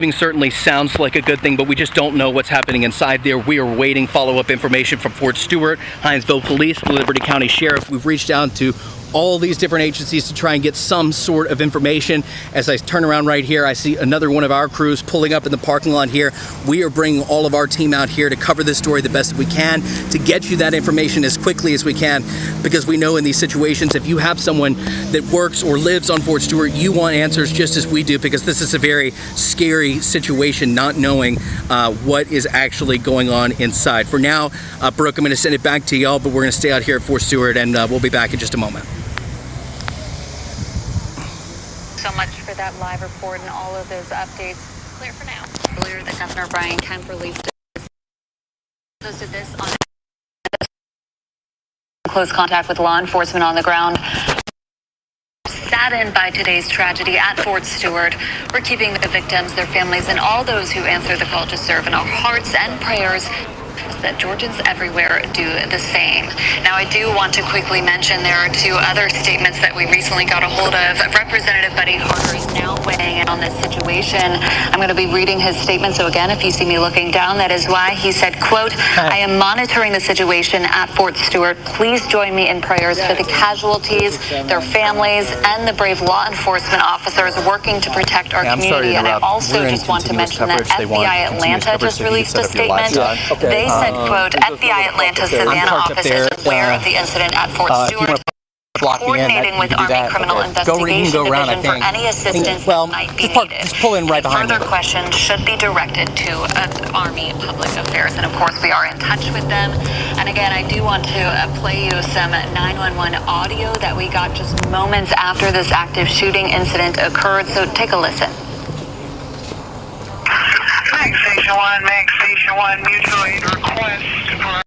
Certainly sounds like a good thing, but we just don't know what's happening inside there. We are waiting follow-up information from Fort Stewart, Hinesville Police, the Liberty County Sheriff. We've reached out to all these different agencies to try and get some sort of information. As I turn around right here, I see another one of our crews pulling up in the parking lot here. We are bringing all of our team out here to cover this story the best that we can, to get you that information as quickly as we can, because we know in these situations, if you have someone that works or lives on Fort Stewart, you want answers just as we do, because this is a very scary situation, not knowing what is actually going on inside. For now, Brooke, I'm going to send it back to y'all, but we're going to stay out here at Fort Stewart, and we'll be back in just a moment. So much for that live report and all of those updates. Clear for now. Earlier, the Governor Brian Kemp released posted this on close contact with law enforcement on the ground. Saddened by today's tragedy at Fort Stewart, we're keeping the victims, their families, and all those who answer the call to serve in our hearts and prayers, that Georgians everywhere do the same. Now, I do want to quickly mention there are two other statements that we recently got a hold of. Representative Buddy Harder is now weighing in on this situation. I'm going to be reading his statement, so again, if you see me looking down, that is why. He said, quote, "I am monitoring the situation at Fort Stewart. Please join me in prayers for the casualties, their families, and the brave law enforcement officers working to protect our community." And I also just want to mention that FBI Atlanta just released a statement. They said, quote, "FBI Atlanta's Savannah office is aware of the incident at Fort Stewart, coordinating with Army Criminal Investigation Division for any assistance that might be needed. Just pull in right behind Further questions should be directed to Army Public Affairs, and of course we are in touch with them. And again, I do want to play you some 911 audio that we got just moments after this active shooting incident occurred, so take a listen. Mag Station 1, mutual aid request for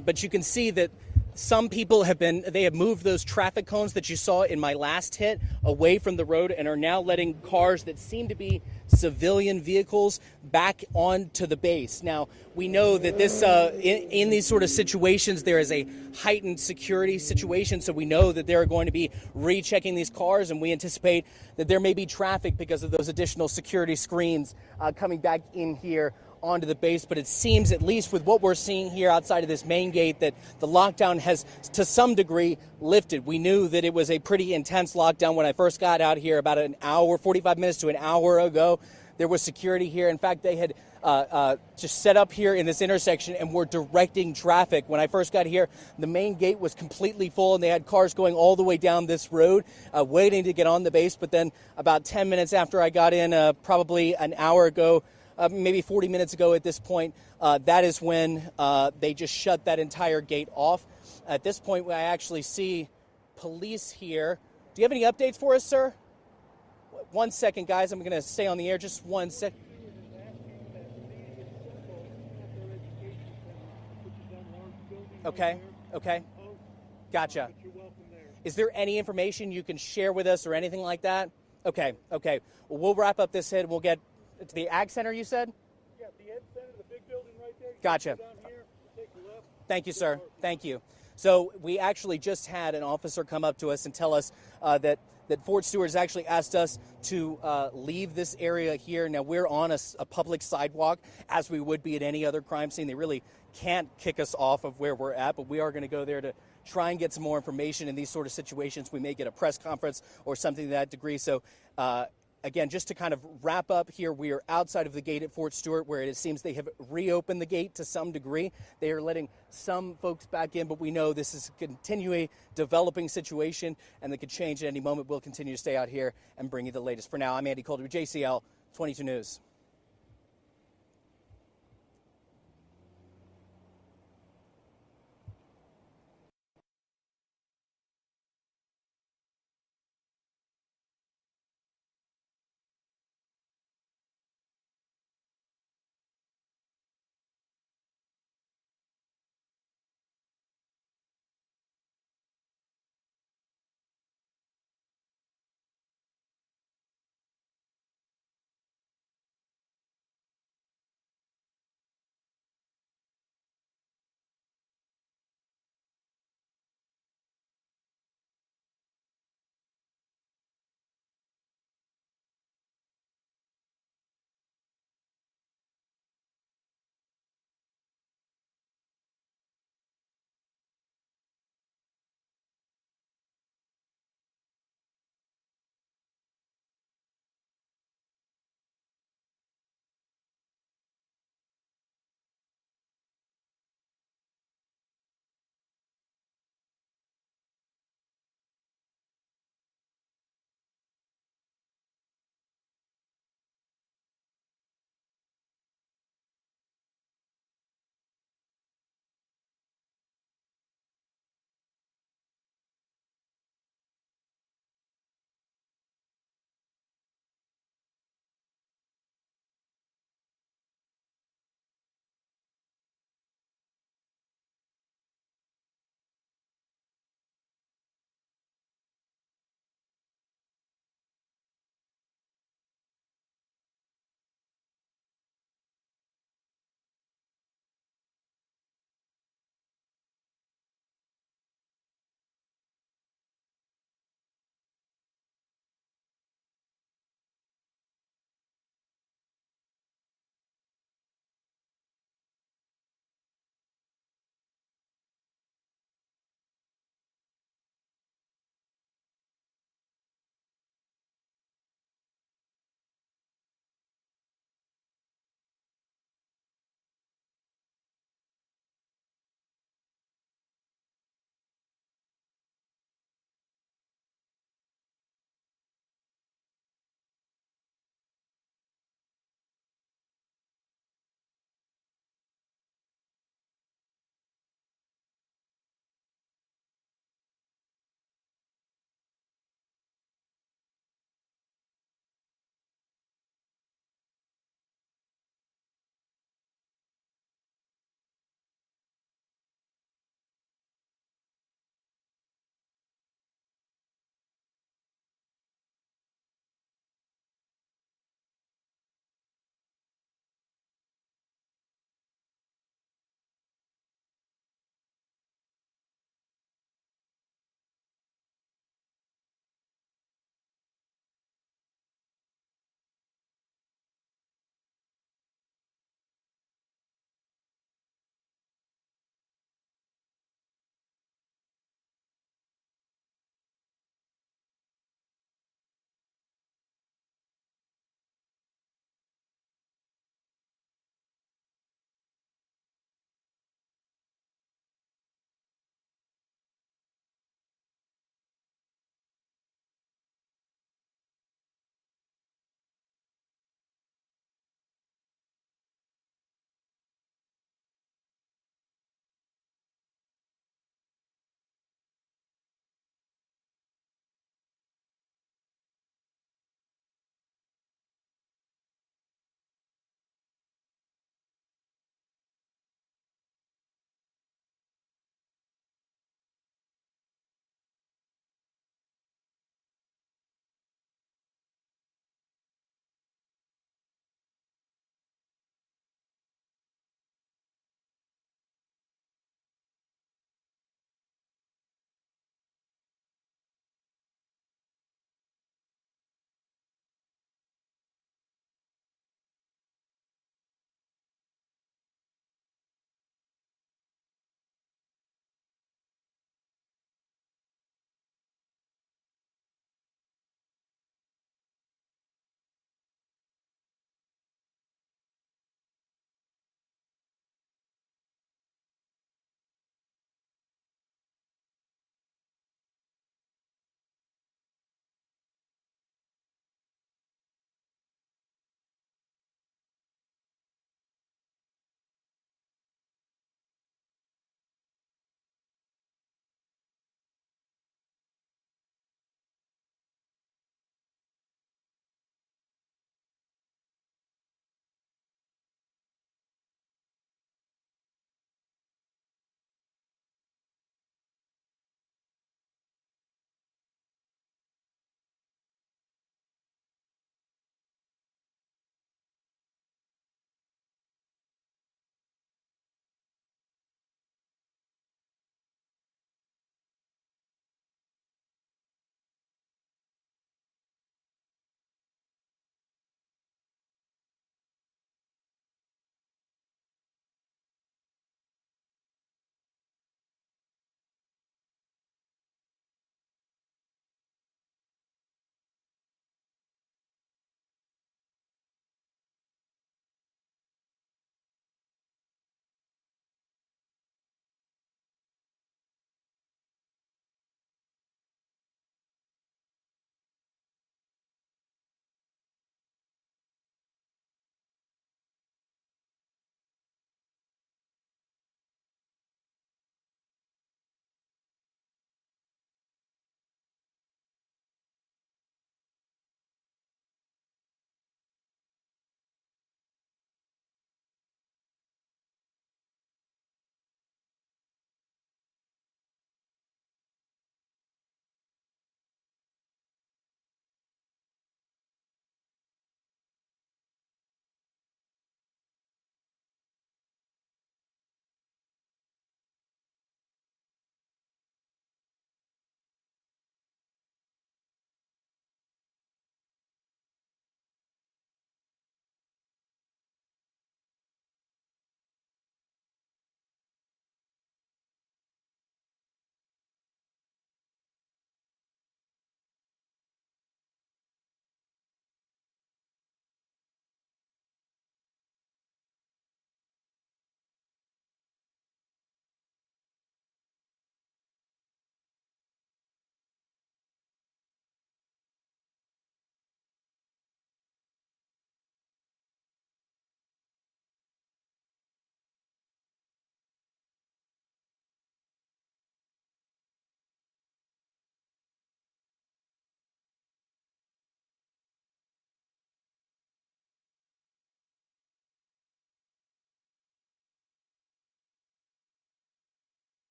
but you can see that some people have moved those traffic cones that you saw in my last hit away from the road and are now letting cars that seem to be civilian vehicles back onto the base. Now, we know that this, in these sort of situations, there is a heightened security situation, so we know that they're going to be rechecking these cars, and we anticipate that there may be traffic because of those additional security screens coming back in here onto the base. But it seems, at least with what we're seeing here outside of this main gate, that the lockdown has to some degree lifted. We knew that it was a pretty intense lockdown when I first got out here about an hour, 45 minutes to an hour ago. There was security here. In fact, they had just set up here in this intersection and were directing traffic. When I first got here, the main gate was completely full and they had cars going all the way down this road waiting to get on the base. But then about 10 minutes after I got in, probably an hour ago, maybe 40 minutes ago at this point, that is when they just shut that entire gate off. At this point, I actually see police here. Do you have any updates for us, sir? 1 second, guys. I'm going to stay on the air. Just 1 sec. Okay. Gotcha. Is there any information you can share with us or anything like that? Okay. Well, we'll wrap up this hit. We'll get to the Ag Center, you said? Yeah, the Ed Center, the big building right there. Gotcha. Down here, take a left. Thank you, sir. Thank you. So we actually just had an officer come up to us and tell us that Fort Stewart has actually asked us to leave this area here. Now, we're on a public sidewalk, as we would be at any other crime scene. They really can't kick us off of where we're at, but we are going to go there to try and get some more information in these sort of situations. We may get a press conference or something to that degree. So, again, just to kind of wrap up here, we are outside of the gate at Fort Stewart, where it seems they have reopened the gate to some degree. They are letting some folks back in, but we know this is a continually developing situation, and that could change at any moment. We'll continue to stay out here and bring you the latest. For now, I'm Andy Calder, JCL 22 News.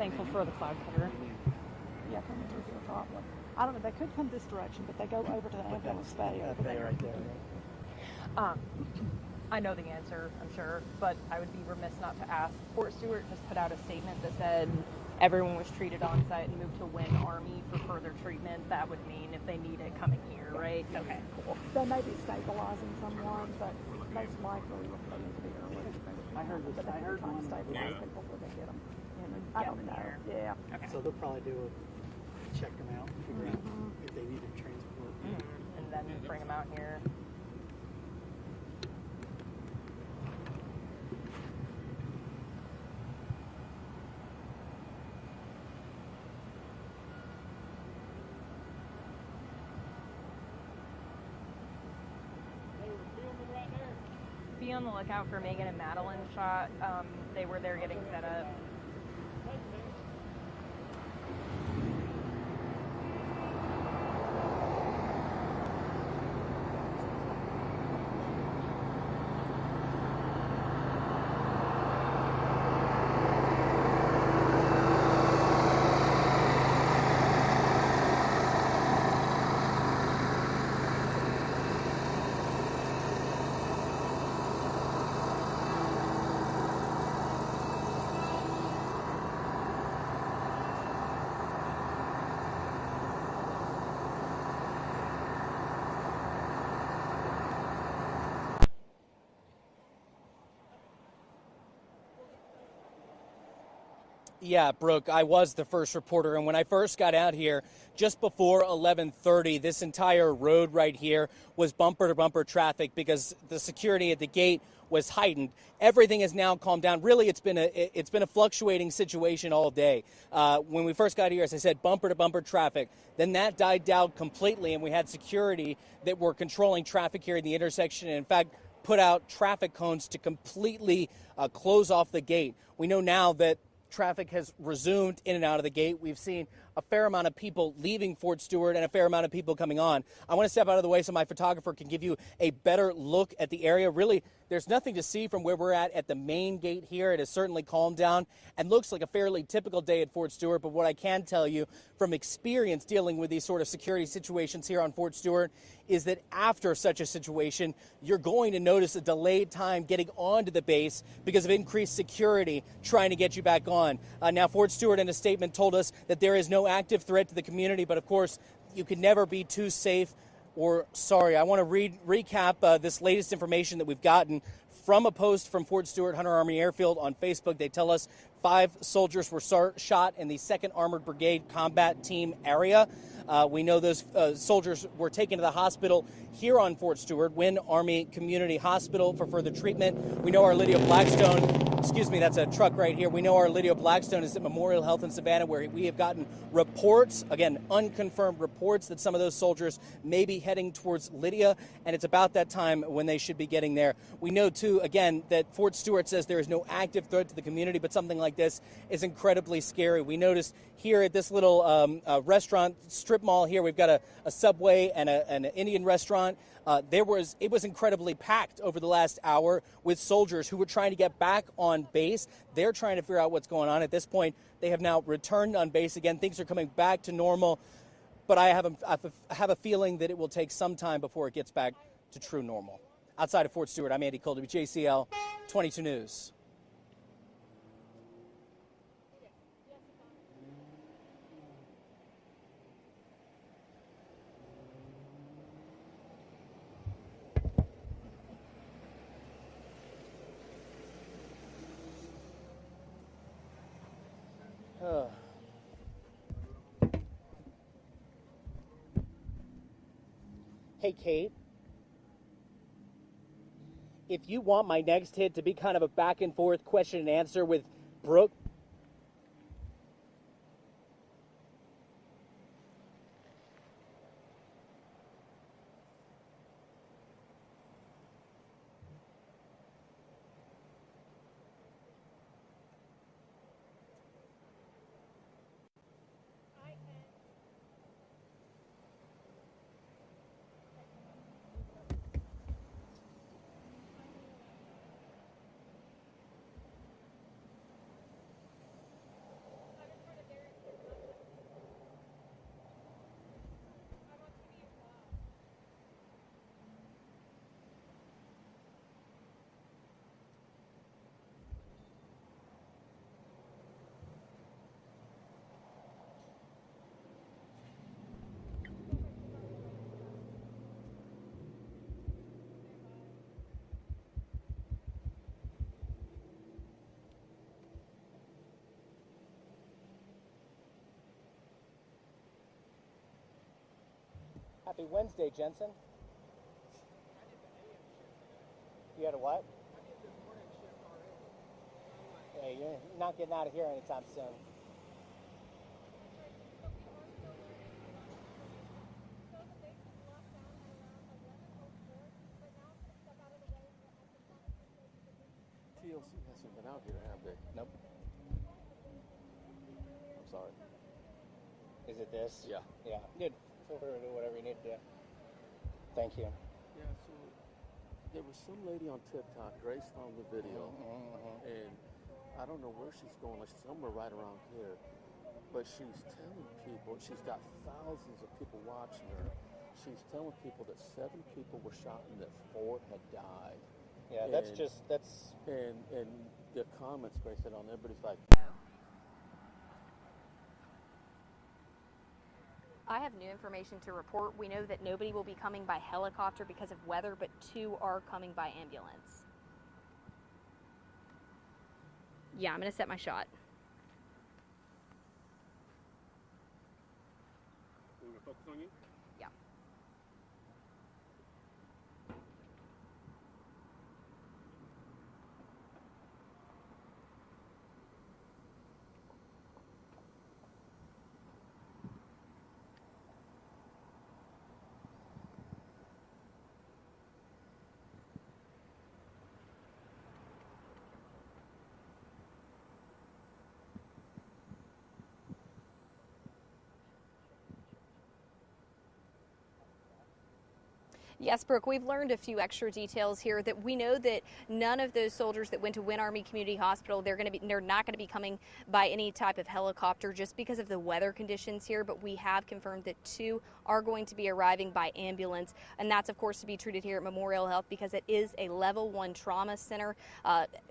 thankful for the cloud cover. Yeah, coming through here probably. I don't know, they could come this direction, but they go over to the ambulance bay over there. Right there. I know the answer, I'm sure, but I would be remiss not to ask. Fort Stewart just put out a statement that said everyone was treated on site and moved to Wynn Army for further treatment. That would mean if they need it, coming here, right? Okay, cool. They may be stabilizing someone, but most likely they need to be early. I heard But they're trying to stabilize people before they get them. I don't know. Yeah. Okay. So they'll probably check them out and figure out if they need to transport. And then bring them out here. Be on the lookout for Megan and Madeline shot. They were there getting set up. Yeah, Brooke, I was the first reporter, and when I first got out here, just before 11:30, this entire road right here was bumper-to-bumper traffic because the security at the gate was heightened. Everything has now calmed down. Really, it's been a fluctuating situation all day. When we first got here, as I said, bumper-to-bumper traffic. Then that died down completely, and we had security that were controlling traffic here in the intersection, and in fact, put out traffic cones to completely close off the gate. We know now that traffic has resumed in and out of the gate. We've seen a fair amount of people leaving Fort Stewart and a fair amount of people coming on. I want to step out of the way so my photographer can give you a better look at the area. Really, there's nothing to see from where we're at the main gate here. It has certainly calmed down and looks like a fairly typical day at Fort Stewart. But what I can tell you from experience dealing with these sort of security situations here on Fort Stewart is that after such a situation, you're going to notice a delayed time getting onto the base because of increased security trying to get you back on. Now, Fort Stewart in a statement told us that there is no active threat to the community, but of course, you can never be too safe or sorry. I want to recap this latest information that we've gotten from a post from Fort Stewart Hunter Army Airfield on Facebook. They tell us 5 soldiers were shot in the 2nd Armored Brigade Combat Team area. We know those soldiers were taken to the hospital here on Fort Stewart, Wynn Army Community Hospital, for further treatment. We know our Lydia Blackstone, excuse me, that's a truck right here. We know our Lydia Blackstone is at Memorial Health in Savannah, where we have gotten reports, again, unconfirmed reports, that some of those soldiers may be heading towards Lydia, and it's about that time when they should be getting there. We know, too, again, that Fort Stewart says there is no active threat to the community, but something like this is incredibly scary. We noticed here at this little restaurant strip mall here, we've got a Subway and an Indian restaurant. It was incredibly packed over the last hour with soldiers who were trying to get back on base. They're trying to figure out what's going on. At this point, they have now returned on base again. Things are coming back to normal, but I have a feeling that it will take some time before it gets back to true normal. Outside of Fort Stewart, I'm Andy Cole, WJCL 22 News. Hey, Kate, if you want my next hit to be kind of a back and forth question and answer with Brooke, Happy Wednesday, Jensen. You had a what? Yeah, you're not getting out of here anytime soon. TLC hasn't been out here, have they? Nope. I'm sorry. Is it this? Yeah. Yeah. Good. Feel free to do whatever you need to do. Thank you. Yeah, so there was some lady on TikTok, Grace found the video, and I don't know where she's going, like somewhere right around here, but she's telling people, she's got thousands of people watching her, she's telling people that 7 people were shot and that 4 had died. Yeah, And- that's just, that's... And the comments, Grace said on there, everybody's like, I have new information to report. We know that nobody will be coming by helicopter because of weather, but 2 are coming by ambulance. Yeah, I'm going to set my shot. We're going to focus on you? Yeah. Yes, Brooke, we've learned a few extra details here that we know that none of those soldiers that went to Wynn Army Community Hospital, they're not going to be coming by any type of helicopter just because of the weather conditions here, but we have confirmed that 2 are going to be arriving by ambulance, and that's of course to be treated here at Memorial Health because it is a level 1 trauma center.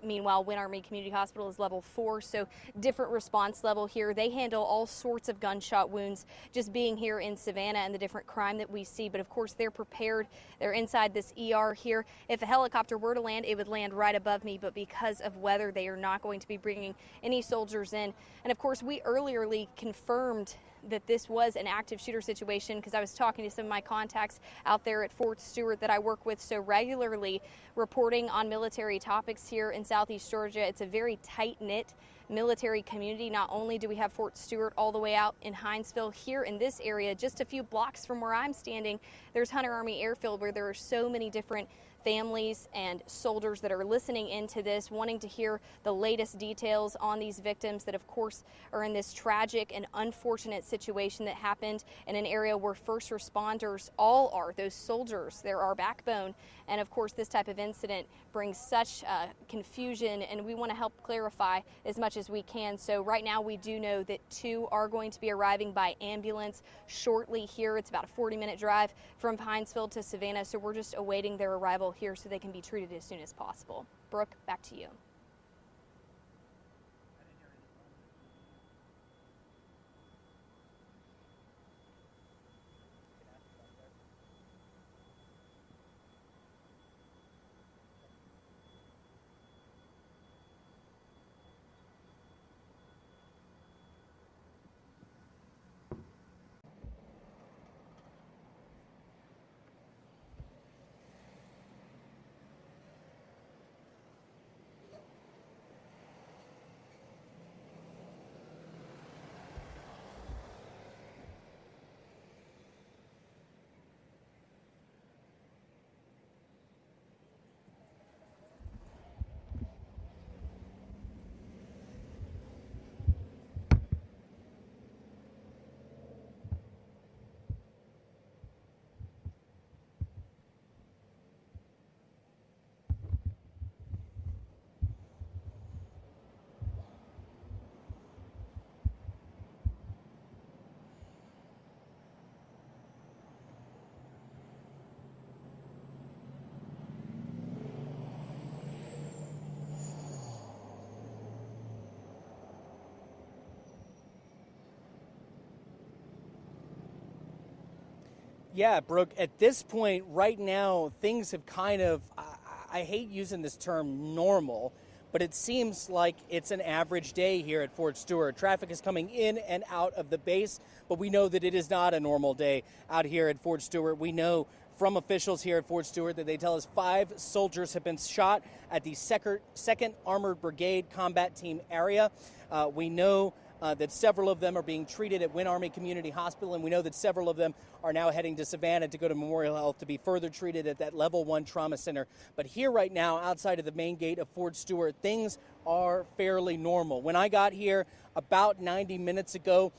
Meanwhile, Wynn Army Community Hospital is level 4, so different response level here. They handle all sorts of gunshot wounds just being here in Savannah and the different crime that we see, but of course they're prepared. They're inside this ER here. If a helicopter were to land, it would land right above me, but because of weather, they are not going to be bringing any soldiers in. And of course, we earlierly confirmed that this was an active shooter situation because I was talking to some of my contacts out there at Fort Stewart that I work with so regularly, reporting on military topics here in Southeast Georgia. It's a very tight-knit military community. Not only do we have Fort Stewart all the way out in Hinesville, here in this area, just a few blocks from where I'm standing, there's Hunter Army Airfield where there are so many different families and soldiers that are listening into this, wanting to hear the latest details on these victims that of course are in this tragic and unfortunate situation that happened in an area where first responders all are. Those soldiers, they're our backbone, and of course this type of incident brings such confusion, and we want to help clarify as much as we can. So right now we do know that 2 are going to be arriving by ambulance shortly here. It's about a 40-minute drive from Hinesville to Savannah, so we're just awaiting their arrival here so they can be treated as soon as possible. Brooke, back to you. Yeah, Brooke, at this point right now, things have kind of, I hate using this term normal, but it seems like it's an average day here at Fort Stewart. Traffic is coming in and out of the base, but we know that it is not a normal day out here at Fort Stewart. We know from officials here at Fort Stewart that they tell us 5 soldiers have been shot at the 2nd Armored Brigade Combat Team area. We know that several of them are being treated at Wynn Army Community Hospital, and we know that several of them are now heading to Savannah to go to Memorial Health to be further treated at that Level 1 Trauma Center. But here right now, outside of the main gate of Fort Stewart, things are fairly normal. When I got here about 90 minutes ago,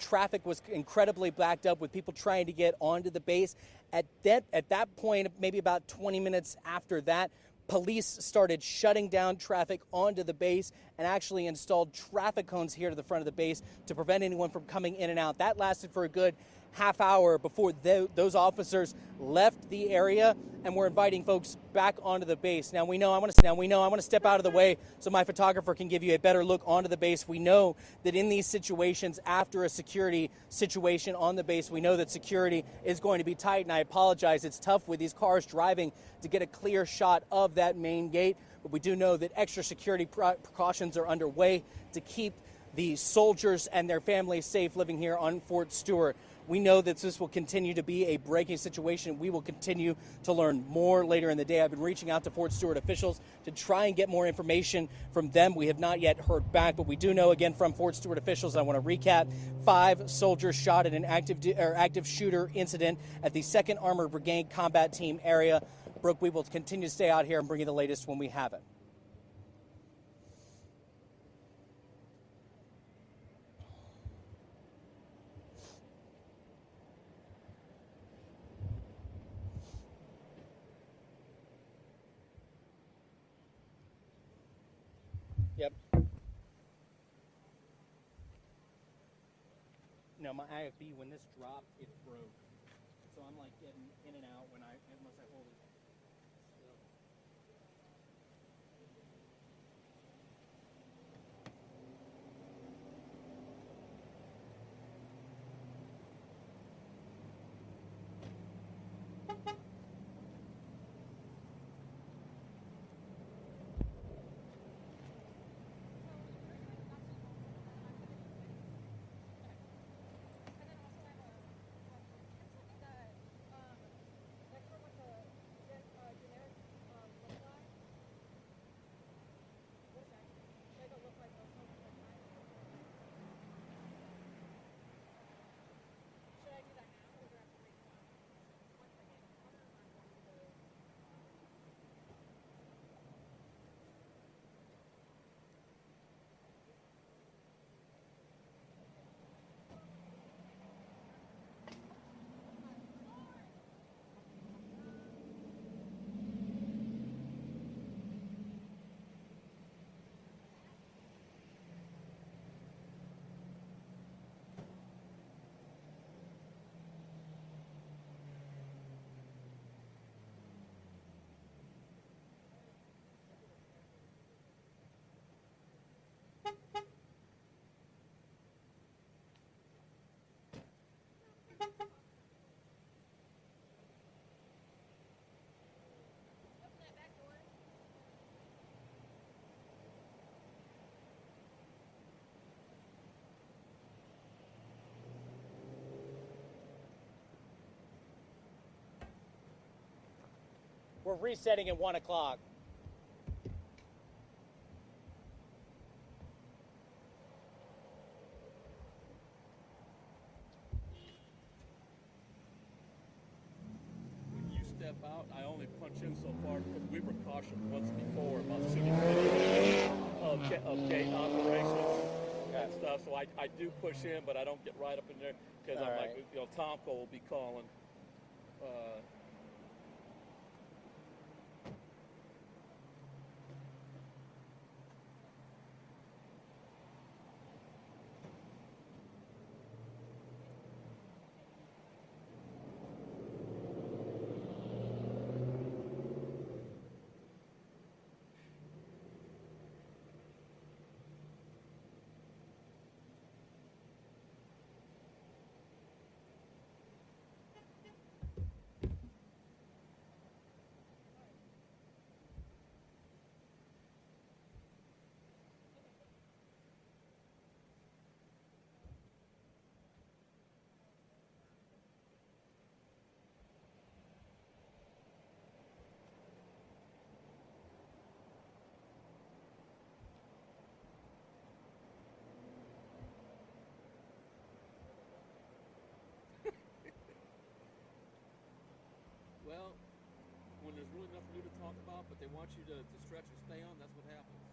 traffic was incredibly backed up with people trying to get onto the base. At that point, maybe about 20 minutes after that, police started shutting down traffic onto the base and actually installed traffic cones here to the front of the base to prevent anyone from coming in and out. That lasted for a good half hour before those officers left the area and were inviting folks back onto the base. Now I want to step out of the way so my photographer can give you a better look onto the base. We know that in these situations, after a security situation on the base, we know that security is going to be tight, and I apologize. It's tough with these cars driving to get a clear shot of that main gate, but we do know that extra security precautions are underway to keep the soldiers and their families safe living here on Fort Stewart. We know that this will continue to be a breaking situation. We will continue to learn more later in the day. I've been reaching out to Fort Stewart officials to try and get more information from them. We have not yet heard back, but we do know, again, from Fort Stewart officials, I want to recap, 5 soldiers shot in an active shooter incident at the 2nd Armored Brigade Combat Team area. Brooke, we will continue to stay out here and bring you the latest when we have it. Yep. No, my IFB, when this dropped, it broke. So I'm like getting in and out unless I hold it. We're resetting at 1 o'clock. When you step out, I only punch in so far because we were cautioned once before about shooting video of gate operations and stuff. So I do push in, but I don't get right up in there because I'm like, Tomko will be calling. really nothing new to talk about, but they want you to stretch or stay on. That's what happens.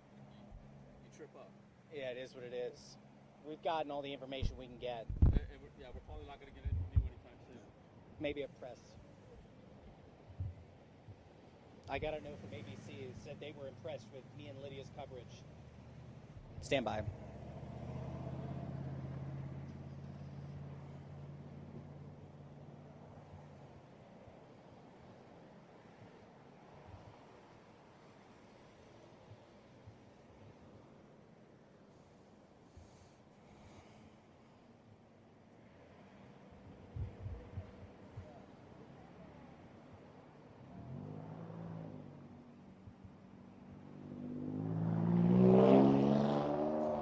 You trip up. Yeah, it is what it is. We've gotten all the information we can get. And we're probably not going to get anything new anytime soon. Maybe a press. I got a note from ABC that said they were impressed with me and Lydia's coverage. Stand by.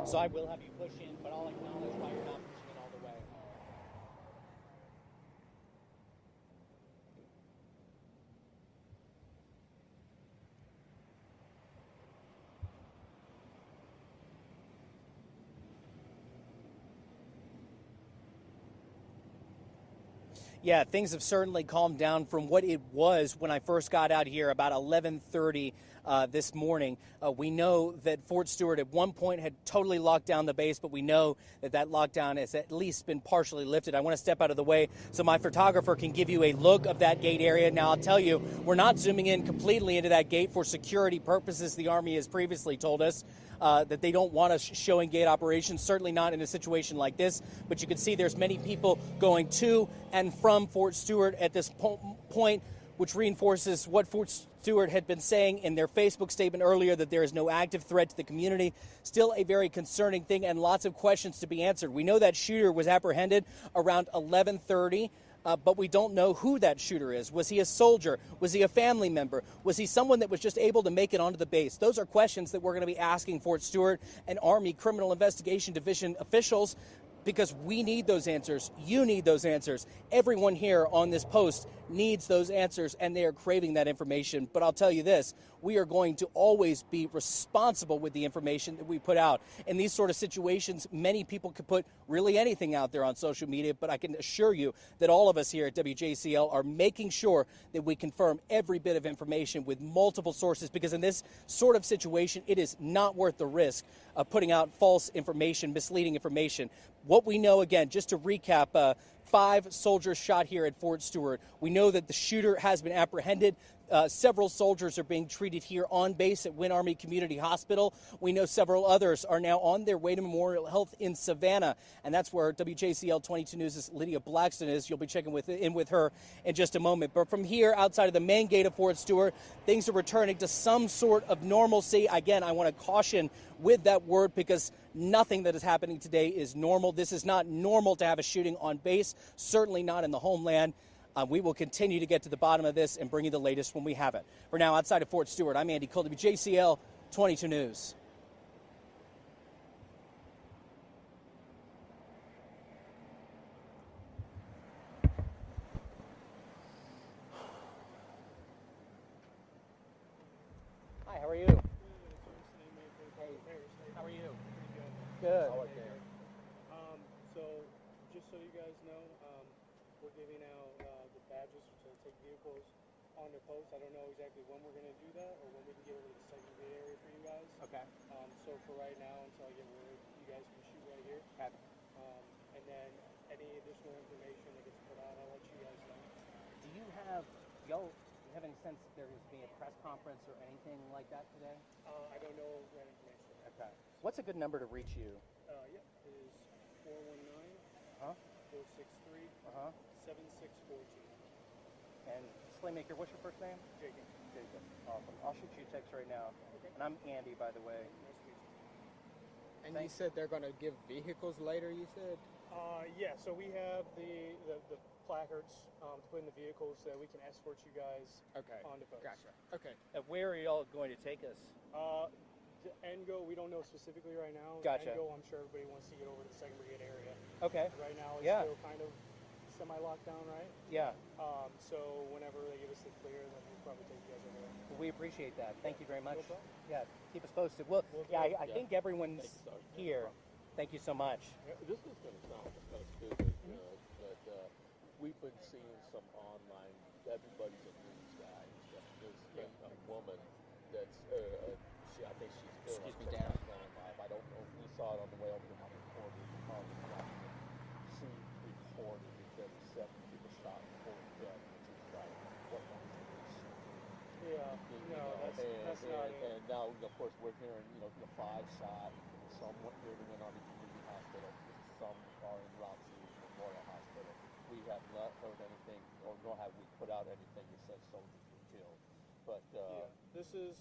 So I will have you push in, but I'll acknowledge why you're not pushing it all the way. Yeah, things have certainly calmed down from what it was when I first got out here about 11:30 this morning. We know that Fort Stewart at one point had totally locked down the base, but we know that that lockdown has at least been partially lifted. I want to step out of the way so my photographer can give you a look of that gate area. Now, I'll tell you, we're not zooming in completely into that gate for security purposes. The Army has previously told us that they don't want us showing gate operations, certainly not in a situation like this. But you can see there's many people going to and from Fort Stewart at this point, which reinforces what Fort Stewart had been saying in their Facebook statement earlier, that there is no active threat to the community. Still a very concerning thing and lots of questions to be answered. We know that shooter was apprehended around 11:30. But we don't know who that shooter is. Was he a soldier? Was he a family member? Was he someone that was just able to make it onto the base? Those are questions that we're going to be asking Fort Stewart and Army Criminal Investigation Division officials, because we need those answers. You need those answers. Everyone here on this post needs those answers, and they are craving that information. But I'll tell you this, we are going to always be responsible with the information that we put out. In these sort of situations, many people could put really anything out there on social media, but I can assure you that all of us here at WJCL are making sure that we confirm every bit of information with multiple sources, because in this sort of situation, it is not worth the risk of putting out false information, misleading information. What we know, again, just to recap, 5 soldiers shot here at Fort Stewart. We know that the shooter has been apprehended. Several soldiers are being treated here on base at Wynn Army Community Hospital. We know several others are now on their way to Memorial Health in Savannah, and that's where WJCL 22 News' Lydia Blackston is. You'll be checking in with her in just a moment. But from here, outside of the main gate of Fort Stewart, things are returning to some sort of normalcy. Again, I want to caution with that word, because nothing that is happening today is normal. This is not normal to have a shooting on base, certainly not in the homeland. We will continue to get to the bottom of this and bring you the latest when we have it. For now, outside of Fort Stewart, I'm Andy Cole, WJCL 22 News. Hi, how are you? Hey, how are you? Good. So, just so you guys know, we're giving out the badges to take vehicles on their post. I don't know exactly when we're going to do that or when we can get over to the second gate area for you guys. Okay. So for right now, until I get word, you guys can shoot right here. Okay. And then any additional information that gets put out, I'll let you guys know. Do you have any sense that there is being a press conference or anything like that today? I don't know that information. Okay. What's a good number to reach you? Yeah, it is 419-463-7642. And Slaymaker, what's your first name? Jacob. Jacob. Awesome. I'll shoot you a text right now. Okay. And I'm Andy, by the way. Nice to meet you. And you said they're going to give vehicles later, you said? Yeah, so we have the placards to put in the vehicles so that we can escort you guys on the post. Gotcha. Okay. Where are y'all going to take us? To Engo, we don't know specifically right now. Gotcha. Engo, I'm sure everybody wants to get over to the 2nd Brigade area. Okay. Right now, it's Yeah. still kind of semi-lockdown, right? Yeah. So whenever they give us the clear, then we'll probably take you guys over there. Well, we appreciate that. Thank you very much. No problem. Yeah, keep us posted. Well, yeah, I think everyone's here. Thank you so much. This is going to sound stupid, but we've been seeing some online, everybody's a news guy and stuff. is a woman that's, I think she's still Excuse me, Dan. alive. I don't know if we saw it on the way over to my recorder. She reported that there were 7 people shot and 4 dead, which is like, what kind of police? Yeah, no, that's not it. And now, of course, we're hearing, 5 shot, some went here to Win Army Community Hospital, some are in Route 2 Memorial Hospital. We have not heard anything, or nor have we put out anything that says soldiers were killed. But this is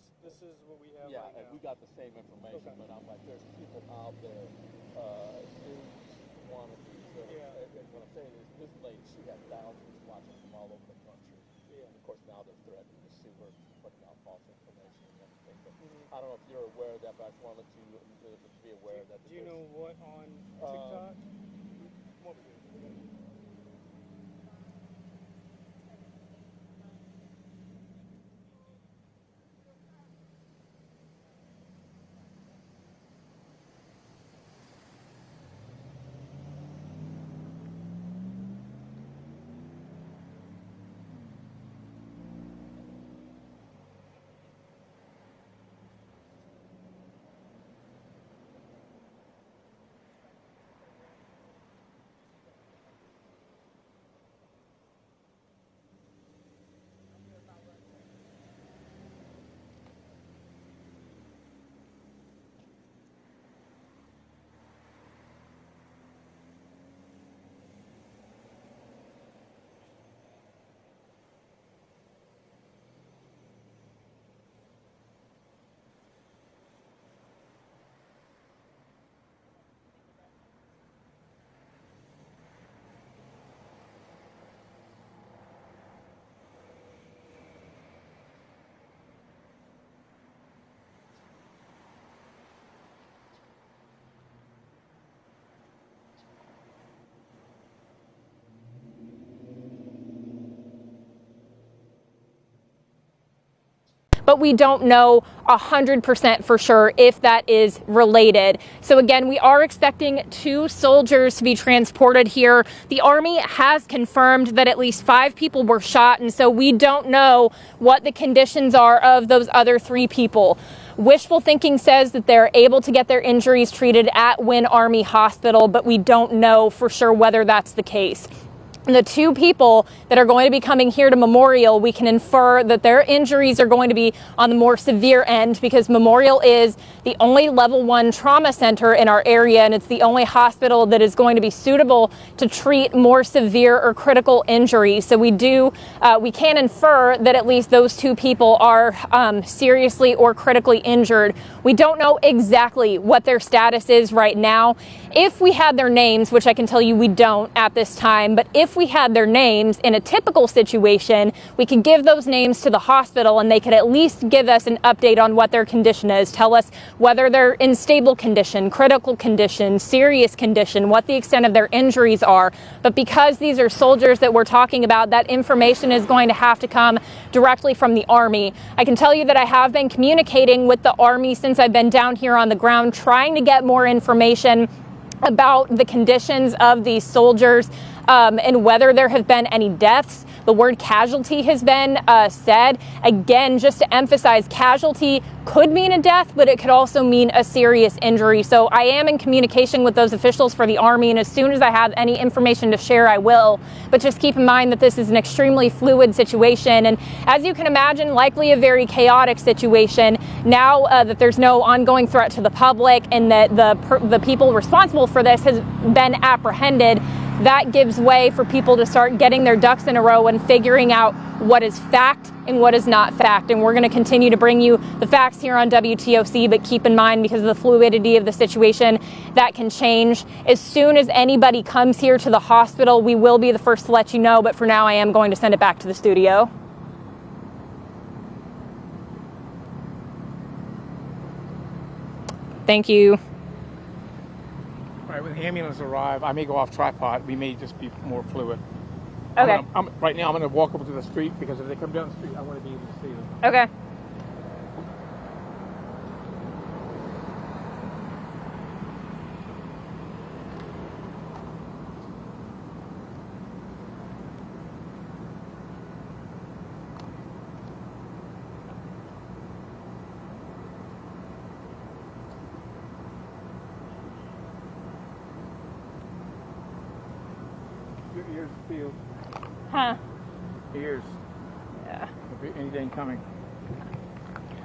what we have yeah, right and now. we got the same information, but I'm like, there's people out there, news wannabes. And what I'm saying is, this lady, she had thousands watching from all over the country. Yeah. And of course, now they're threatening to sue her for putting out false information and everything. But I don't know if you're aware of that, but I just wanted to be aware of that. Do you know what on TikTok? What was it? But we don't know 100% for sure if that is related. So again, we are expecting 2 soldiers to be transported here. The Army has confirmed that at least 5 people were shot, and so we don't know what the conditions are of those other 3 people. Wishful thinking says that they're able to get their injuries treated at Win Army Hospital, but we don't know for sure whether that's the case. The 2 people that are going to be coming here to Memorial, we can infer that their injuries are going to be on the more severe end because Memorial is the only level 1 trauma center in our area, and it's the only hospital that is going to be suitable to treat more severe or critical injuries. So we can infer that at least those 2 people are seriously or critically injured. We don't know exactly what their status is right now. If we had their names, which I can tell you we don't at this time, but if we had their names in a typical situation, we could give those names to the hospital and they could at least give us an update on what their condition is, tell us whether they're in stable condition, critical condition, serious condition, what the extent of their injuries are. But because these are soldiers that we're talking about, that information is going to have to come directly from the Army. I can tell you that I have been communicating with the Army since I've been down here on the ground, trying to get more information about the conditions of these soldiers and whether there have been any deaths. The word casualty has been said. Again, just to emphasize, casualty could mean a death, but it could also mean a serious injury. So I am in communication with those officials for the Army, and as soon as I have any information to share, I will. But just keep in mind that this is an extremely fluid situation, and as you can imagine, likely a very chaotic situation. Now that there's no ongoing threat to the public and that the people responsible for this has been apprehended, that gives way for people to start getting their ducks in a row and figuring out what is fact and what is not fact. And we're going to continue to bring you the facts here on WTOC, but keep in mind, because of the fluidity of the situation, that can change. As soon as anybody comes here to the hospital, we will be the first to let you know, but for now I am going to send it back to the studio. Thank you. Right, when the ambulance arrive, I may go off tripod. We may just be more fluid. Okay. Right now, I'm going to walk over to the street because if they come down the street, I want to be able to see them. Okay. your ears feel? Huh? Ears. Yeah. Anything coming?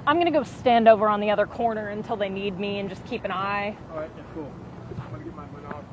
I'm gonna go stand over on the other corner until they need me and just keep an eye. All right, yeah, cool. I'm gonna get my binoculars.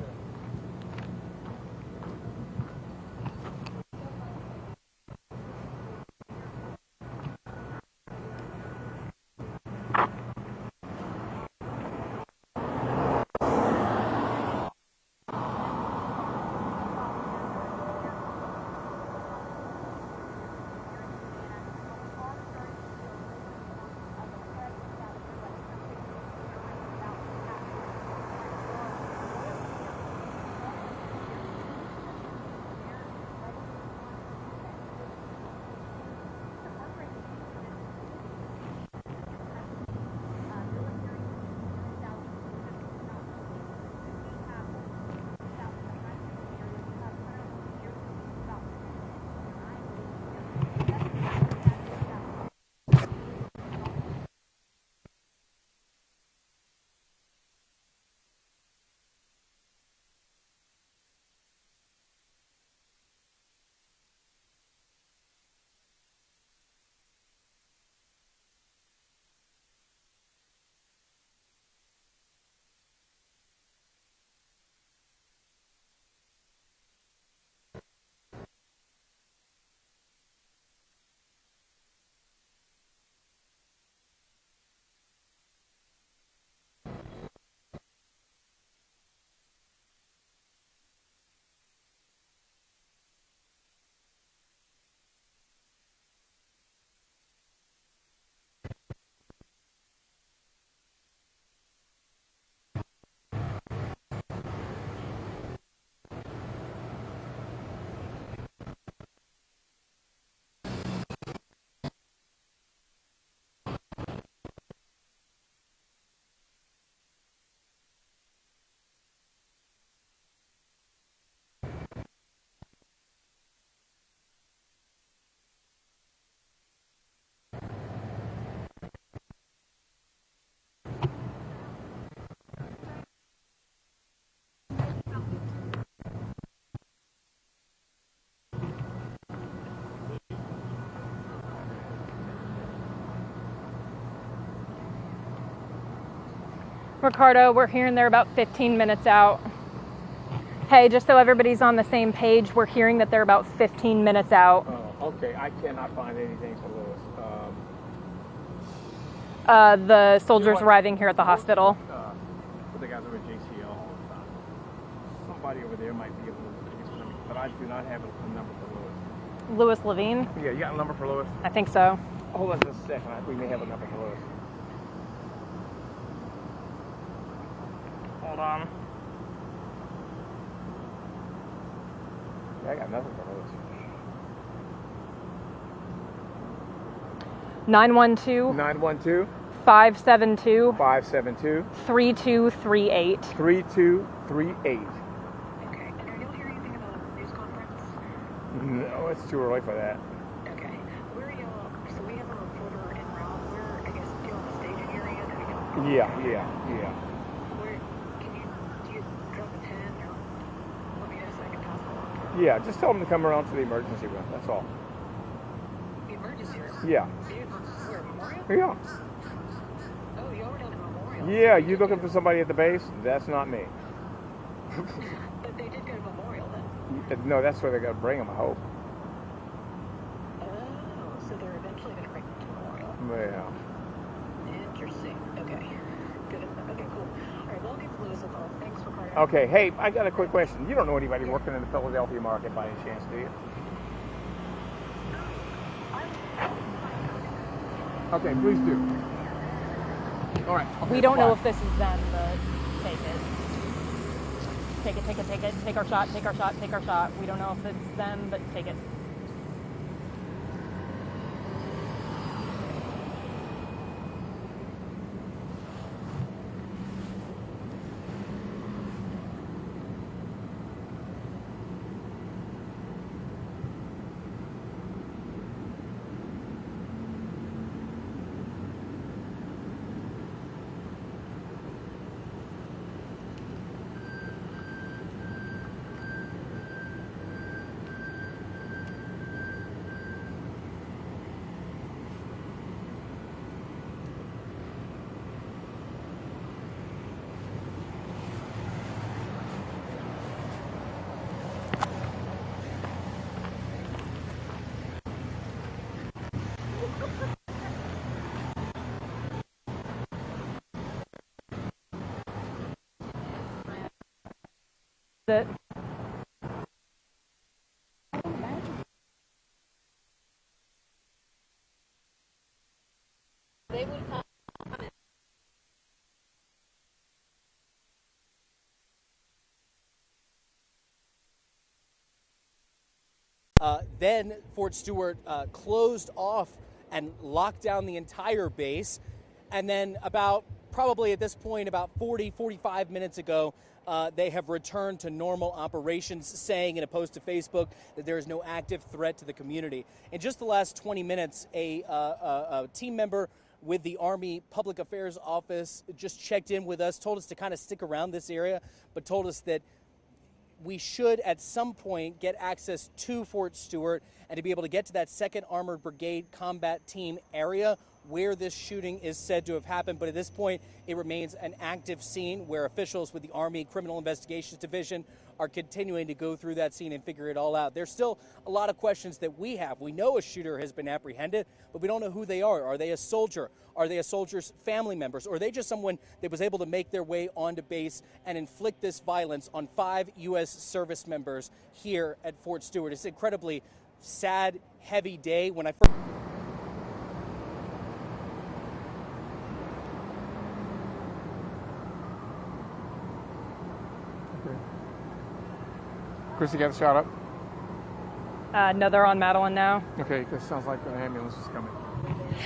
Ricardo, we're hearing they're about 15 minutes out. Hey, just so everybody's on the same page, we're hearing that they're about 15 minutes out. Oh, okay. I cannot find anything for Lewis. The soldiers arriving here at the hospital. For the guys over at JCL all the time. Somebody over there might be able to get some number, but I do not have a number for Lewis. Louis Levine? Yeah, you got a number for Lewis? I think so. Hold on just a second. We may have a number for Lewis. Hold on. Yeah, I got nothing for Lewis. 912 912 572 572 3238. 3238. Okay, and are you hearing anything about a news conference? No, it's too early for that. Okay, where y'all, so we have a reporter en route, where, I guess, do you have a staging area? Yeah. Where, do you drop a 10 or let me know so I can pass along? Yeah, just tell them to come around to the emergency room, that's all. The emergency room? Yeah. Where, Memorial? Yeah. Oh, y'all were down at Memorial. Yeah, you looking for somebody at the base? That's not me. But they did go to Memorial then? No, that's where they're going to bring them, I hope. Oh, so they're eventually going to bring them to Memorial. Yeah. Interesting. Okay. Good. Okay, cool. All right, well, I'll give Lewis a call. Thanks for calling. Okay, hey, I got a quick question. You don't know anybody working in the Philadelphia market by any chance, do you? Okay, please do. All right. Okay, We don't know fine. if this is them, but take it. Take it, take it, take it. Take our shot, take our shot, take our shot. We don't know if it's them, but take it. it. They would come. Then Fort Stewart closed off and locked down the entire base. And then probably at this point, about 45 minutes ago, they have returned to normal operations, saying in a post to Facebook that there is no active threat to the community. In just the last 20 minutes, a team member with the Army Public Affairs Office just checked in with us, told us to kind of stick around this area, but told us that we should at some point get access to Fort Stewart and to be able to get to that 2nd Armored Brigade Combat Team area where this shooting is said to have happened. But at this point, it remains an active scene where officials with the Army Criminal Investigations Division are continuing to go through that scene and figure it all out. There's still a lot of questions that we have. We know a shooter has been apprehended, but we don't know who they are. Are they a soldier? Are they a soldier's family members? Or are they just someone that was able to make their way onto base and inflict this violence on 5 U.S. service members here at Fort Stewart? It's an incredibly sad, heavy day. When I first... Chris, you got the shot up? No, they're on Madeline now. Okay, this sounds like an ambulance is coming.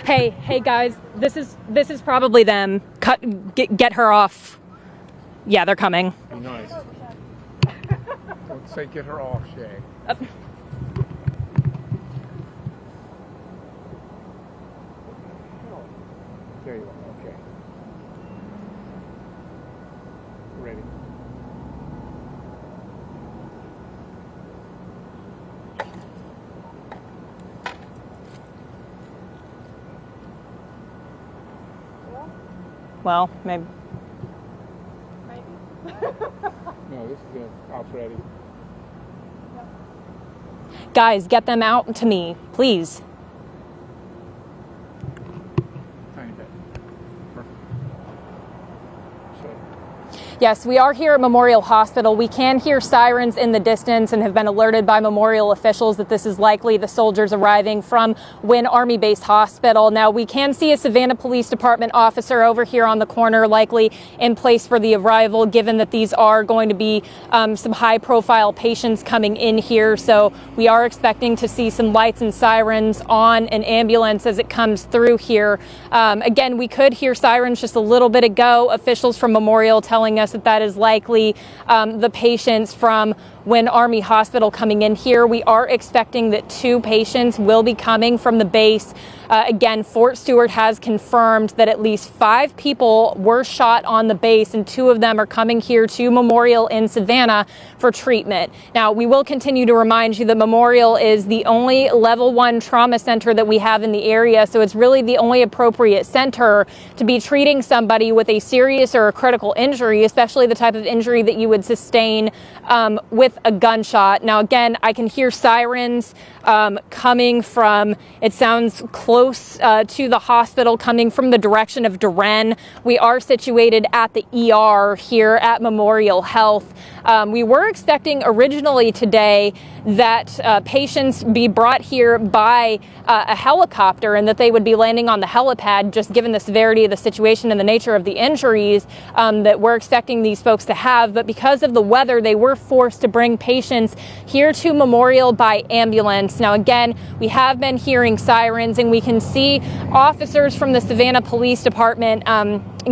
Hey guys, this is probably them. Get her off. Yeah, they're coming. Be nice. Don't say get her off, Shay. There you are. Okay. Ready. Well, maybe. No, this is it. Ops ready. Guys, get them out to me, please. Tiny bit. Perfect. Yes, we are here at Memorial Hospital. We can hear sirens in the distance and have been alerted by Memorial officials that this is likely the soldiers arriving from Wynn Army Base Hospital. Now, we can see a Savannah Police Department officer over here on the corner, likely in place for the arrival, given that these are going to be some high-profile patients coming in here. So we are expecting to see some lights and sirens on an ambulance as it comes through here. Again, we could hear sirens just a little bit ago. Officials from Memorial telling us that is likely the patients from Wynn Army Hospital coming in here. We are expecting that 2 patients will be coming from the base. Again, Fort Stewart has confirmed that at least 5 people were shot on the base, and 2 of them are coming here to Memorial in Savannah for treatment. Now, we will continue to remind you that Memorial is the only level 1 trauma center that we have in the area, so it's really the only appropriate center to be treating somebody with a serious or a critical injury, especially the type of injury that you would sustain with a gunshot. Now, again, I can hear sirens coming from, it sounds close to the hospital, coming from the direction of Duren. We are situated at the ER here at Memorial Health. We were expecting originally today that patients be brought here by a helicopter and that they would be landing on the helipad, just given the severity of the situation and the nature of the injuries that we're expecting these folks to have. But because of the weather, they were forced to bring patients here to Memorial by ambulance. Now, again, we have been hearing sirens, and we can see officers from the Savannah Police Department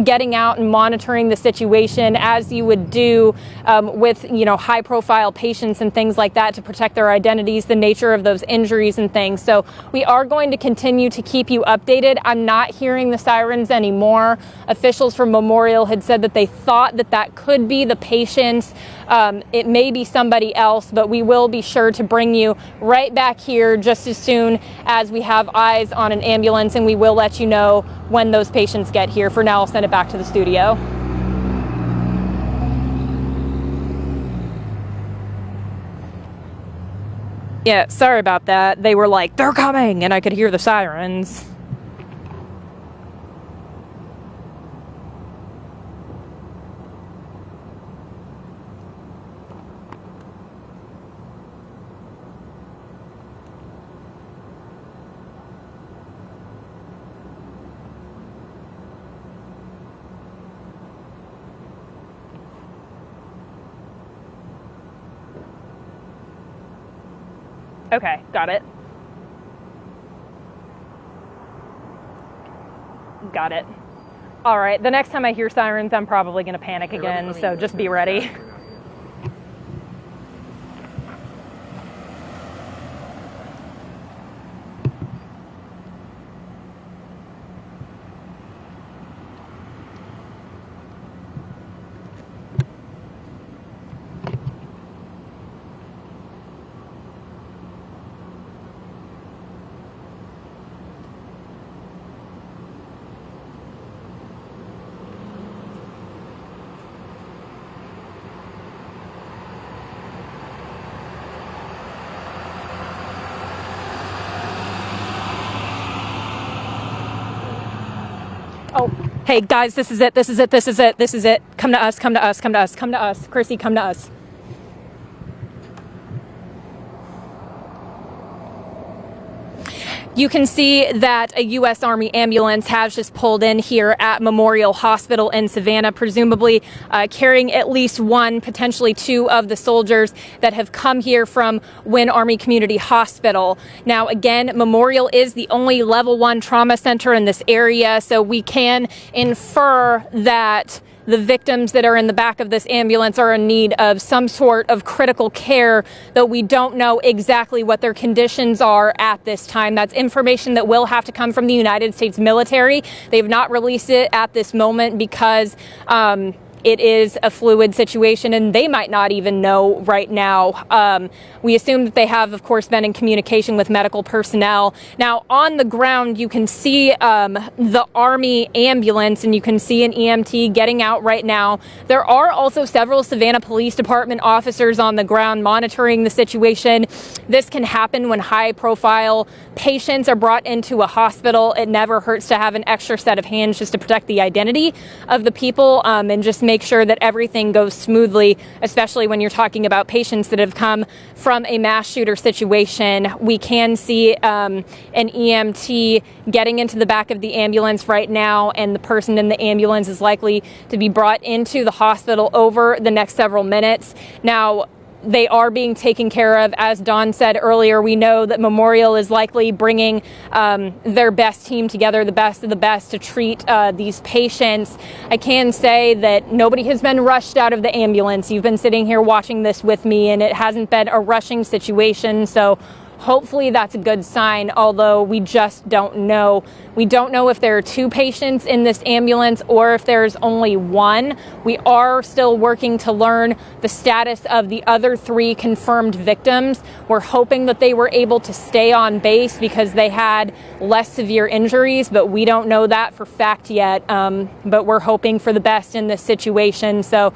getting out and monitoring the situation, as you would do with, high-profile patients and things like that, to protect their identities, the nature of those injuries and things. So we are going to continue to keep you updated. I'm not hearing the sirens anymore. Officials from Memorial had said that they thought that could be the patients. It may be somebody else, but we will be sure to bring you right back here just as soon as we have eyes on an ambulance, and we will let you know when those patients get here. For now, I'll send it back to the studio. Yeah, sorry about that. They were like, they're coming, and I could hear the sirens. Okay, got it. Got it. All right, the next time I hear sirens, I'm probably going to panic again, so just be ready. Oh, hey guys, this is it. This is it. This is it. This is it. Come to us. Come to us. Come to us. Come to us. Chrissy, come to us. You can see that a U.S. Army ambulance has just pulled in here at Memorial Hospital in Savannah, presumably carrying at least one, potentially two of the soldiers that have come here from Wynn Army Community Hospital. Now, again, Memorial is the only level 1 trauma center in this area, so we can infer that the victims that are in the back of this ambulance are in need of some sort of critical care, though we don't know exactly what their conditions are at this time. That's information that will have to come from the United States military. They've not released it at this moment because it is a fluid situation and they might not even know right now. We assume that they have, of course, been in communication with medical personnel. Now, on the ground, you can see the Army ambulance and you can see an EMT getting out right now. There are also several Savannah Police Department officers on the ground monitoring the situation. This can happen when high-profile patients are brought into a hospital. It never hurts to have an extra set of hands just to protect the identity of the people and just make sure that everything goes smoothly, especially when you're talking about patients that have come from a mass shooter situation. We can see an EMT getting into the back of the ambulance right now, and the person in the ambulance is likely to be brought into the hospital over the next several minutes. Now, they are being taken care of. As Dawn said earlier, we know that Memorial is likely bringing their best team together, the best of the best, to treat these patients. I can say that nobody has been rushed out of the ambulance. You've been sitting here watching this with me, and it hasn't been a rushing situation, so hopefully that's a good sign, although we just don't know. We don't know if there are two patients in this ambulance or if there's only one. We are still working to learn the status of the other 3 confirmed victims. We're hoping that they were able to stay on base because they had less severe injuries, but we don't know that for fact yet. But we're hoping for the best in this situation. So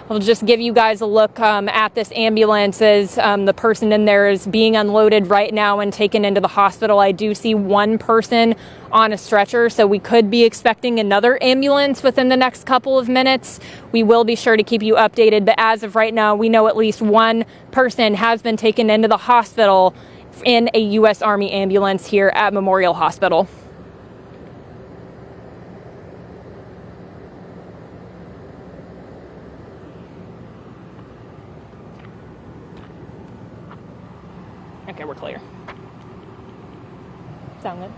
I'll just give you guys a look at this ambulance as the person in there is being unloaded right now and taken into the hospital. I do see one person on a stretcher, so we could be expecting another ambulance within the next couple of minutes. We will be sure to keep you updated, but as of right now, we know at least one person has been taken into the hospital in a U.S. Army ambulance here at Memorial Hospital. Okay, we're clear. Sound good?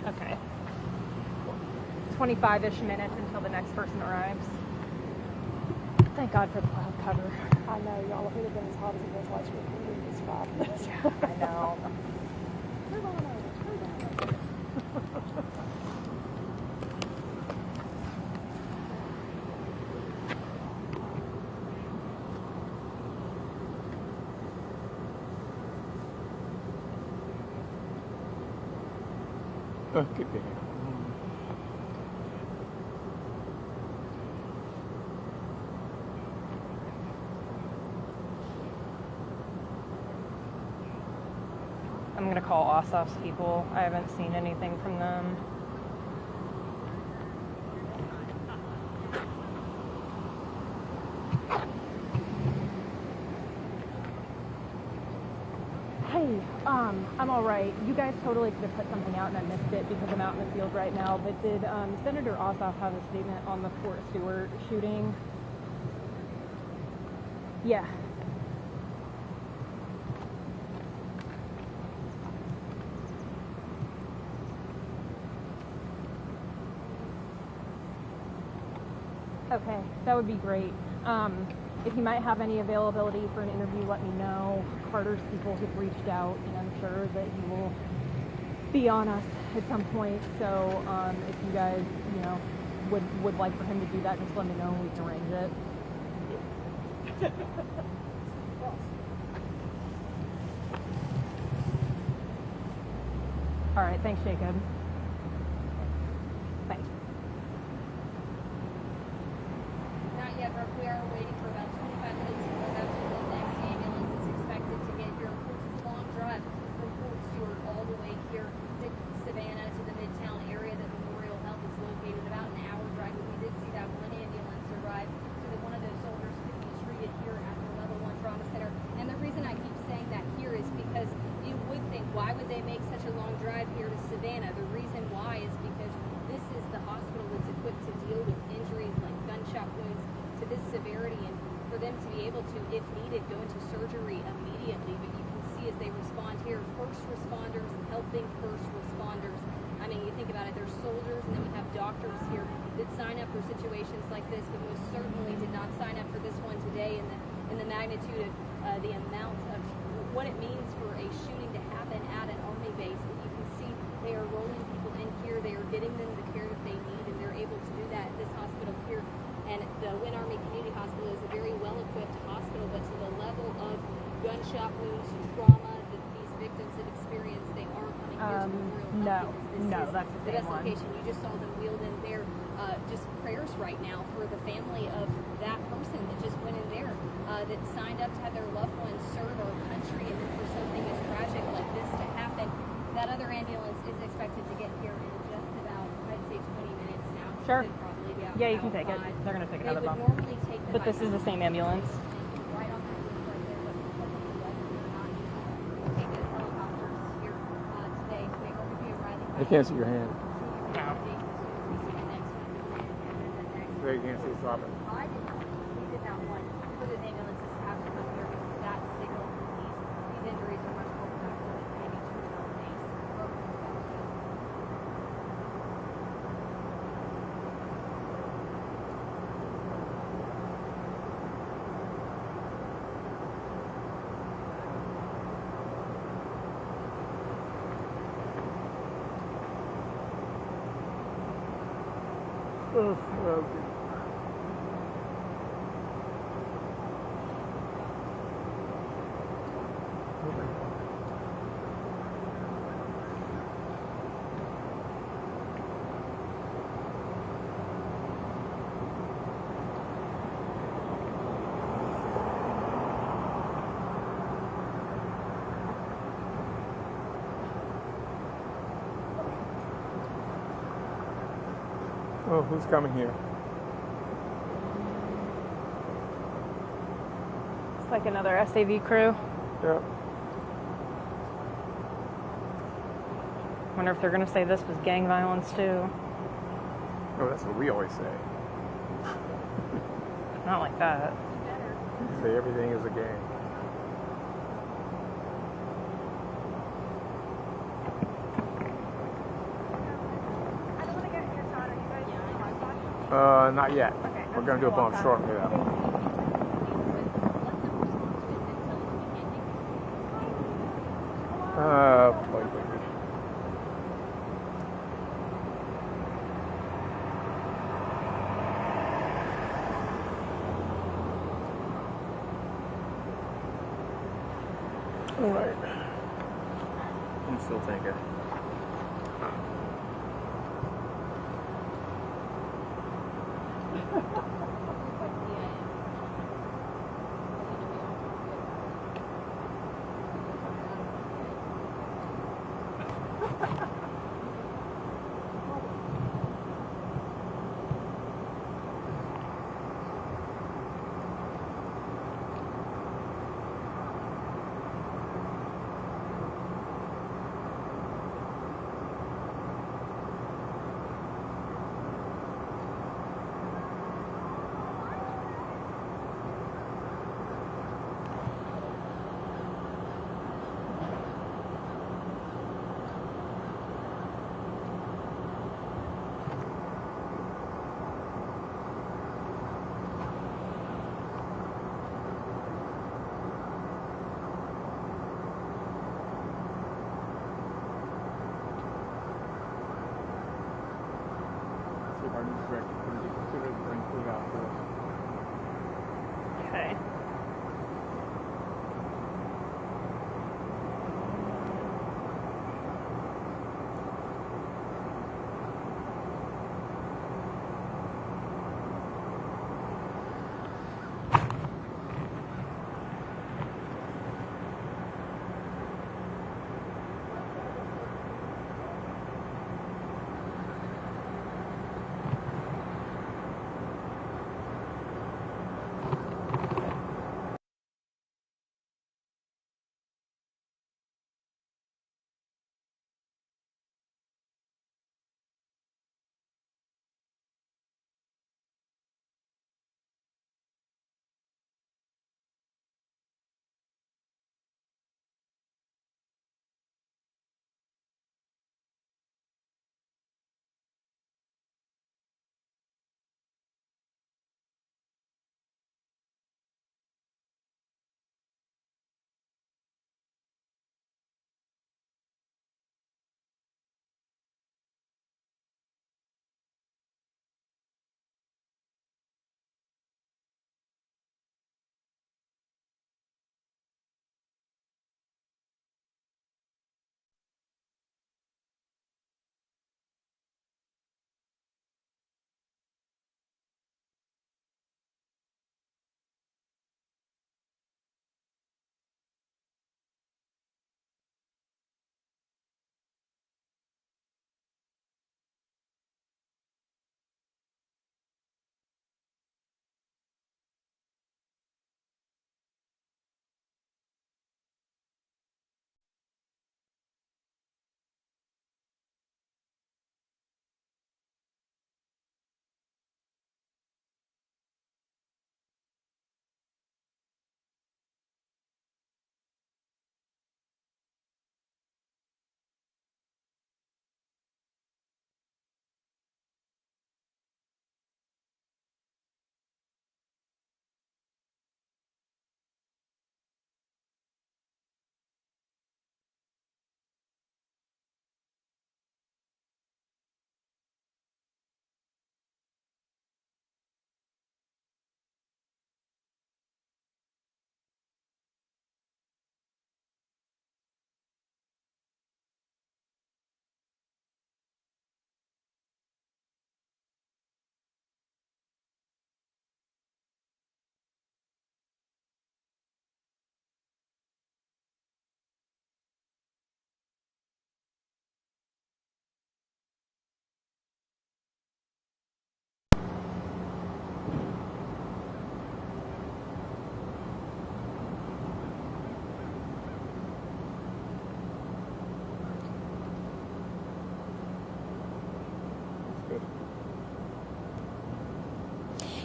Okay. 25-ish minutes until the next person arrives. Thank God for the cloud cover. I know, y'all, if it had been as hot as it was last week, we would have survived this. I know. Move on over. Keep it. I'm going to call Ossoff's people. I haven't seen anything from them. I'm all right. You guys totally could have put something out and I missed it because I'm out in the field right now. But did Senator Ossoff have a statement on the Fort Stewart shooting? Yeah. Okay, that would be great. If you might have any availability for an interview, let me know. Carter's people have reached out, and I'm sure that he will be on us at some point. So if you guys, would like for him to do that, just let me know and we can arrange it. All right, thanks, Jacob. Bye. Not yet, Brooke. We are waiting for about 25 minutes to go out to the next ambulance. It's expected to get here. Of course, it's a long drive from Fort Stewart all the way here to Savannah, to the Midtown area that Memorial Health is located. About an hour drive. But we did see that one ambulance arrive so that one of those soldiers could be treated here at the Level 1 Trauma Center. And the reason I keep saying that here is because you would think, why would they make such a long drive here to Savannah? The reason why is because this is the hospital that's equipped to deal with injuries like gunshot wounds to this severity, and for them to be able to, if needed, go into surgery immediately. But you can see as they respond here, first responders helping first responders. I mean, you think about it, there's soldiers and then we have doctors here that sign up for situations like this, but most certainly did not sign up for this one today in the magnitude of the amount of what it means for a shooting to happen at an Army base. And you can see they are rolling people in here, they are getting them the care that they need, and they're able to do that at this hospital here. And the Wynn Army Community Hospital is a very well-equipped hospital, but to the level of gunshot wounds, trauma that these victims have experienced, they are coming here to Memorial Health. No, that's the same one. Location. You just saw them wheeled in there. Just prayers right now for the family of that person that just went in there, that signed up to have their loved ones serve our country, and then for something as tragic like this to happen. That other ambulance is expected to get here in just about, I'd say, 20 minutes now. Sure. Yeah, you can take it. They're going to pick another bump. Take but this is the same ambulance. Right on that roof right there, but because of the weather, they're not taking those helicopters here today. So they are going to be arriving. I can't see your hand. So you can't see it stopping. I did not. We did not want for those ambulances to have to come here because that signal these injuries are much more productive than maybe 2 days. Oh, who's coming here? It's like another SAV crew. Yep. Wonder if they're going to say this was gang violence too. Oh, that's what we always say. Not like that. Say everything is a gang. Not yet. Okay, we're going to do a bump shortly though. Boy. All right. I'm still thinking.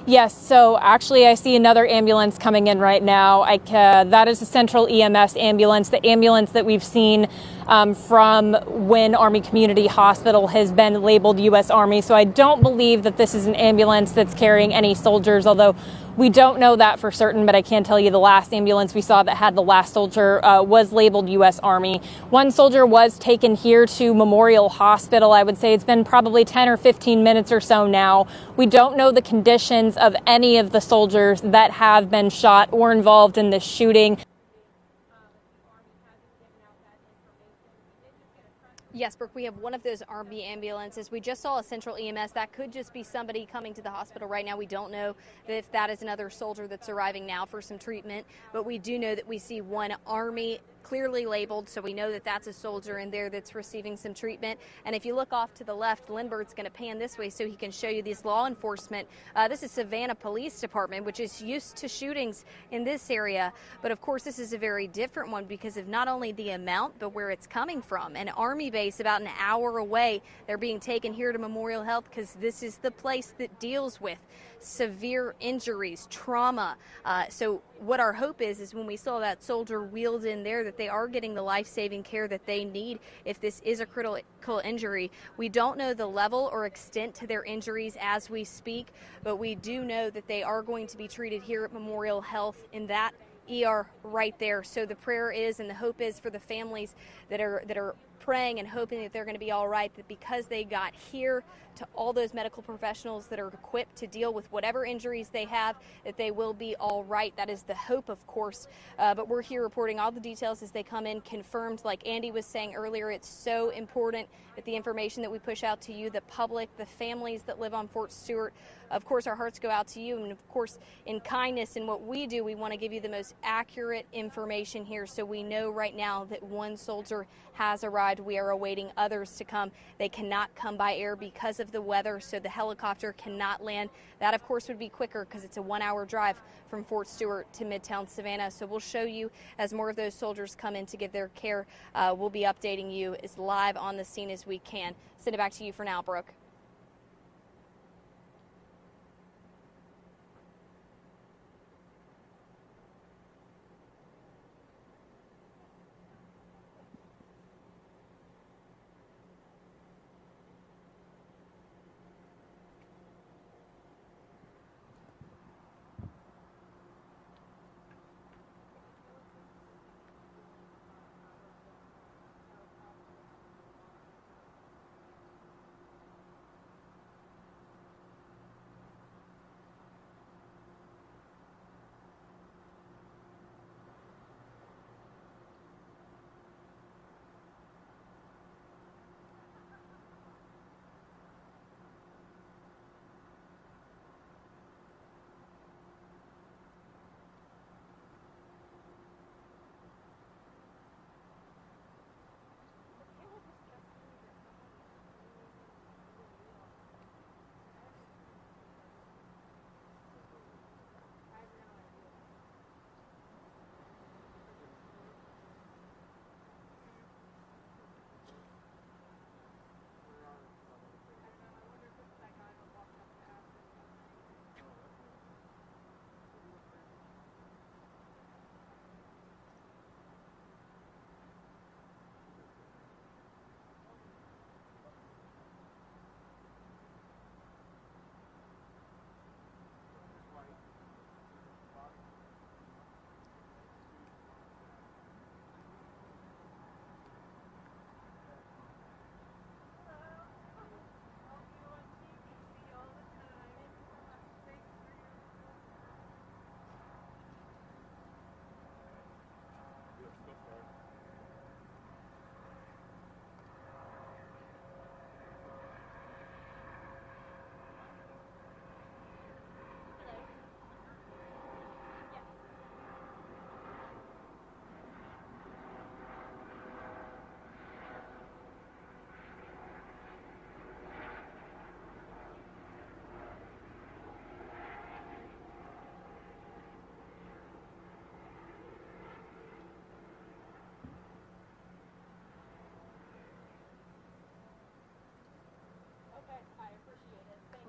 Yes, so actually I see another ambulance coming in right now. That is a Central EMS ambulance. The ambulance that we've seen from Wynn Army Community Hospital has been labeled U.S. Army, so I don't believe that this is an ambulance that's carrying any soldiers, although we don't know that for certain, but I can tell you the last ambulance we saw that had the last soldier was labeled U.S. Army. One soldier was taken here to Memorial Hospital. I would say it's been probably 10 or 15 minutes or so now. We don't know the conditions of any of the soldiers that have been shot or involved in this shooting. Yes, Brooke, we have one of those Army ambulances. We just saw a Central EMS. That could just be somebody coming to the hospital right now. We don't know if that is another soldier that's arriving now for some treatment, but we do know that we see one Army clearly labeled, so we know that that's a soldier in there that's receiving some treatment. And if you look off to the left, Lindbergh's going to pan this way so he can show you these law enforcement. This is Savannah Police Department, which is used to shootings in this area. But of course, this is a very different one because of not only the amount, but where it's coming from. An Army base about an hour away. They're being taken here to Memorial Health because this is the place that deals with severe injuries, trauma. So what our hope is when we saw that soldier wheeled in there, that they are getting the life-saving care that they need if this is a critical injury. We don't know the level or extent to their injuries as we speak, but we do know that they are going to be treated here at Memorial Health in that ER right there. So the prayer is and the hope is for the families that are praying and hoping that they're going to be all right, that because they got here to all those medical professionals that are equipped to deal with whatever injuries they have, that they will be all right. That is the hope, of course. But we're here reporting all the details as they come in, confirmed. Like Andy was saying earlier, it's so important that the information that we push out to you, the public, the families that live on Fort Stewart, of course, our hearts go out to you. And of course, in kindness and what we do, we want to give you the most accurate information here. So we know right now that one soldier has arrived. We are awaiting others to come. They cannot come by air because of the weather, so the helicopter cannot land. That, of course, would be quicker because it's a 1-hour drive from Fort Stewart to Midtown Savannah. So we'll show you as more of those soldiers come in to give their care. We'll be updating you as live on the scene as we can. Send it back to you for now, Brooke.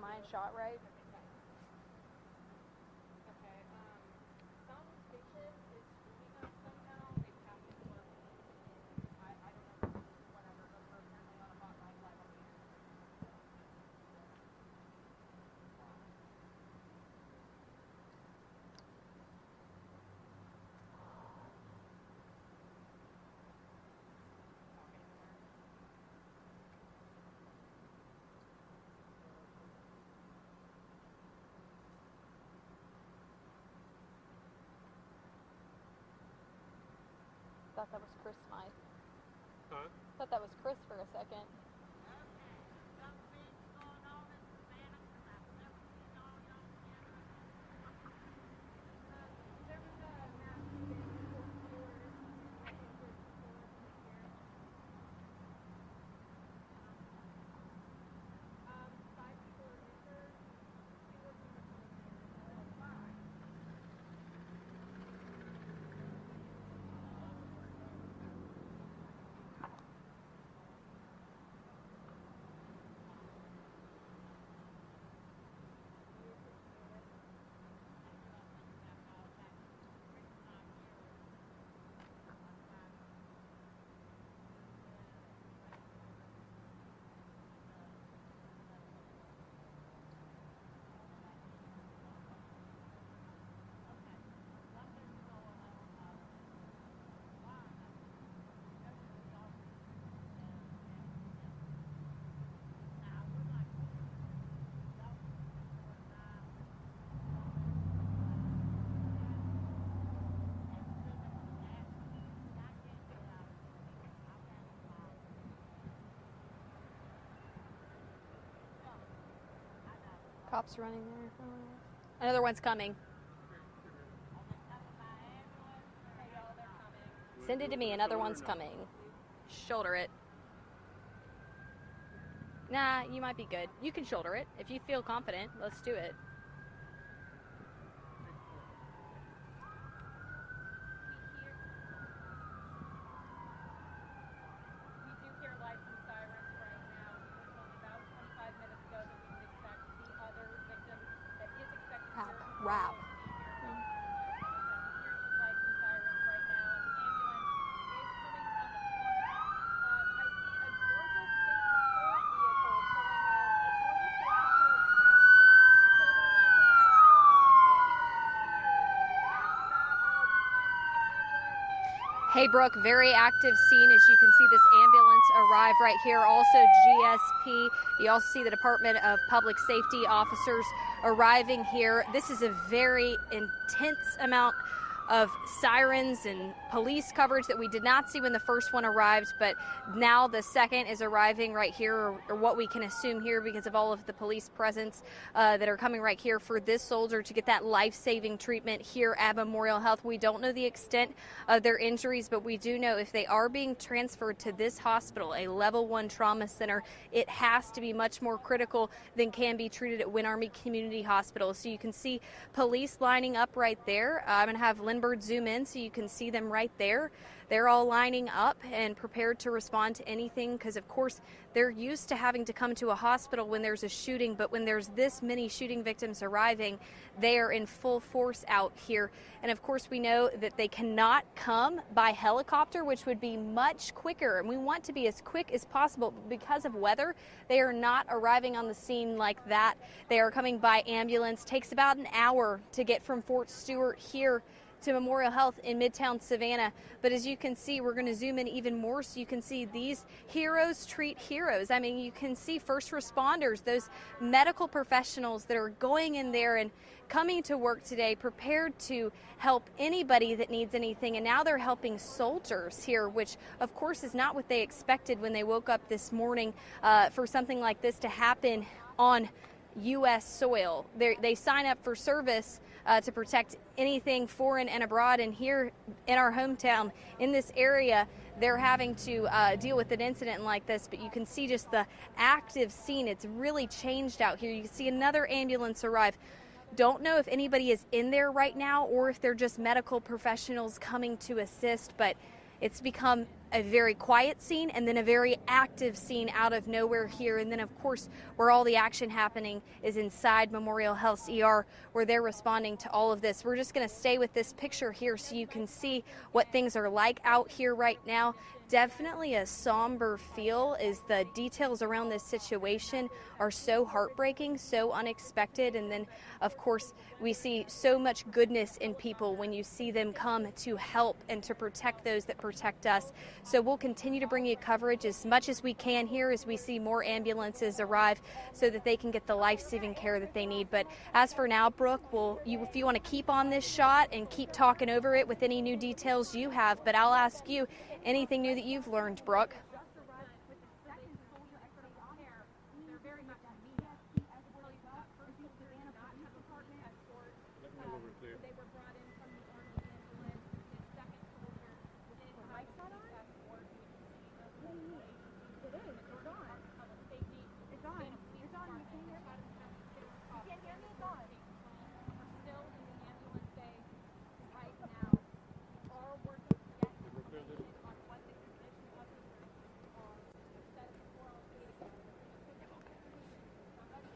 Mine shot right. thought that was Chris Smythe. Huh? Thought that was Chris for a second. Cops running there. Another one's coming. Send it to me. Another one's coming. Shoulder it. Nah, you might be good. You can shoulder it. If you feel confident, let's do it. Rap. Hey Brooke, very active scene as you can see this ambulance arrive right here. Also GSP, you also see the Department of Public Safety officers arriving here. This is a very intense amount of sirens and police coverage that we did not see when the first one arrived, but now the second is arriving right here, or what we can assume here because of all of the police presence that are coming right here for this soldier to get that life-saving treatment here at Memorial Health. We don't know the extent of their injuries, but we do know if they are being transferred to this hospital, a level 1 trauma center, it has to be much more critical than can be treated at Win Army Community Hospital. So you can see police lining up right there. I'm going to have Lindbergh zoom in so you can see them right there. They're all lining up and prepared to respond to anything because, of course, they're used to having to come to a hospital when there's a shooting, but when there's this many shooting victims arriving, they are in full force out here. And, of course, we know that they cannot come by helicopter, which would be much quicker, and we want to be as quick as possible. Because of weather, they are not arriving on the scene like that. They are coming by ambulance. Takes about an hour to get from Fort Stewart here to Memorial Health in Midtown Savannah. But as you can see, we're going to zoom in even more so you can see these heroes treat heroes. I mean, you can see first responders, those medical professionals that are going in there and coming to work today prepared to help anybody that needs anything. And now they're helping soldiers here, which of course is not what they expected when they woke up this morning for something like this to happen on U.S. soil. They sign up for service to protect anything foreign and abroad, and here in our hometown, in this area, they're having to deal with an incident like this. But you can see just the active scene. It's really changed out here. You can see another ambulance arrive. Don't know if anybody is in there right now or if they're just medical professionals coming to assist, but it's become a very quiet scene and then a very active scene out of nowhere here. And then, of course, where all the action happening is inside Memorial Health's ER, where they're responding to all of this. We're just going to stay with this picture here so you can see what things are like out here right now. definitely a somber feel, is the details around this situation are so heartbreaking, so unexpected, and then of course we see so much goodness in people when you see them come to help and to protect those that protect us. So we'll continue to bring you coverage as much as we can here as we see more ambulances arrive so that they can get the life-saving care that they need. But as for now, Brooke, if you want to keep on this shot and keep talking over it with any new details you have, but I'll ask you anything new that you've learned, Brooke.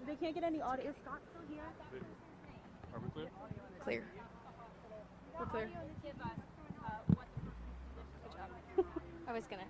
They can't get any audio. Is Scott still here? Are we clear? Clear. We're clear. Good job. I was gonna.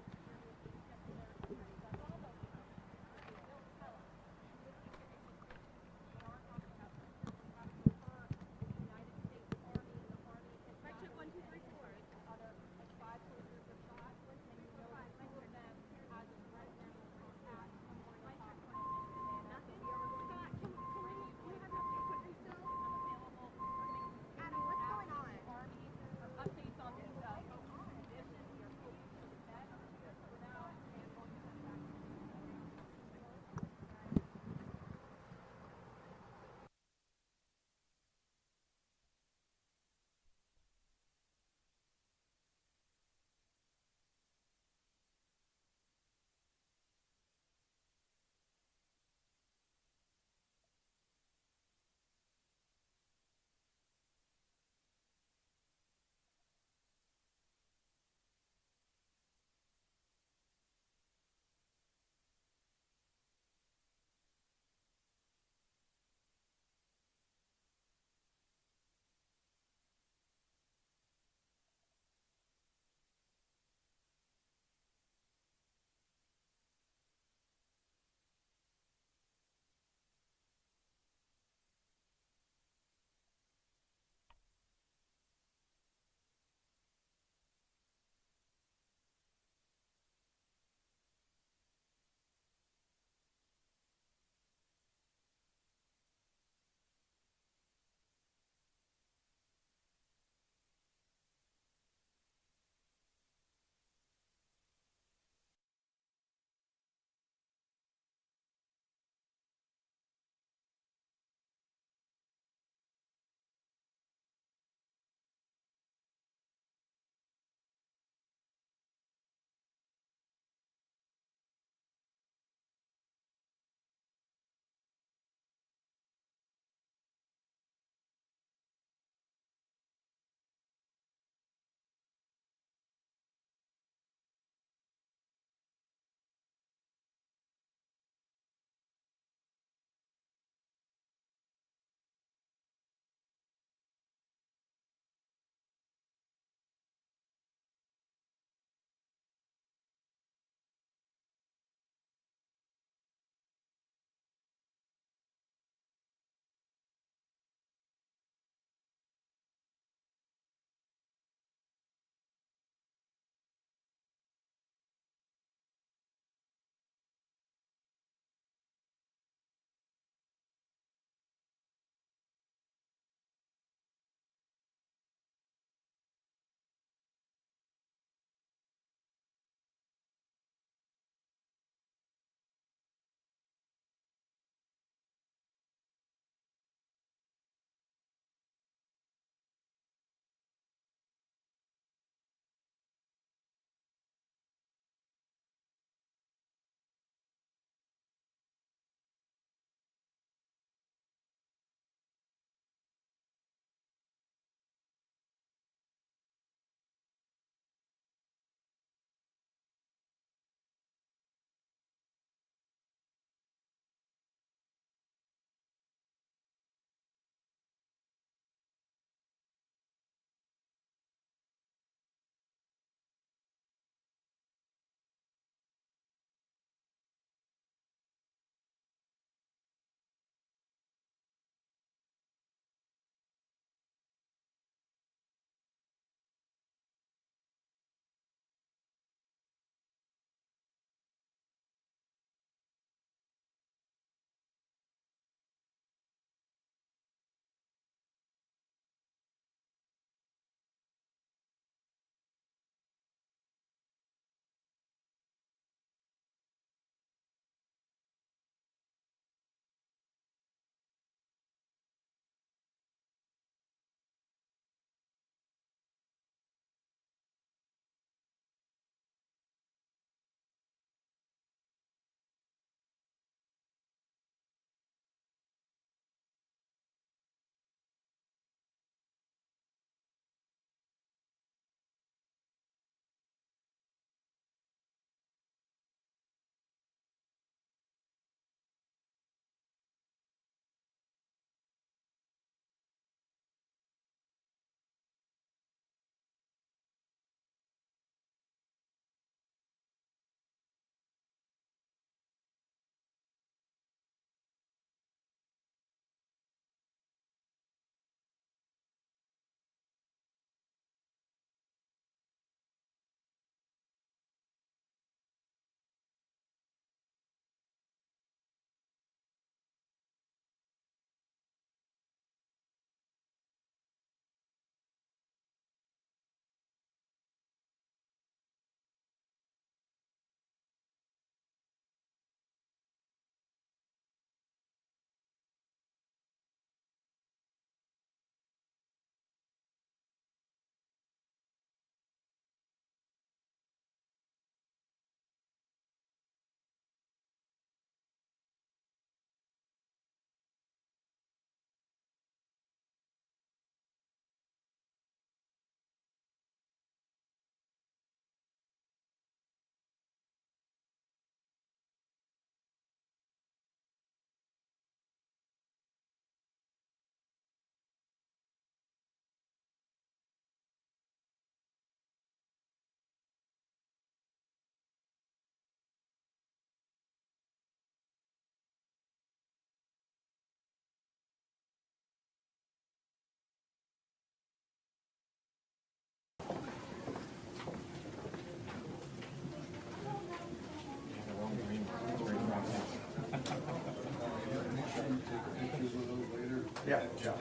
Yeah, yeah.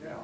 Yeah.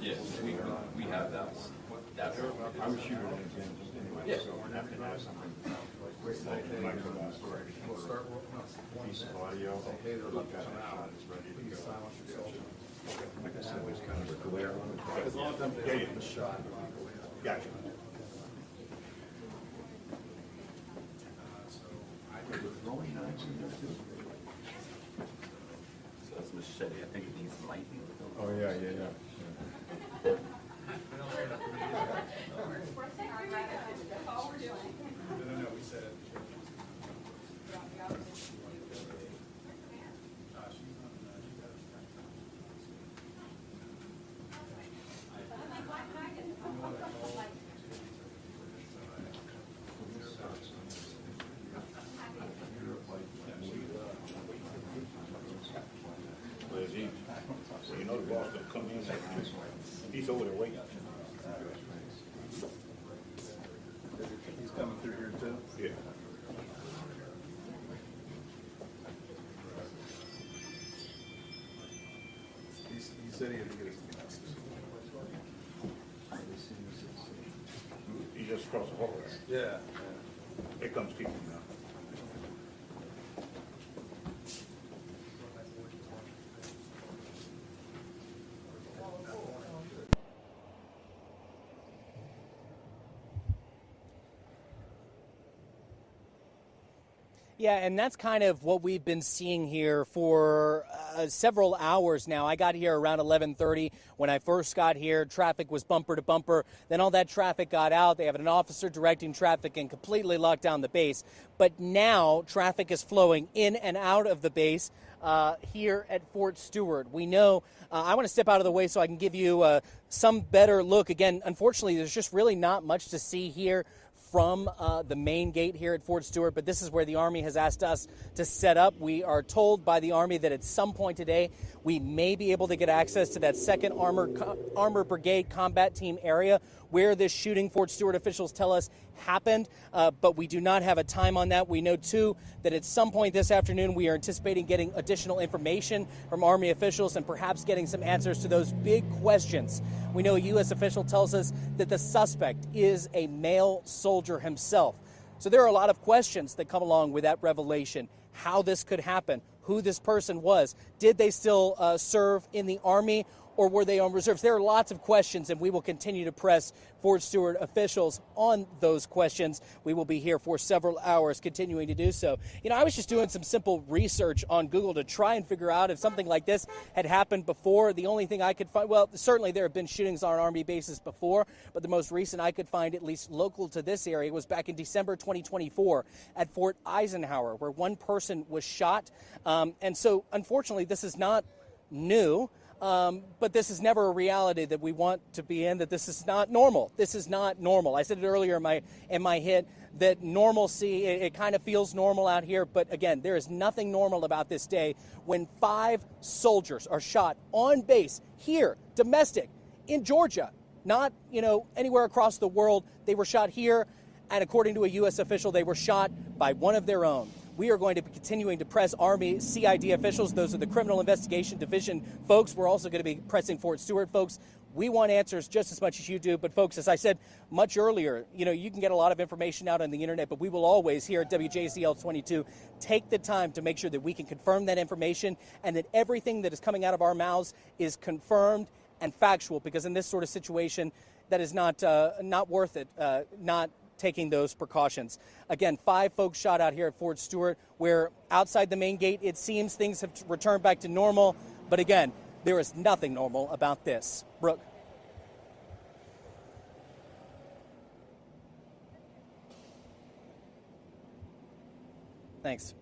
Yes, we have that. That's I was shooting an example anyway, so we're not gonna have something like we'll start piece of audio. Look at it, it's ready to go. Like I said, it's kind of a glare on it. Because a lot of times they get the shot. Gotcha. With throwing knives in there too. So that's machete. I think it needs lightning. Oh yeah, yeah, yeah. So you know the boss gonna come in like he's over there waiting. He's coming through here too? Yeah. He said he had to get his glasses. He just across the hall there. Yeah. Here comes people now. Yeah, and that's kind of what we've been seeing here for several hours now. I got here around 11:30. When I first got here, traffic was bumper to bumper. Then all that traffic got out. They have an officer directing traffic and completely locked down the base. But now traffic is flowing in and out of the base here at Fort Stewart. We know, I want to step out of the way so I can give you some better look. Again, unfortunately, there's just really not much to see here from the main gate here at Fort Stewart, but this is where the Army has asked us to set up. We are told by the Army that at some point today we may be able to get access to that 2nd Armored Brigade Combat Team area where this shooting, Fort Stewart officials tell us, happened, but we do not have a time on that. We know, too, that at some point this afternoon we are anticipating getting additional information from Army officials and perhaps getting some answers to those big questions. We know a U.S. official tells us that the suspect is a male soldier himself. So there are a lot of questions that come along with that revelation. How this could happen, who this person was, did they still serve in the Army, or were they on reserves? There are lots of questions, and we will continue to press Fort Stewart officials on those questions. We will be here for several hours continuing to do so. You know, I was just doing some simple research on Google to try and figure out if something like this had happened before. The only thing I could find, well, certainly there have been shootings on Army bases before, but the most recent I could find, at least local to this area, was back in December 2024 at Fort Eisenhower, where one person was shot. And so, unfortunately, this is not new. But this is never a reality that we want to be in, that this is not normal. This is not normal. I said it earlier in my hit that normalcy, it kind of feels normal out here. But again, there is nothing normal about this day when 5 soldiers are shot on base here, domestic, in Georgia, not, anywhere across the world. They were shot here. And according to a U.S. official, they were shot by one of their own. We are going to be continuing to press Army CID officials. Those are the Criminal Investigation Division folks. We're also going to be pressing Fort Stewart folks. We want answers just as much as you do. But, folks, as I said much earlier, you can get a lot of information out on the Internet, but we will always, here at WJCL 22, take the time to make sure that we can confirm that information and that everything that is coming out of our mouths is confirmed and factual, because in this sort of situation, that is not worth it, not taking those precautions. Again, 5 folks shot out here at Fort Stewart, where outside the main gate, it seems things have returned back to normal. But again, there is nothing normal about this. Brooke. Thanks.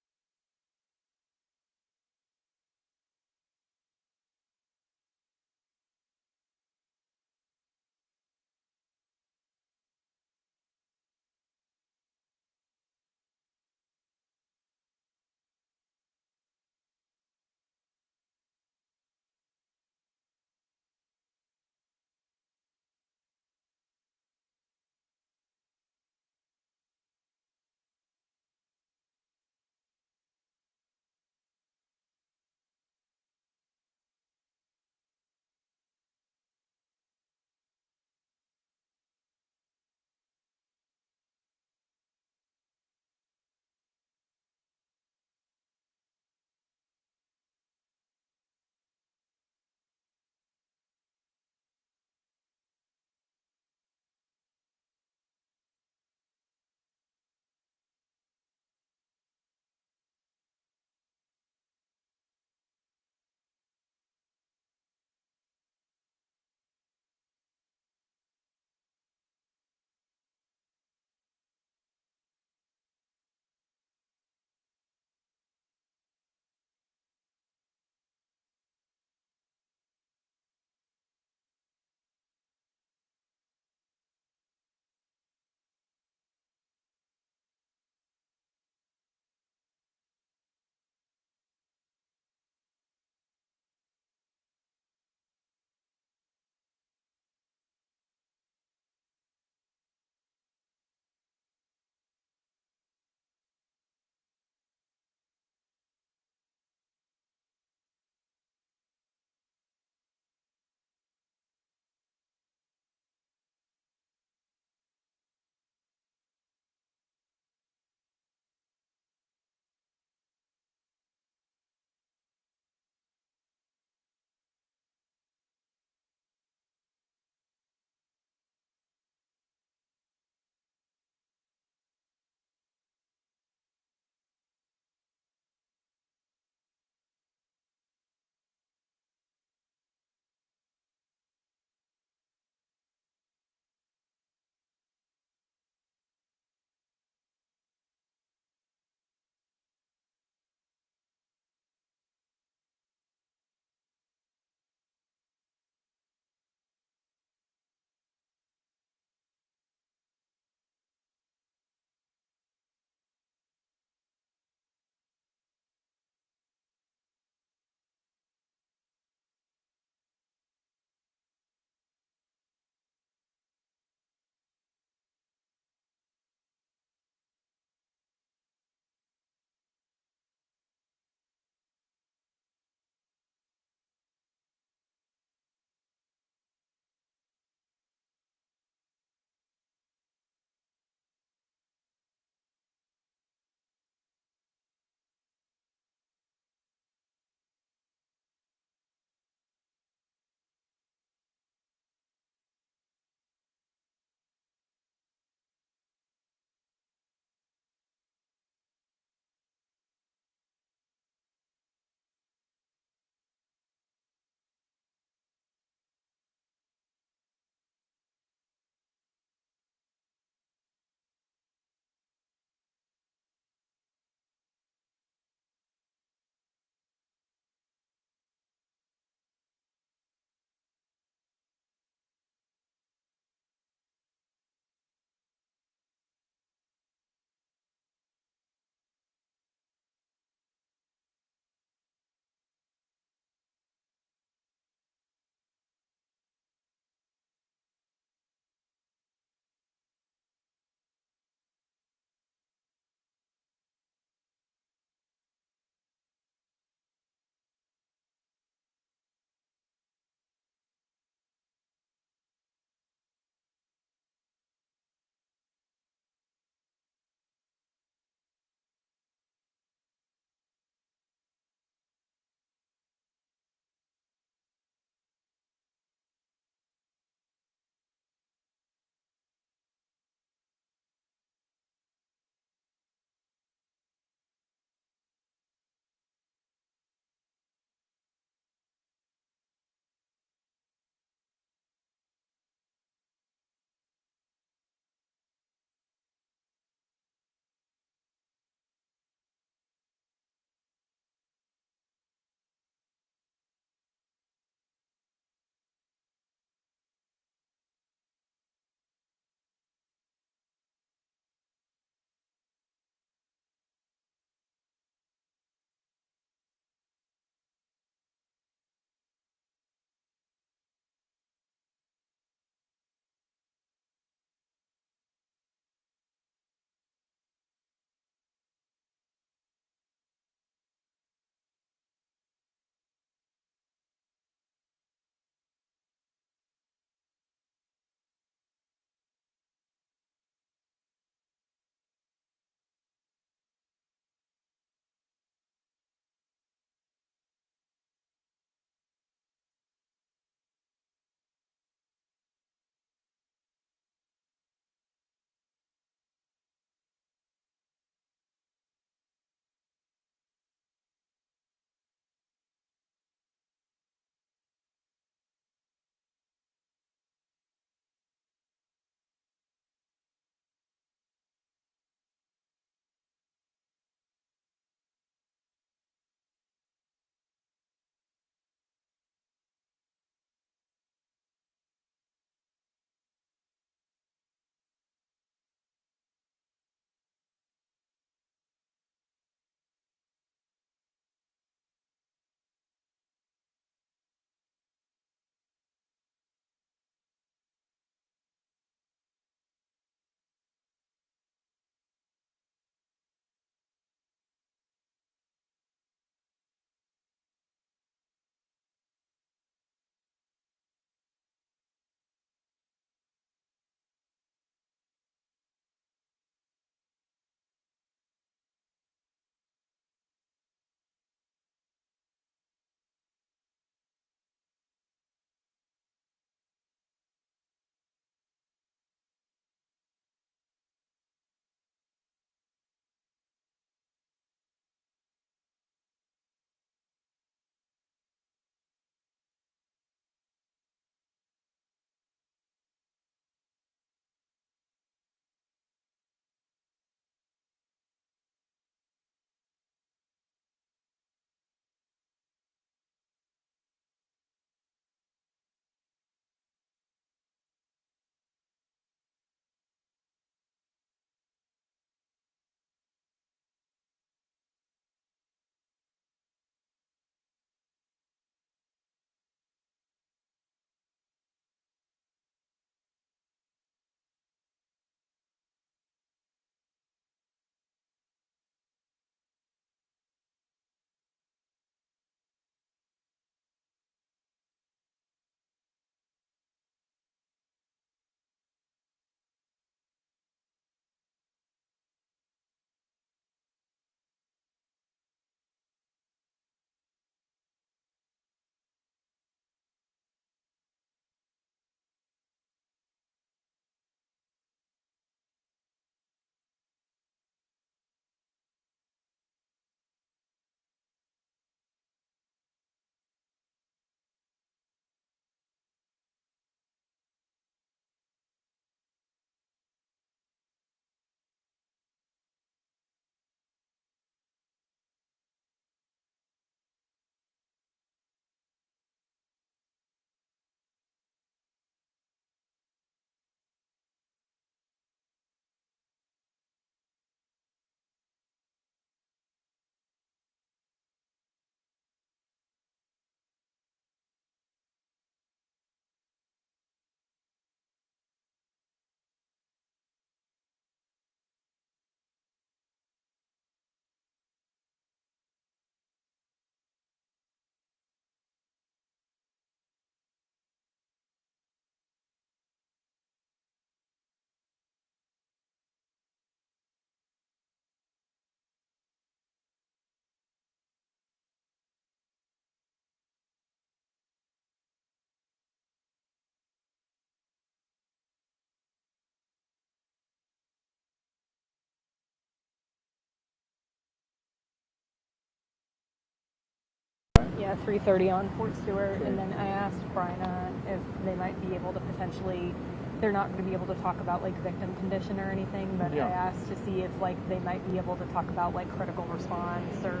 at 3:30 on Fort Stewart, and then I asked Bryna if they might be able to potentially, they're not going to be able to talk about like victim condition or anything, but I asked to see if like they might be able to talk about like critical response or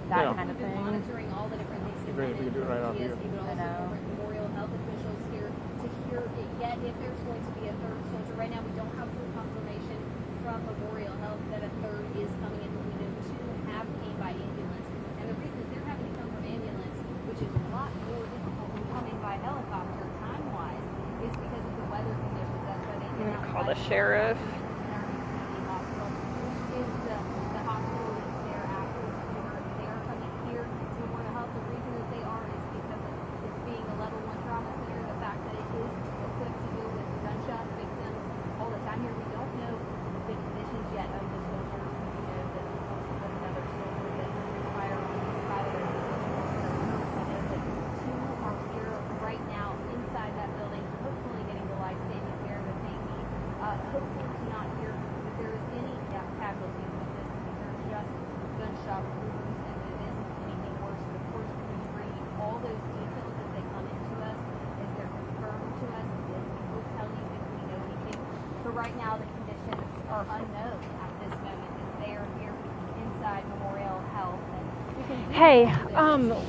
that kind of thing. Monitoring all the different things. Great if we could do it right out here. I know. Memorial health officials here to hear yet if there's going to be a third soldier. Right now we don't have full confirmation from Memorial Health that a third is coming in. We know two have came by ambulance, and the reason they're having to come from ambulance, which is a lot more difficult than coming by helicopter time-wise, is because of the weather conditions. That's why they I'm gonna call the sheriff. Right now, the conditions are unknown at this moment as they are here inside Memorial Health. And Hey,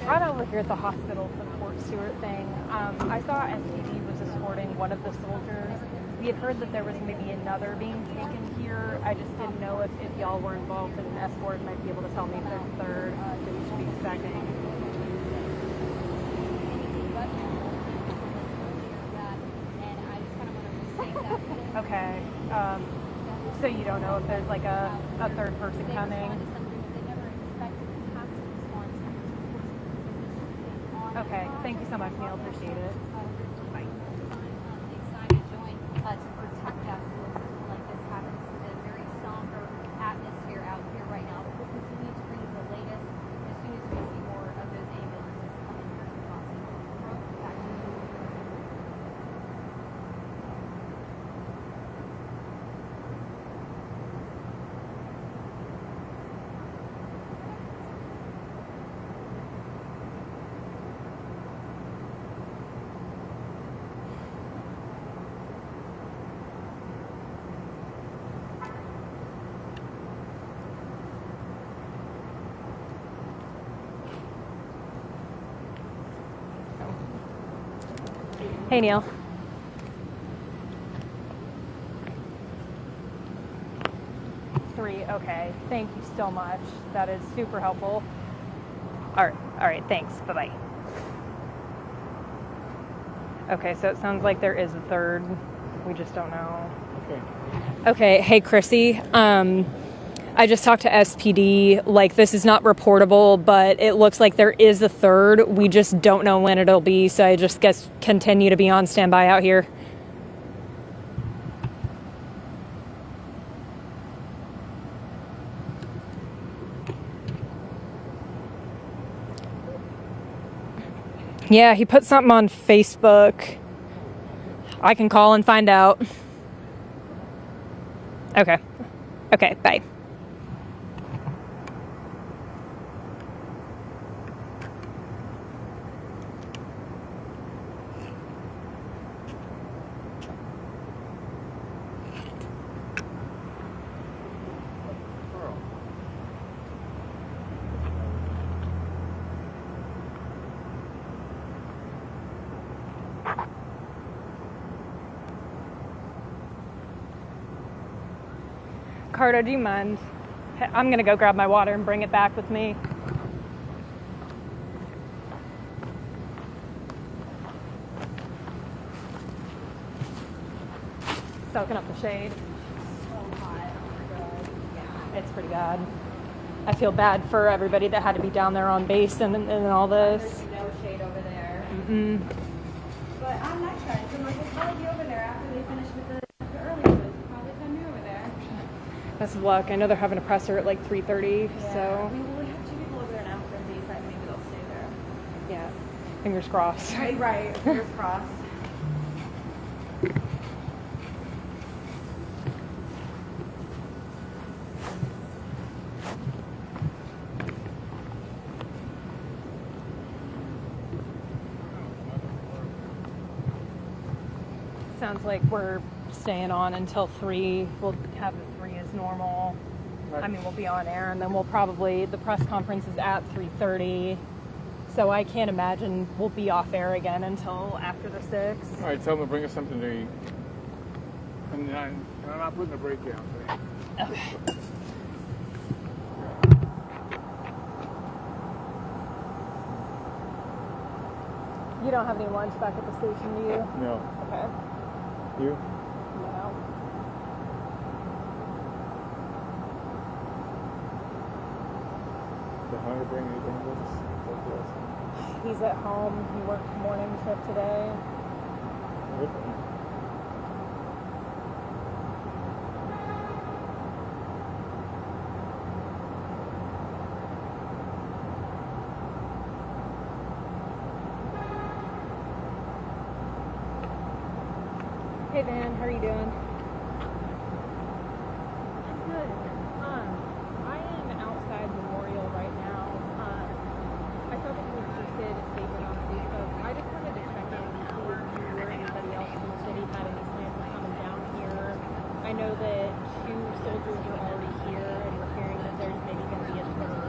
right over here at the hospital for the Fort Stewart thing, I saw SPD was escorting one of the soldiers. We had heard that there was maybe another being taken here. I just didn't know if y'all were involved in an escort. Might be able to tell me if there's a third that we should be expecting. Okay. So you don't know if there's like a third person coming? Okay. Thank you so much, Neil. Appreciate it. Bye. Excited to join to protect us like this happens. A very somber atmosphere out here right now. But we'll continue to bring you the latest as soon as we see more of those ambulances coming here to Boston. Back to you. Hey, Neil. Three. Okay. Thank you so much. That is super helpful. All right. Thanks. Bye-bye. Okay, so it sounds like there is a third. We just don't know. Okay. Hey, Chrissy. I just talked to SPD. Like, this is not reportable, but it looks like there is a third. We just don't know when it'll be, so I just guess continue to be on standby out here. Yeah, he put something on Facebook. I can call and find out. Okay. Okay, bye. Carter, do you mind? I'm gonna go grab my water and bring it back with me. Soaking up the shade. So hot. Oh my God. Yeah, it's pretty bad. I feel bad for everybody that had to be down there on base and all this. There's no shade over there. Mm-mm. But on my side, so like, we'll probably be over there after they finish with the early ones. Probably send me over there. Best of luck. I know they're having a presser at like 3:30, Yeah. so. We have two people over there now for the side. Maybe they'll stay there. Yeah. Fingers crossed. Right. Fingers crossed. sounds like we're staying on until 3. We'll have the 3 as normal. Right. I mean, we'll be on air, and then we'll probably, the press conference is at 3:30. So I can't imagine we'll be off air again until after the 6. All right, tell them to bring us something to eat. And I'm not putting a breakdown today. Okay. You don't have any lunch back at the station, do you? No. Okay. You? No. The hunger bring anything with us? He's at home. He worked morning shift today. Good for him. Hey Van, how are you doing? I'm good. I am outside Memorial right now. I saw that you posted a statement on Facebook. I just wanted to check in and see if you or anybody else in the city had any plans of coming down here. I know that 2 soldiers are already here, and we're hearing that there's maybe going to be a 3rd.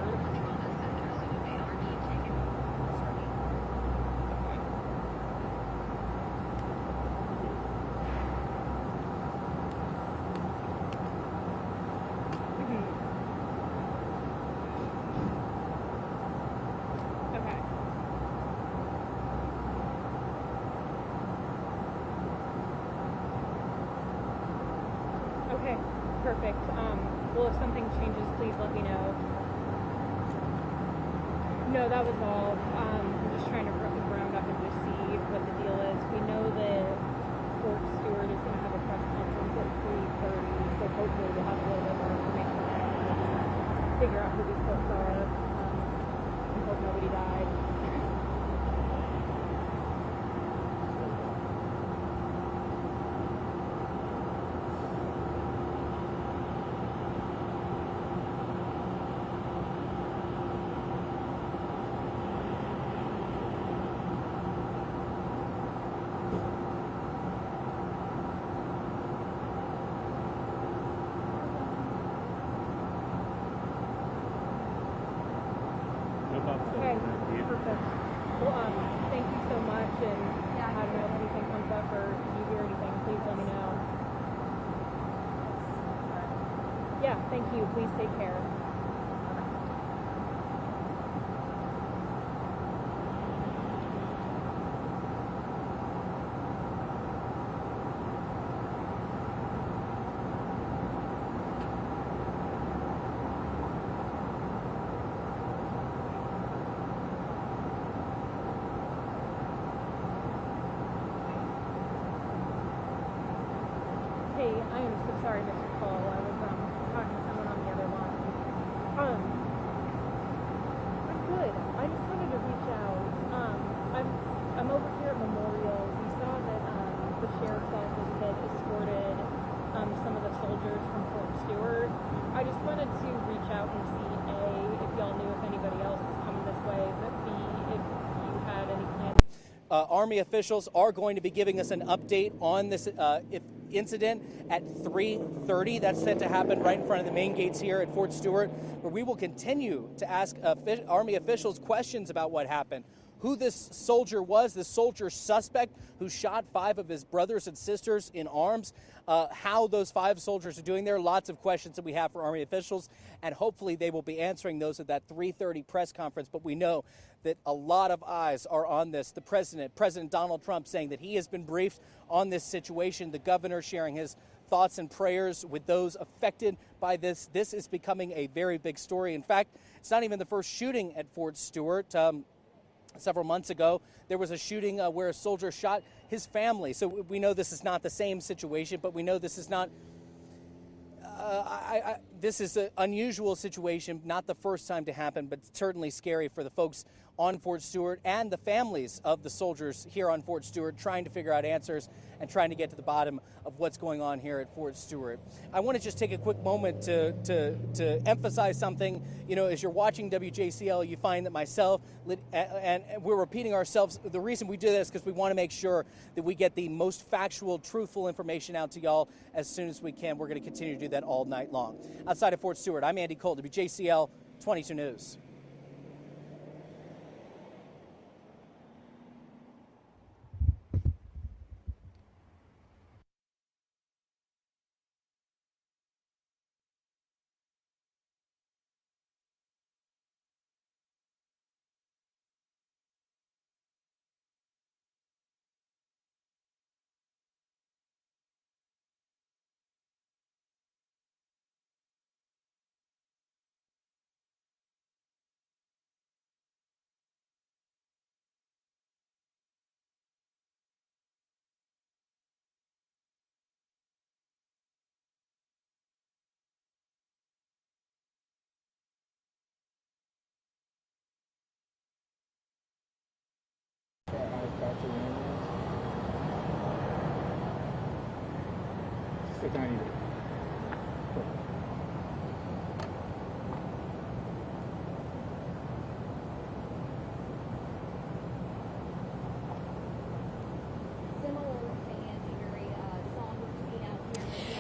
Okay, perfect. Well, if something changes, please let me know. No, that was all. I'm just trying to round up and just see what the deal is. We know that Fort Stewart is going to have a press conference at 3:30, so hopefully we'll have a little bit more information on it. Figure out who these folks are. And hope nobody died. Okay, perfect. Well, thank you so much, and I don't know if anything comes up or you hear anything, please let me know. Yeah, thank you. Please take care. Hey, I am so sorry, Mr. Cole. I was talking to someone on the other line. I'm good. I just wanted to reach out. I'm over here at Memorial. We saw that the sheriff's office had escorted some of the soldiers from Fort Stewart. I just wanted to reach out and see A, if y'all knew if anybody else was coming this way, but B, if you had any plans. Army officials are going to be giving us an update on this incident at 3:30. That's set to happen right in front of the main gates here at Fort Stewart, where we will continue to ask Army officials questions about what happened, who this soldier was, this soldier suspect who shot 5 of his brothers and sisters in arms, how those 5 soldiers are doing there. Lots of questions that we have for Army officials, and hopefully they will be answering those at that 3:30 press conference. But we know that a lot of eyes are on this. The President Donald Trump, saying that he has been briefed on this situation. The governor sharing his thoughts and prayers with those affected by this. This is becoming a very big story. In fact, it's not even the first shooting at Fort Stewart. Several months ago, there was a shooting where a soldier shot his family. So we know this is not the same situation, but we know this is not this is an unusual situation, not the first time to happen, but certainly scary for the folks on Fort Stewart and the families of the soldiers here on Fort Stewart, trying to figure out answers and trying to get to the bottom of what's going on here at Fort Stewart. I want to just take a quick moment to emphasize something. You know, as you're watching WJCL, you find that myself and we're repeating ourselves. The reason we do this is because we want to make sure that we get the most factual, truthful information out to y'all as soon as we can. We're going to continue to do that all night long. Outside of Fort Stewart, I'm Andy Cole, WJCL 22 News.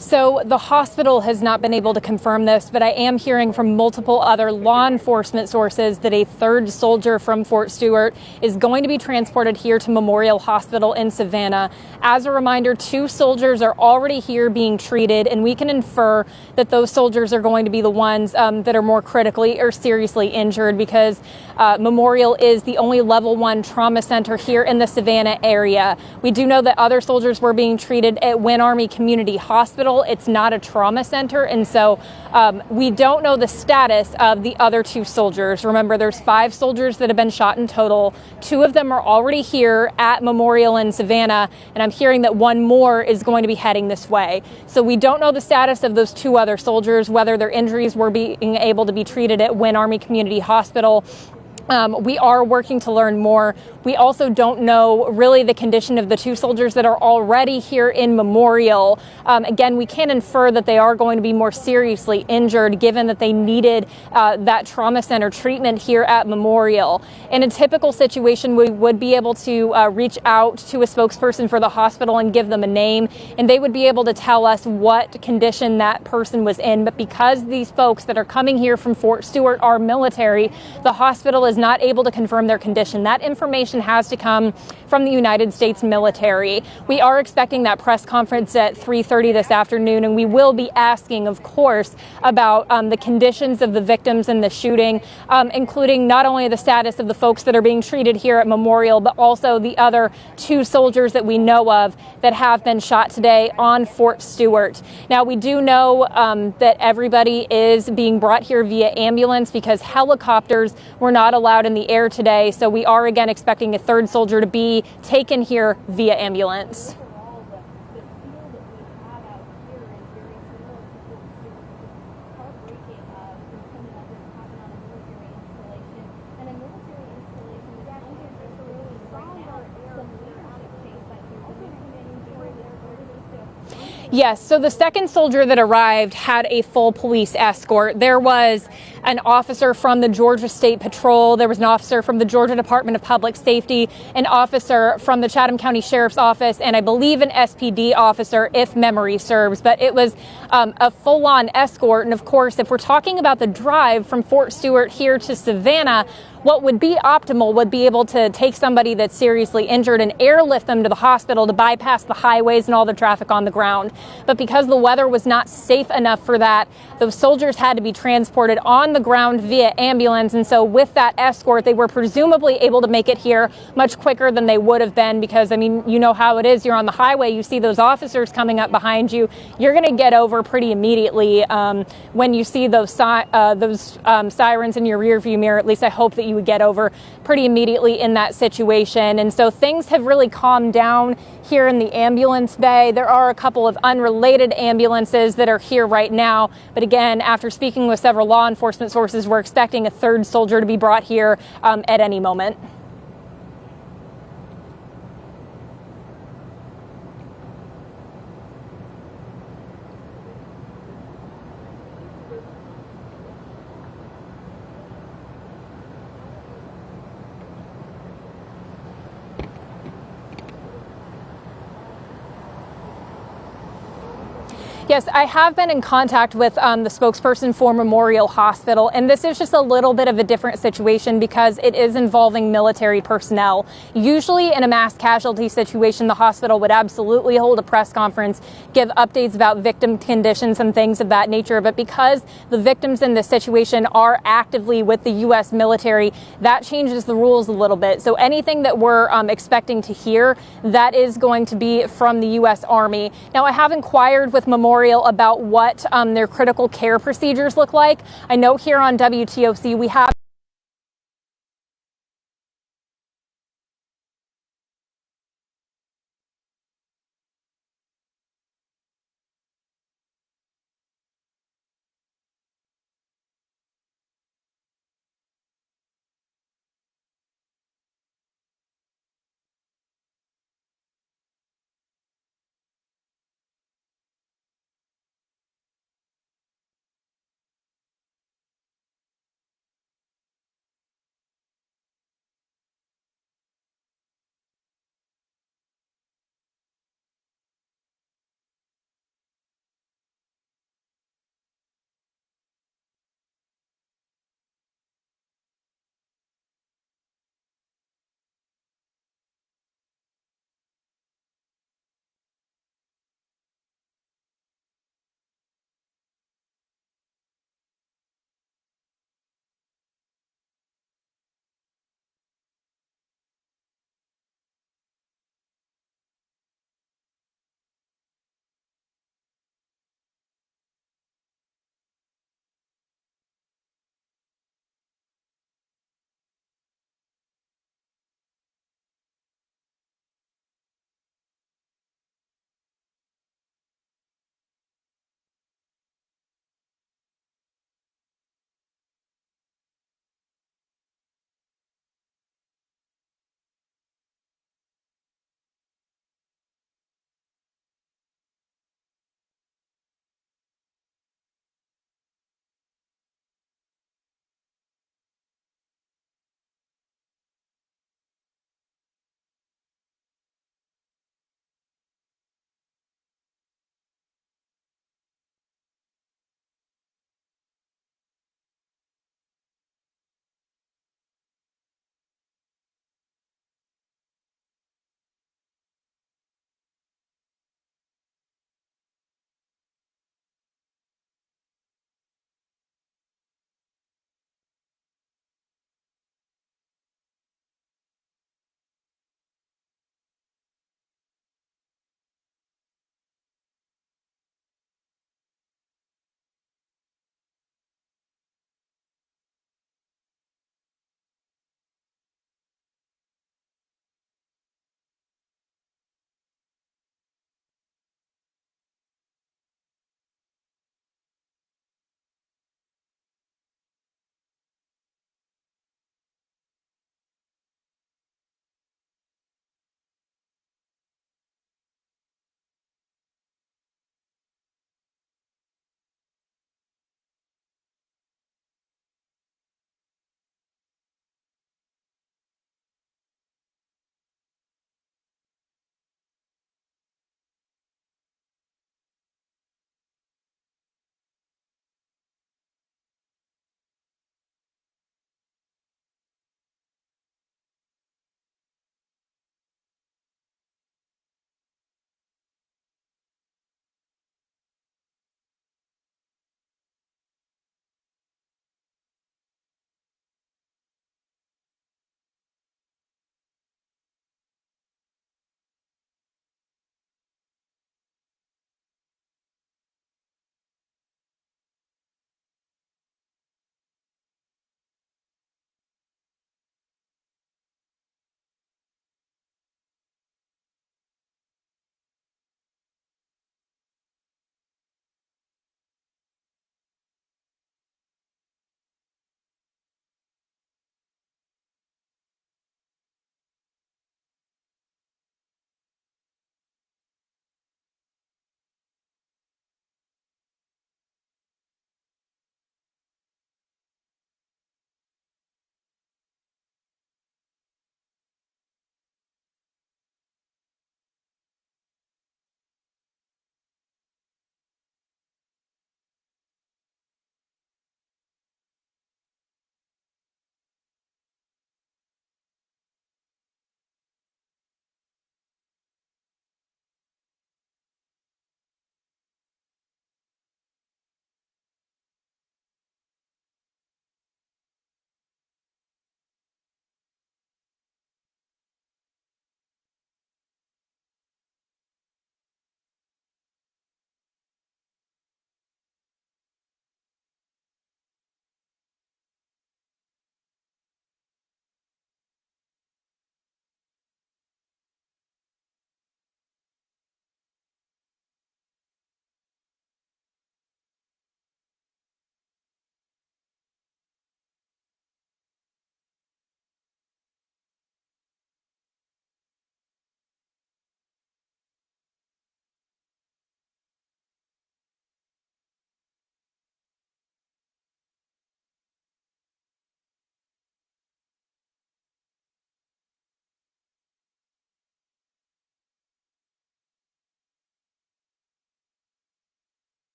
So the hospital has not been able to confirm this, but I am hearing from multiple other law enforcement sources that a third soldier from Fort Stewart is going to be transported here to Memorial Hospital in Savannah. As a reminder, 2 soldiers are already here being treated, and we can infer that those soldiers are going to be the ones that are more critically or seriously injured, because Memorial is the only level 1 trauma center here in the Savannah area. We do know that other soldiers were being treated at Wynn Army Community Hospital. It's not a trauma center, and so we don't know the status of the other 2 soldiers. Remember, there's 5 soldiers that have been shot in total. 2 of them are already here at Memorial in Savannah, and I'm hearing that 1 more is going to be heading this way. So we don't know the status of those 2 other soldiers, whether their injuries were being able to be treated at Wynn Army Community Hospital. We are working to learn more. We also don't know really the condition of the 2 soldiers that are already here in Memorial. Again, we can infer that they are going to be more seriously injured, given that they needed that trauma center treatment here at Memorial. In a typical situation, we would be able to reach out to a spokesperson for the hospital and give them a name, and they would be able to tell us what condition that person was in. But because these folks that are coming here from Fort Stewart are military, the hospital is not able to confirm their condition. That information has to come from the United States military. We are expecting that press conference at 3:30 this afternoon, and we will be asking, of course, about the conditions of the victims in the shooting, including not only the status of the folks that are being treated here at Memorial, but also the other 2 soldiers that we know of that have been shot today on Fort Stewart. Now, we do know that everybody is being brought here via ambulance because helicopters were not allowed in the air today. So we are again expecting a 3rd soldier to be taken here via ambulance. Yes, so the 2nd soldier that arrived had a full police escort. There was an officer from the Georgia State Patrol, there was an officer from the Georgia Department of Public Safety, an officer from the Chatham County Sheriff's Office, and I believe an SPD officer, if memory serves. But it was a full-on escort. And of course, if we're talking about the drive from Fort Stewart here to Savannah, what would be optimal would be able to take somebody that's seriously injured and airlift them to the hospital to bypass the highways and all the traffic on the ground. But because the weather was not safe enough for that, those soldiers had to be transported on the ground via ambulance. And so with that escort, they were presumably able to make it here much quicker than they would have been, because, I mean, you know how it is. You're on the highway, you see those officers coming up behind you, you're going to get over pretty immediately when you see those sirens in your rearview mirror. At least I hope that you would get over pretty immediately in that situation. And so things have really calmed down here in the ambulance bay. There are a couple of unrelated ambulances that are here right now. But again, after speaking with several law enforcement sources, we're expecting a third soldier to be brought here at any moment. Yes, I have been in contact with the spokesperson for Memorial Hospital, and this is just a little bit of a different situation because it is involving military personnel. Usually in a mass casualty situation, the hospital would absolutely hold a press conference, give updates about victim conditions and things of that nature. But because the victims in this situation are actively with the U.S. military, that changes the rules a little bit. So anything that we're expecting to hear, that is going to be from the U.S. Army. Now, I have inquired with Memorial about what their critical care procedures look like. I know here on WTOC we have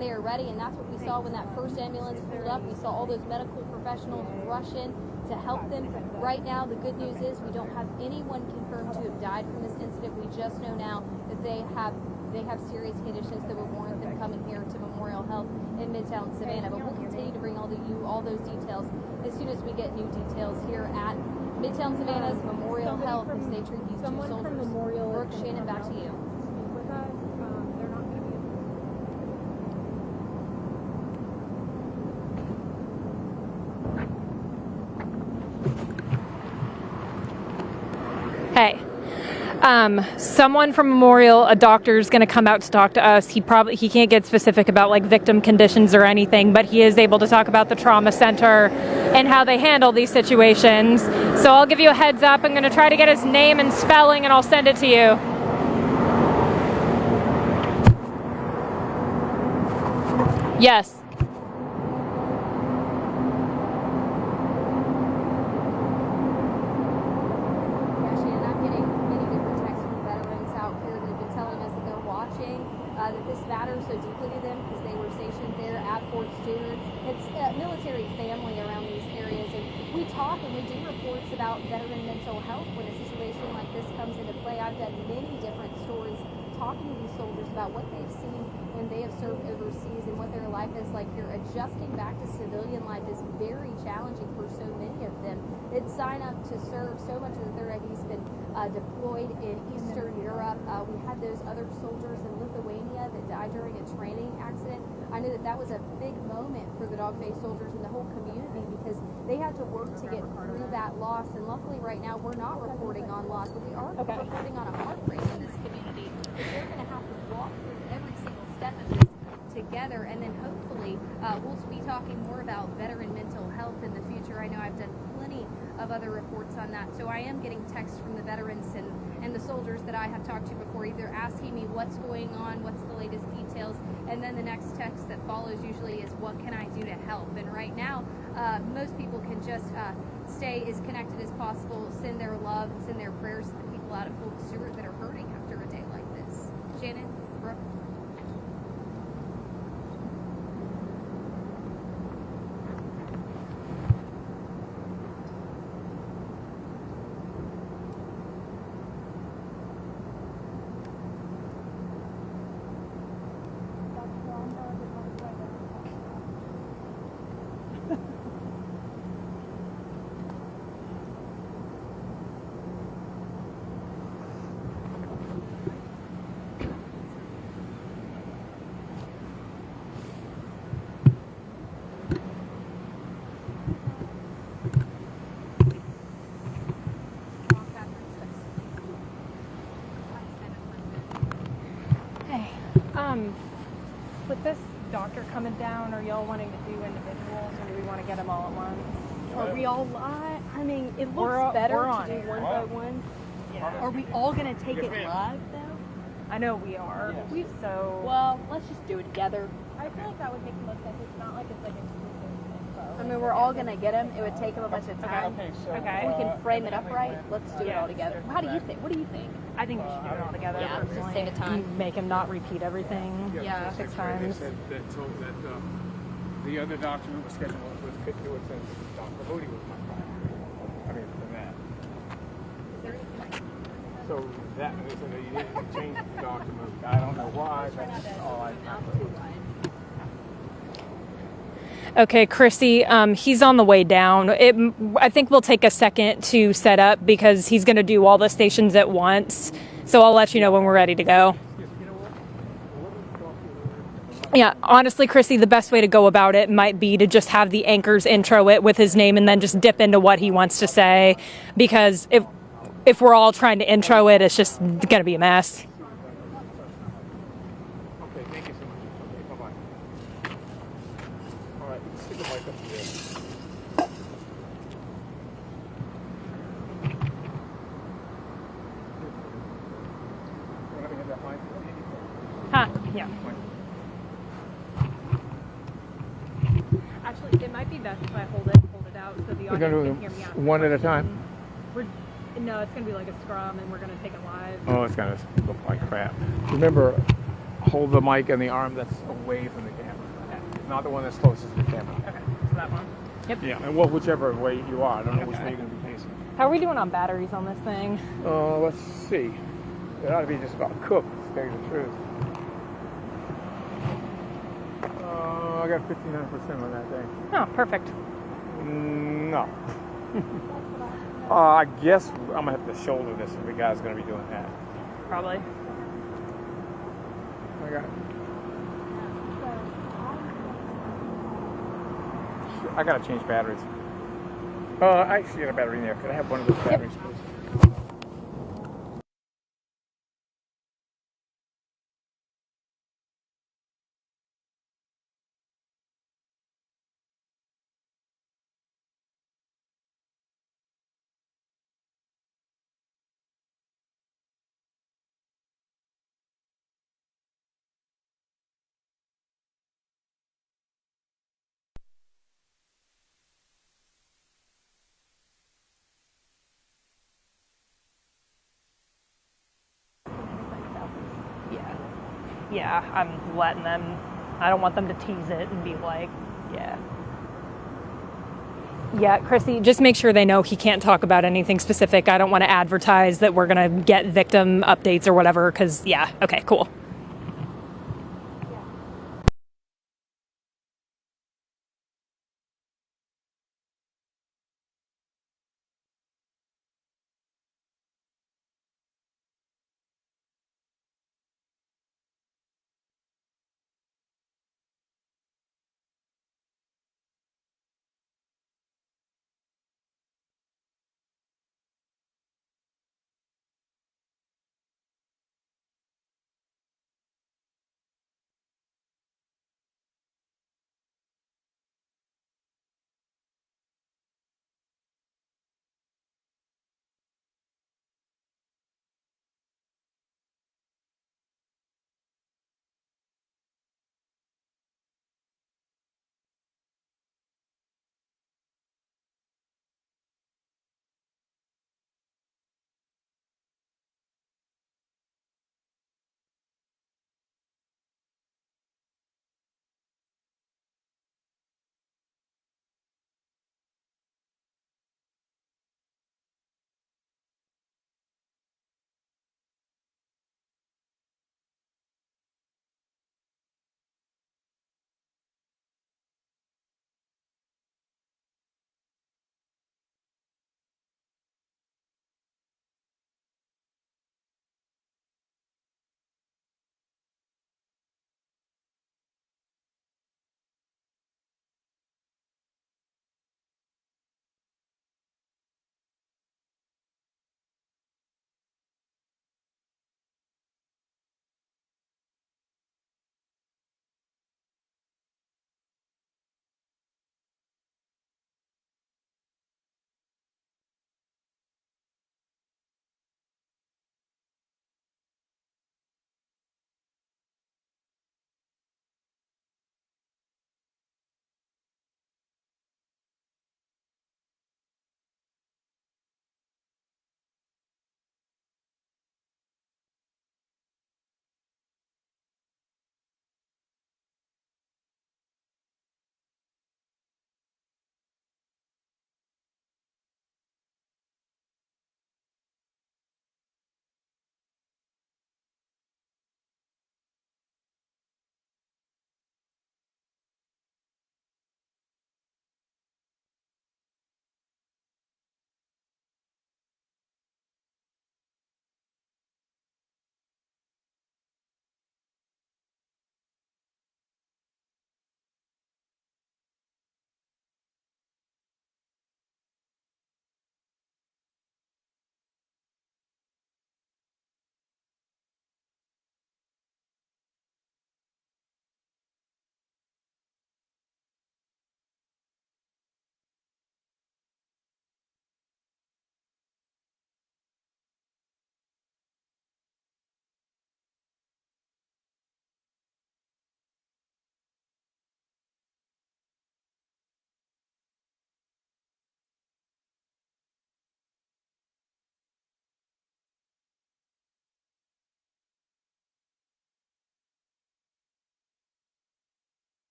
and they are ready, and that's what we saw when that first ambulance pulled up. We saw all those medical professionals rush in to help them. Right now, the good news is we don't have anyone confirmed to have died from this incident. We just know now that they have serious conditions that would warrant them coming here to Memorial Health in Midtown Savannah. But we'll continue to bring all those details as soon as we get new details here at Midtown Savannah's Memorial Health as they treat these two soldiers. From Memorial. Brooke, Shannon, back to you. With us, they're not going to be. Hey, someone from Memorial, a doctor, is going to come out to talk to us. He can't get specific about like victim conditions or anything, but he is able to talk about the trauma center and how they handle these situations. So I'll give you a heads up. I'm going to try to get his name and spelling, and I'll send it to you. Yes. That this matters so deeply to them because they were stationed there at Fort Stewart. It's a military family around these areas, and we talk and we do reports about veteran mental health when a situation like this comes into play. I've done many different stories talking to these soldiers about what they've seen when they have served overseas and what their life is like here. Adjusting back to civilian life is very challenging for so many of them. It's sign up to serve. So much of the 30s been deployed in Eastern Europe. We had those other soldiers in Lithuania that died during a training accident. I know that was a big moment for the Dog Face soldiers and the whole community because they had to work to get through that loss. And luckily right now we're not reporting on loss, but we are reporting on a heartbreak in this community. They're going to have to walk through every single step of this together, and then hopefully we'll be talking more about veteran mental health in the future. I know I've done plenty of other reports on that, so I am getting texts from the veterans and the soldiers that I have talked to before, either asking me what's going on, what's the latest details, and then the next text that follows usually is what can I do to help. And right now most people can just stay as connected as possible, send their love, send their prayers to the people out of Fort Stewart that are hurting after a day like this. Shannon, Brooke. With this doctor coming down, are y'all wanting to do individuals, or do we want to get them all at once? Are we all live? I mean, it looks better to do one by one. Yeah. Are we all going to take it live, though? I know we are. Yeah. So. Well, let's just do it together. I feel like that would make the most sense. It's not like it's like exclusive info. I mean, we're all going to get them. It would take them a bunch of time. Okay. We can frame it up right. Let's do it all together. How do you think? What do you think? I think we should do it all together. Yeah, just save it time. Make him not repeat everything. Yeah. 6 They times. said that the other document was scheduled was Dr. Moody was my client. I mean, for that. So that they said that you didn't change the document. I don't know why. That's all I know. Okay, Chrissy, he's on the way down. I think we'll take a second to set up because he's going to do all the stations at once. So I'll let you know when we're ready to go. Yeah, honestly, Chrissy, the best way to go about it might be to just have the anchors intro it with his name and then just dip into what he wants to say. Because if we're all trying to intro it, it's just going to be a mess. Okay, thank you so much. Okay, bye-bye. All right, stick the mic up here. Let me have that mic. Huh, yeah. Actually, it might be best if I hold it out so the audience can hear me out. One at a time? No, it's going to be like a scrum and we're going to take it live. Oh, it's going to look like crap. Remember, hold the mic and the arm that's away from the camera. not the one that's closest to the camera. Okay, so that one. Yep. Yeah, and whichever way you are. I don't know which way you're going to be facing. How are we doing on batteries on this thing? Let's see. It ought to be just about cooked, to tell you the truth. I got 59% on that thing. Oh, perfect. No. I guess I'm going to have to shoulder this if the guy's going to be doing that. Probably. I got to change batteries. I actually got a battery in there. Could I have one of those batteries, please? Yeah, I'm letting them, I don't want them to tease it and be like, yeah. Yeah, Chrissy, just make sure they know he can't talk about anything specific. I don't want to advertise that we're going to get victim updates or whatever, because, yeah, okay, cool.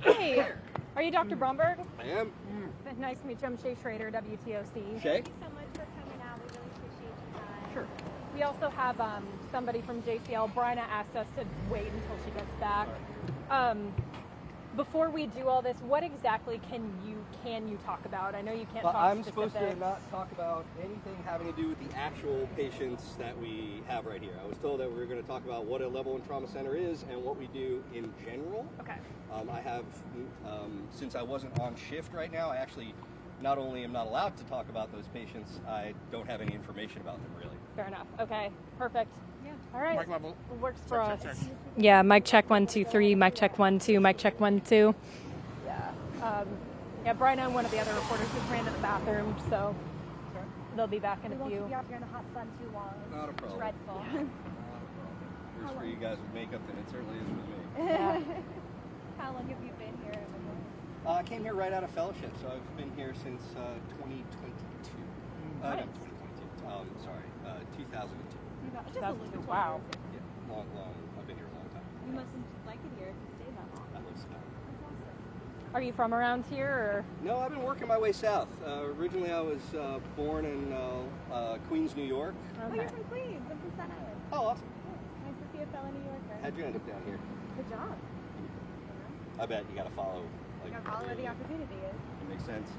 Hey, are you Dr. Bromberg? I am. Nice to meet you. I'm Shay Schrader, WTOC. Shay? Thank you so much for coming out. We really appreciate your time. Sure. We also have somebody from JCL. Bryna asked us to wait until she gets back. Before we do all this, what exactly can you talk about? I know you can't talk I'm specifics. supposed to not talk about anything having to do with the actual patients that we have right here. I was told that we were going to talk about what a level 1 trauma center is and what we do in general. Okay. I have, since I wasn't on shift right now, I actually not only am not allowed to talk about those patients, I don't have any information about them really. Fair enough. Okay. Perfect. Yeah. All right. Mic level. Works for us. Check. Yeah. Mic check 1 2 3. Mic check 1 2. Mic check 1 2. Yeah. Yeah. Bryna and one of the other reporters just ran to the bathroom, so they'll be back in a few. We won't keep you out here in the hot sun too long. Not a problem. Dreadful. Worse for you guys with makeup than it certainly is with me. Yeah. How long have you been here at Memorial? I came here right out of fellowship, so I've been here since 2022. No, 2022. Sorry, 2002. Just a little. Wow. Yeah, long. I've been here a long time. You mustn't like it here if you stay that long. I love Scott. That's awesome. Are you from around here, or? No, I've been working my way south. Originally, I was born in Queens, New York. Oh, you're from Queens. I'm from Staten Island. Oh, awesome. Yeah. Nice to see a fellow New Yorker. How'd you end up down here? Good job. I bet you got to follow. You gotta follow where the opportunity is. That makes sense.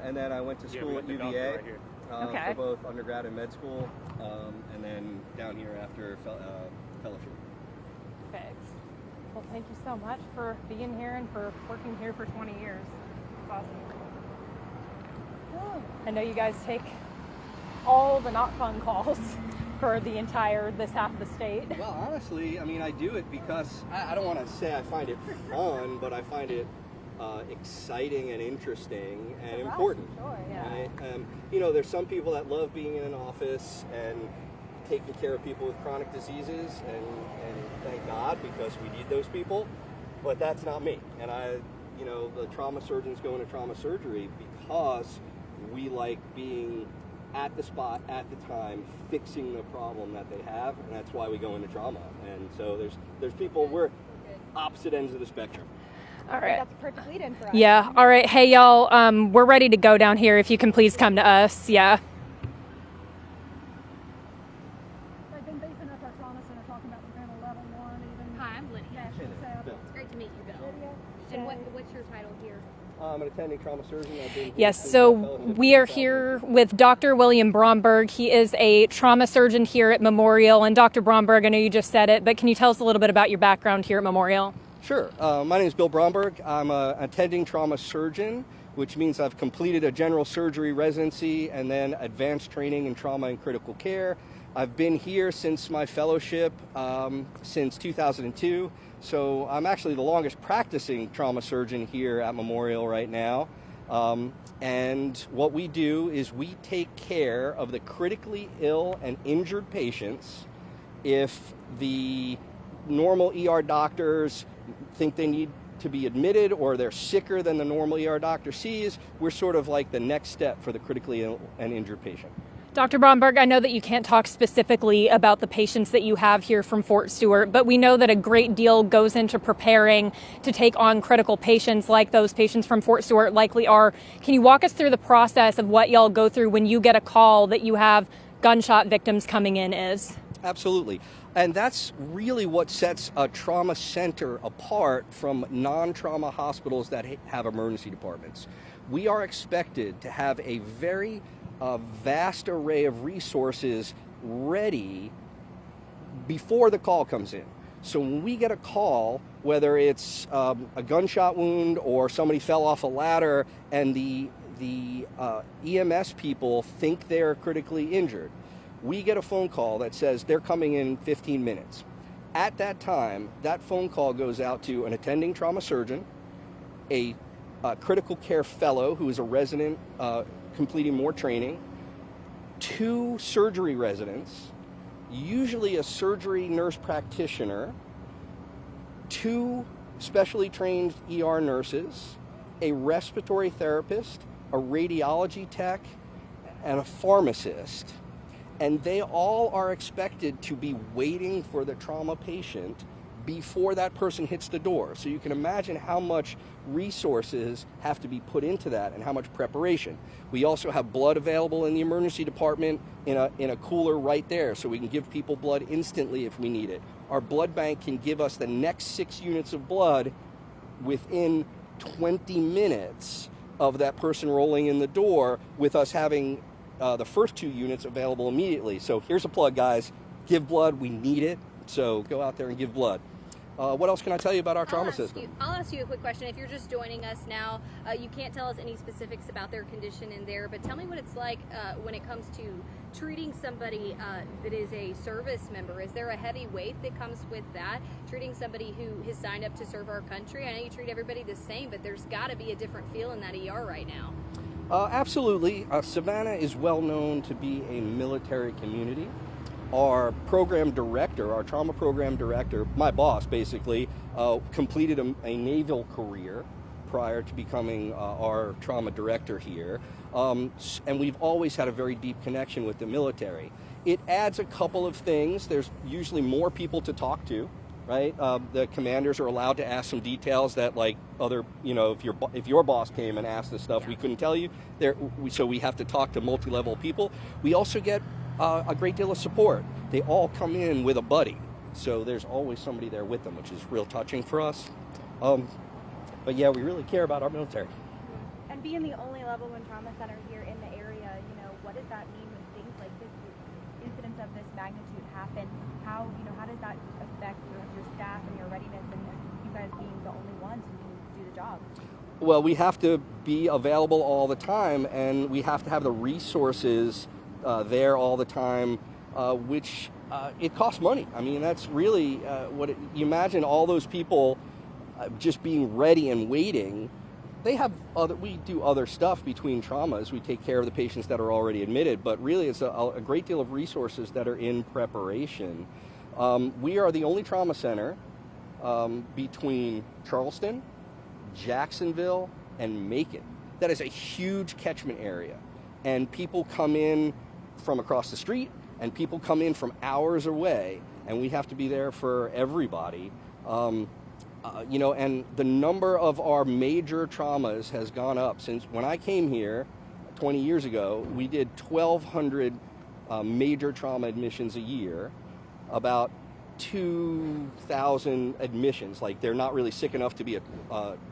And then I went to school at the doctor UVA right here. for both undergrad and med school, and then down here after fellowship. Thanks. Well, thank you so much for being here and for working here for 20 years. It's awesome. I know you guys take all the not fun calls for this half of the state. Well, honestly, I mean, I do it because I don't want to say I find it fun, but I find it exciting and interesting and important. Sure, yeah. Right? You know, there's some people that love being in an office and taking care of people with chronic diseases, and thank God, because we need those people. But that's not me. And the trauma surgeons go into trauma surgery because we like being at the spot, at the time, fixing the problem that they have, and that's why we go into trauma. And so there's people, we're opposite ends of the spectrum. All right. That's a perfect lead-in for us. Yeah. All right. Hey, y'all. We're ready to go down here. If you can please come to us. Yeah. They've been beefing up our trauma center, talking about some kind of level 1 even. Hi, I'm Lydia. National Bill. It's great to meet you, Bill. Lydia. And what's your title here? I'm an attending trauma surgeon. I've been Yes, so we are here with Dr. William Bromberg. He is a trauma surgeon here at Memorial. And Dr. Bromberg, I know you just said it, but can you tell us a little bit about your background here at Memorial? Sure. My name is Bill Bromberg. I'm an attending trauma surgeon, which means I've completed a general surgery residency and then advanced training in trauma and critical care. I've been here since my fellowship since 2002. So I'm actually the longest practicing trauma surgeon here at Memorial right now. And what we do is we take care of the critically ill and injured patients. If the normal ER doctors think they need to be admitted or they're sicker than the normal ER doctor sees, we're sort of like the next step for the critically ill and injured patient. Dr. Bromberg, I know that you can't talk specifically about the patients that you have here from Fort Stewart, but we know that a great deal goes into preparing to take on critical patients like those patients from Fort Stewart likely are. Can you walk us through the process of what y'all go through when you get a call that you have gunshot victims coming in is? Absolutely. And that's really what sets a trauma center apart from non-trauma hospitals that have emergency departments. We are expected to have a very vast array of resources ready before the call comes in. So when we get a call, whether it's a gunshot wound or somebody fell off a ladder and the EMS people think they're critically injured, we get a phone call that says they're coming in 15 minutes. At that time, that phone call goes out to an attending trauma surgeon, a critical care fellow who is a resident completing more training, 2 surgery residents, usually a surgery nurse practitioner, 2 specially trained ER nurses, a respiratory therapist, a radiology tech, and a pharmacist. And they all are expected to be waiting for the trauma patient before that person hits the door. So you can imagine how much resources have to be put into that and how much preparation. We also have blood available in the emergency department in a cooler right there, so we can give people blood instantly if we need it. Our blood bank can give us the next 6 units of blood within 20 minutes of that person rolling in the door, with us having the first 2 units available immediately. So here's a plug, guys. Give blood. We need it. So go out there and give blood. What else can I tell you about our trauma system? I'll ask you a quick question. If you're just joining us now, you can't tell us any specifics about their condition in there, but tell me what it's like when it comes to treating somebody that is a service member. Is there a heavy weight that comes with that? Treating somebody who has signed up to serve our country? I know you treat everybody the same, but there's got to be a different feel in that ER right now. Absolutely. Savannah is well known to be a military community. Our program director, our trauma program director, my boss basically, completed a naval career prior to becoming our trauma director here. And we've always had a very deep connection with the military. It adds a couple of things. There's usually more people to talk to, right? The commanders are allowed to ask some details that, like, other, you know, if your boss came and asked this stuff we couldn't tell you, so we have to talk to multi-level people. We also get a great deal of support. They all come in with a buddy, so there's always somebody there with them, which is real touching for us. But yeah, we really care about our military. And being the only level 1 trauma center here in the area, you know, what does that mean when things like this, incidents of this magnitude happen? How does that affect your staff and your readiness, and you guys being the only ones who can do the job? Well, we have to be available all the time, and we have to have the resources there all the time, which it costs money. I mean, that's really you imagine all those people just being ready and waiting. We do other stuff between traumas. We take care of the patients that are already admitted, but really it's a great deal of resources that are in preparation. We are the only trauma center between Charleston, Jacksonville, and Macon. That is a huge catchment area, and people come in from across the street, and people come in from hours away, and we have to be there for everybody. You know, and the number of our major traumas has gone up since when I came here 20 years ago. We did 1,200 major trauma admissions a year, about 2,000 admissions. Like, they're not really sick enough to be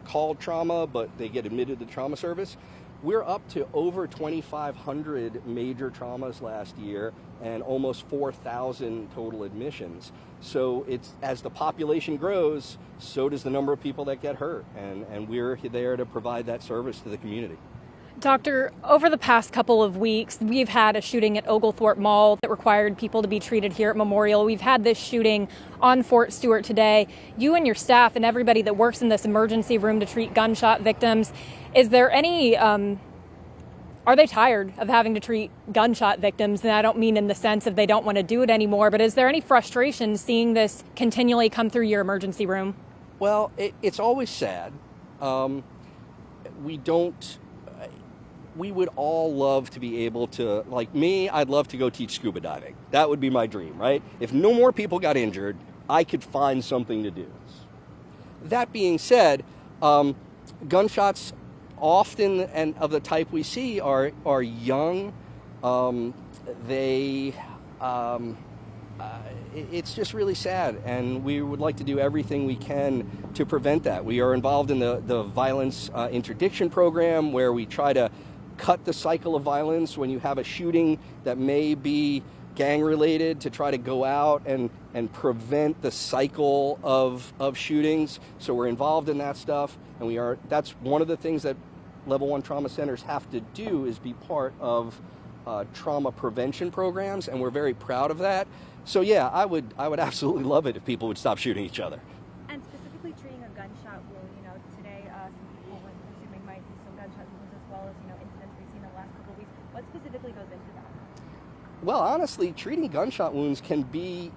called trauma, but they get admitted to trauma service. We're up to over 2,500 major traumas last year and almost 4,000 total admissions. So it's, as the population grows, so does the number of people that get hurt, and we're there to provide that service to the community. Doctor, over the past couple of weeks, we've had a shooting at Oglethorpe Mall that required people to be treated here at Memorial. We've had this shooting on Fort Stewart today. You and your staff and everybody that works in this emergency room to treat gunshot victims, is there any, are they tired of having to treat gunshot victims? And I don't mean in the sense of they don't want to do it anymore, but is there any frustration seeing this continually come through your emergency room? Well, it's always sad. We would all love to be able to, like me, I'd love to go teach scuba diving. That would be my dream, right? If no more people got injured, I could find something to do. That being said, gunshots often, and of the type we see, are young. It's just really sad, and we would like to do everything we can to prevent that. We are involved in the violence interdiction program, where we try to cut the cycle of violence when you have a shooting that may be gang-related, to try to go out and prevent the cycle of shootings. So we're involved in that stuff, and that's one of the things that Level 1 trauma centers have to do, is be part of trauma prevention programs, and we're very proud of that. So yeah, I would absolutely love it if people would stop shooting each other. And specifically treating a gunshot wound, you know, today some people were assuming might be some gunshot wounds, as well as, you know, incidents we've seen in the last couple of weeks. What specifically goes into that? Well, honestly, treating gunshot wounds can be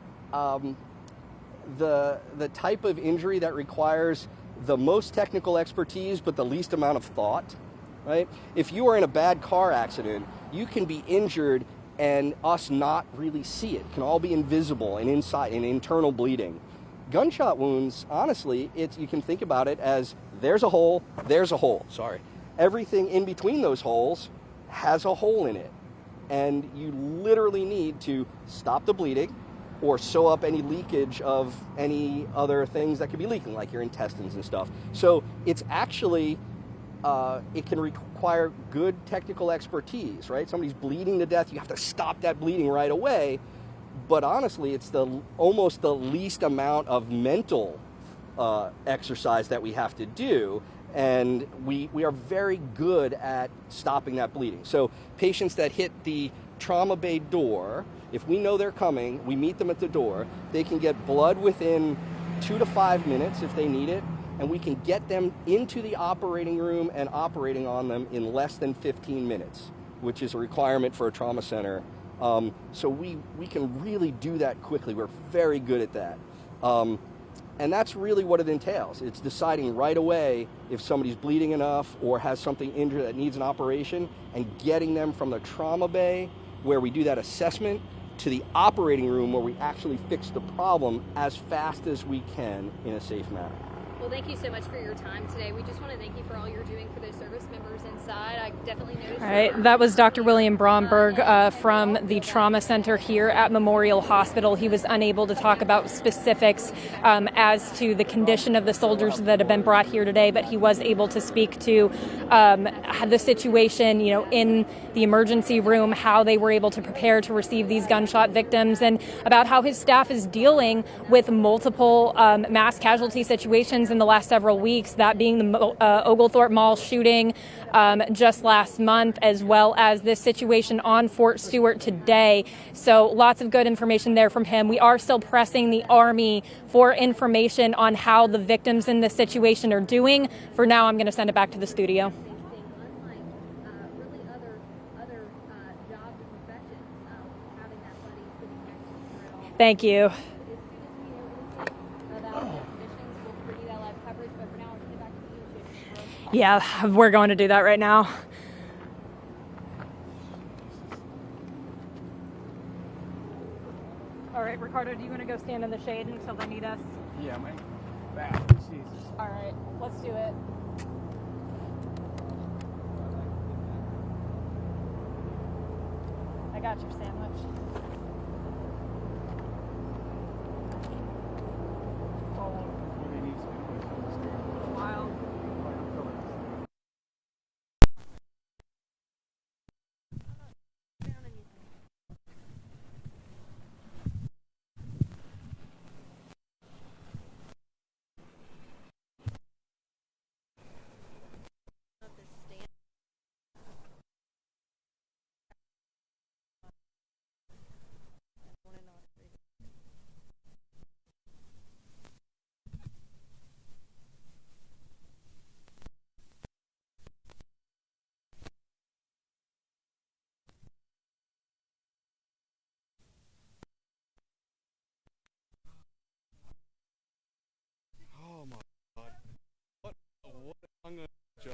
the type of injury that requires the most technical expertise but the least amount of thought, right? If you are in a bad car accident, you can be injured and us not really see it. It can all be invisible and inside and internal bleeding. Gunshot wounds, honestly, you can think about it as there's a hole, sorry. Everything in between those holes has a hole in it. And you literally need to stop the bleeding or sew up any leakage of any other things that could be leaking, like your intestines and stuff. So it's actually, it can require good technical expertise, right? Somebody's bleeding to death, you have to stop that bleeding right away. But honestly, it's almost the least amount of mental exercise that we have to do. And we are very good at stopping that bleeding. So patients that hit the trauma bay door, if we know they're coming, we meet them at the door, they can get blood within 2 to 5 minutes if they need it, and we can get them into the operating room and operating on them in less than 15 minutes, which is a requirement for a trauma center. So we can really do that quickly. We're very good at that. And that's really what it entails. It's deciding right away if somebody's bleeding enough or has something injured that needs an operation, and getting them from the trauma bay, where we do that assessment, to the operating room where we actually fix the problem as fast as we can in a safe manner. Well, thank you so much for your time today. We just want to thank you for all you're doing for those service members inside. I definitely noticed. All right, that was Dr. William Bromberg from the Trauma Center here at Memorial Hospital. He was unable to talk about specifics as to the condition of the soldiers that have been brought here today, but he was able to speak to the situation, in the emergency room, how they were able to prepare to receive these gunshot victims, and about how his staff is dealing with multiple mass casualty situations in the last several weeks, that being the Oglethorpe Mall shooting just last month, as well as this situation on Fort Stewart today. So lots of good information there from him. We are still pressing the Army for information on how the victims in this situation are doing. For now, I'm going to send it back to the studio. Thank you. Yeah, we're going to do that right now. All right, Ricardo, do you want to go stand in the shade until they need us? Yeah, my back. Jesus. All right, let's do it. I got your sandwich. Oh my God. What a hung jaw.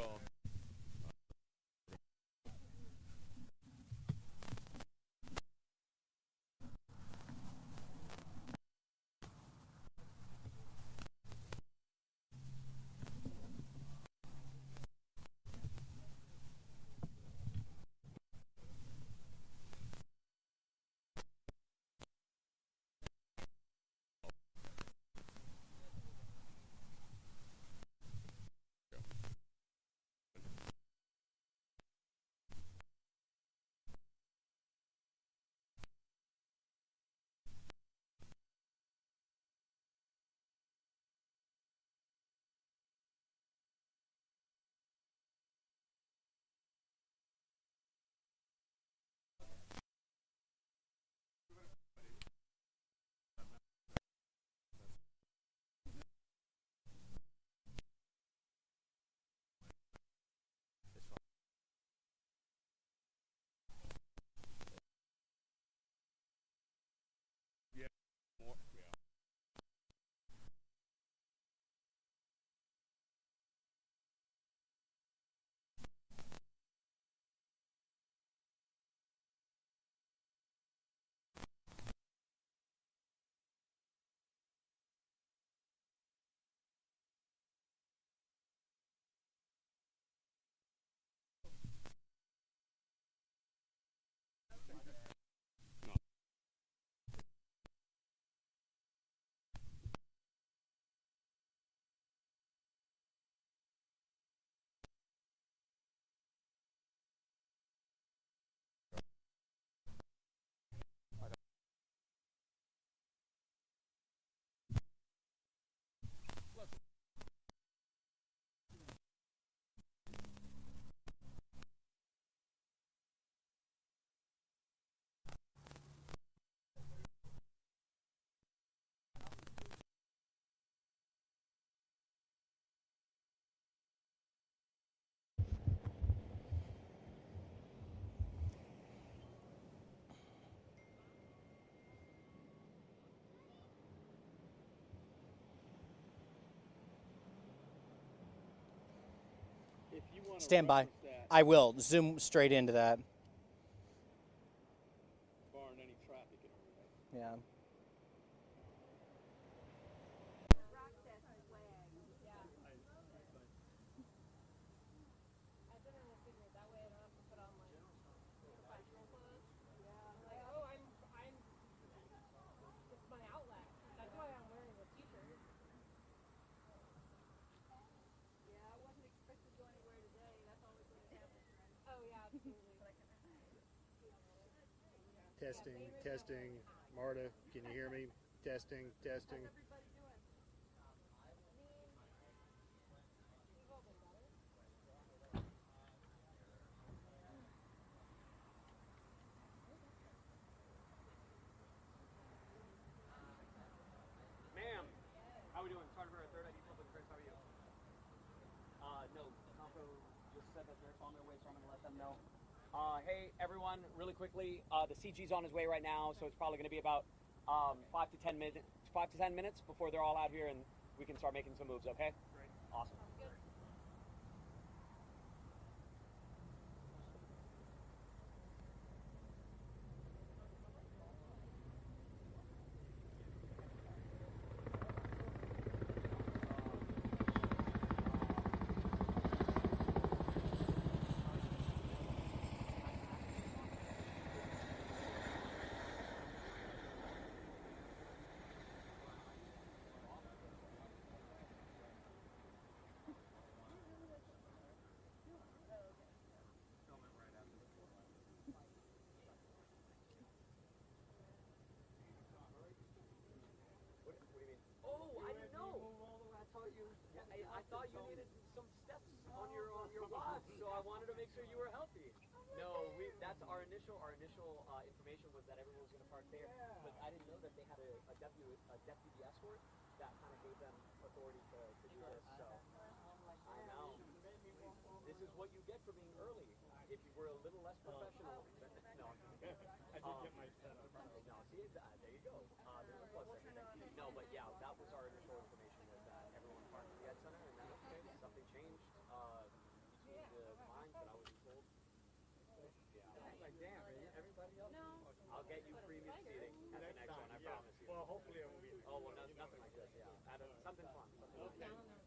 If you want to Stand by. reference that, I will zoom straight into that. barring any traffic and everything. Yeah. Testing, testing. Marta, can you hear me? Testing, testing. Ma'am, how we doing? Sergeant Barrett, 3rd ID Public Affairs, how are you? No, Compo just said that they're on their way, so I'm going to let them know. Hey, everyone, really quickly, the CG's on his way right now, so it's probably going to be about 5 to 10 minutes before they're all out here, and we can start making some moves, okay? Great. Awesome. I thought you needed some steps on your watch, so I wanted to make sure you were healthy. No, that's our initial information was that everyone was going to park there, but I didn't know that they had a deputy escort that kind of gave them authority to do this. So I know this is what you get for being early. If you were a little less professional, no. I did get my set up. No, see that? There you go. There's a plus there. No, but yeah, that was our initial information was that everyone parked at the Ed Center, and then something changed between the lines that I was told. Yeah, I was like, damn, everybody else. No. I'll get you premium seating at the next one. I promise you. Well, hopefully it won't be. Oh well, nothing like this. Yeah, something fun. Something like that.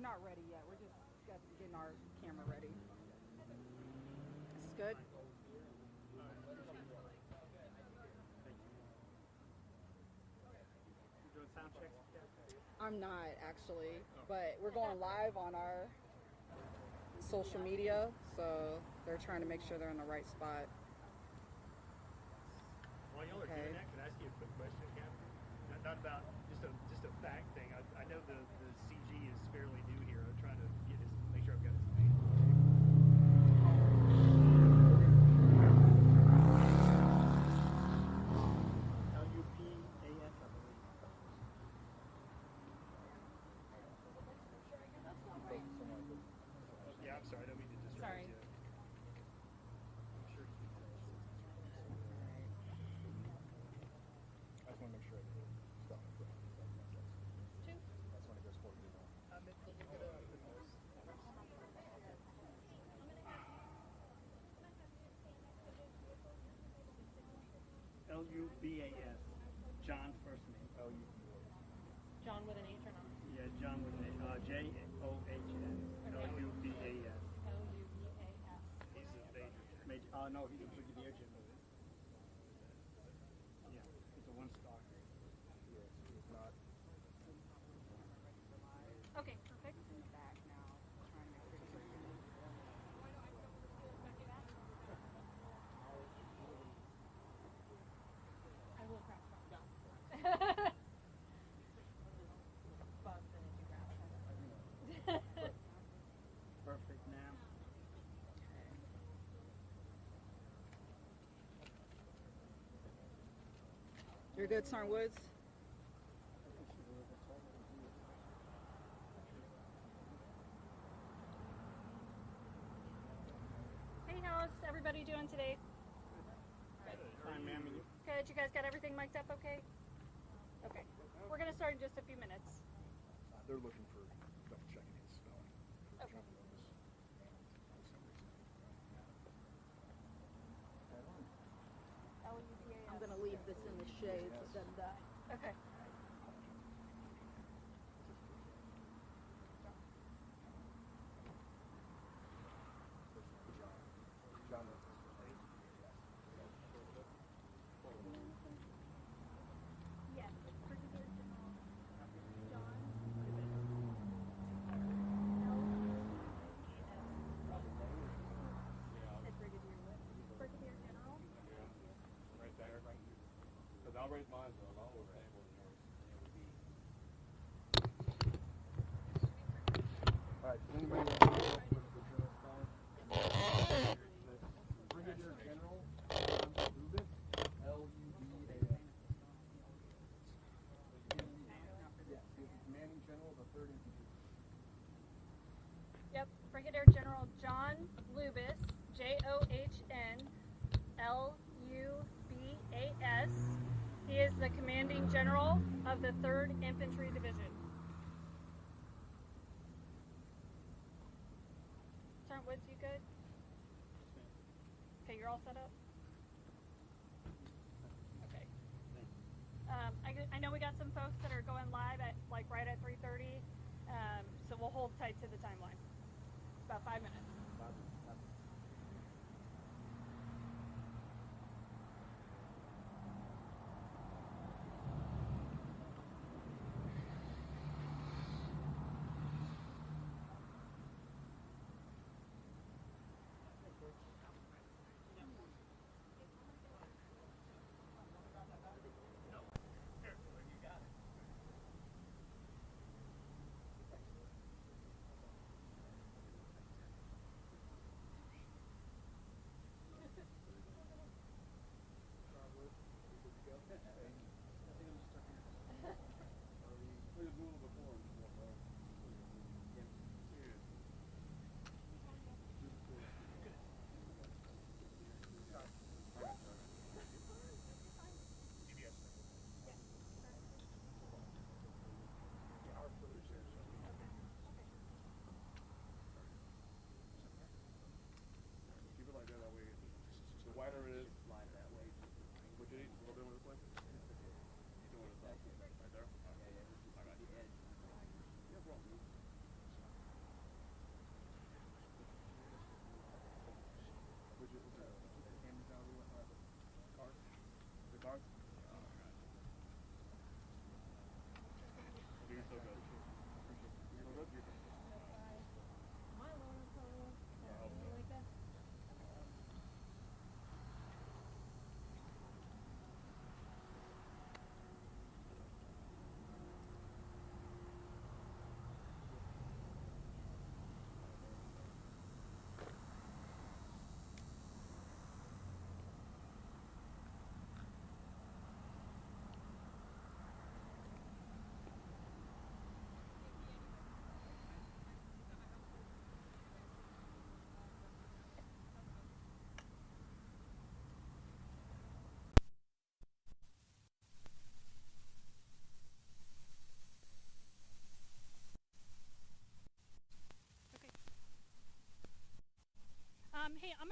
not ready yet. We're just getting our camera ready. This is good. I'm not actually, but we're going live on our social media, so they're trying to make sure they're in the right spot. While y'all are doing that, can I ask you a quick question, Captain? Not about just a fact thing. I know the CG is fairly new here. I'm trying to make sure I've got his name. LUPAS, I believe. Yeah, I'm sorry. I don't mean to distract you. I'm sure you can. I just want to make sure I get stuff in front of me. That's when it goes forward. LUBAS. John first name. John with an H or not? Yeah, John with an JOHN. LUBAS. He's a major. No, he's a brigadier general. Yeah, he's a one-star. It's not. Okay, perfect. Back now. Trying to make sure I will crash down. Perfect now. You're good, Sergeant Woods? Hey, how's everybody doing today? Fine, ma'am. Good. You guys got everything mic'd up okay? Okay. We're going to start in just a few minutes. They're looking for double checking his spelling. Okay. I'm going to leave this in the shade so it doesn't die. Okay. John. Yes. Brigadier General. Right there. Because I'll raise mine, so I'll over able to yours. Alright, does anybody want to know what the general spelling? Brigadier General John Lubis, L-U-B-A-S. Yes, he's the commanding general of the 3rd Infantry. Yep. Brigadier General John Lubis, J-O-H-N-L-U-B-A-S. He is the commanding general of the 3rd Infantry Division. Sergeant Woods, you good? Okay, you're all set up? Okay. I know we got some folks that are going live at right at 3:30, so we'll hold tight to the timeline. About 5 minutes.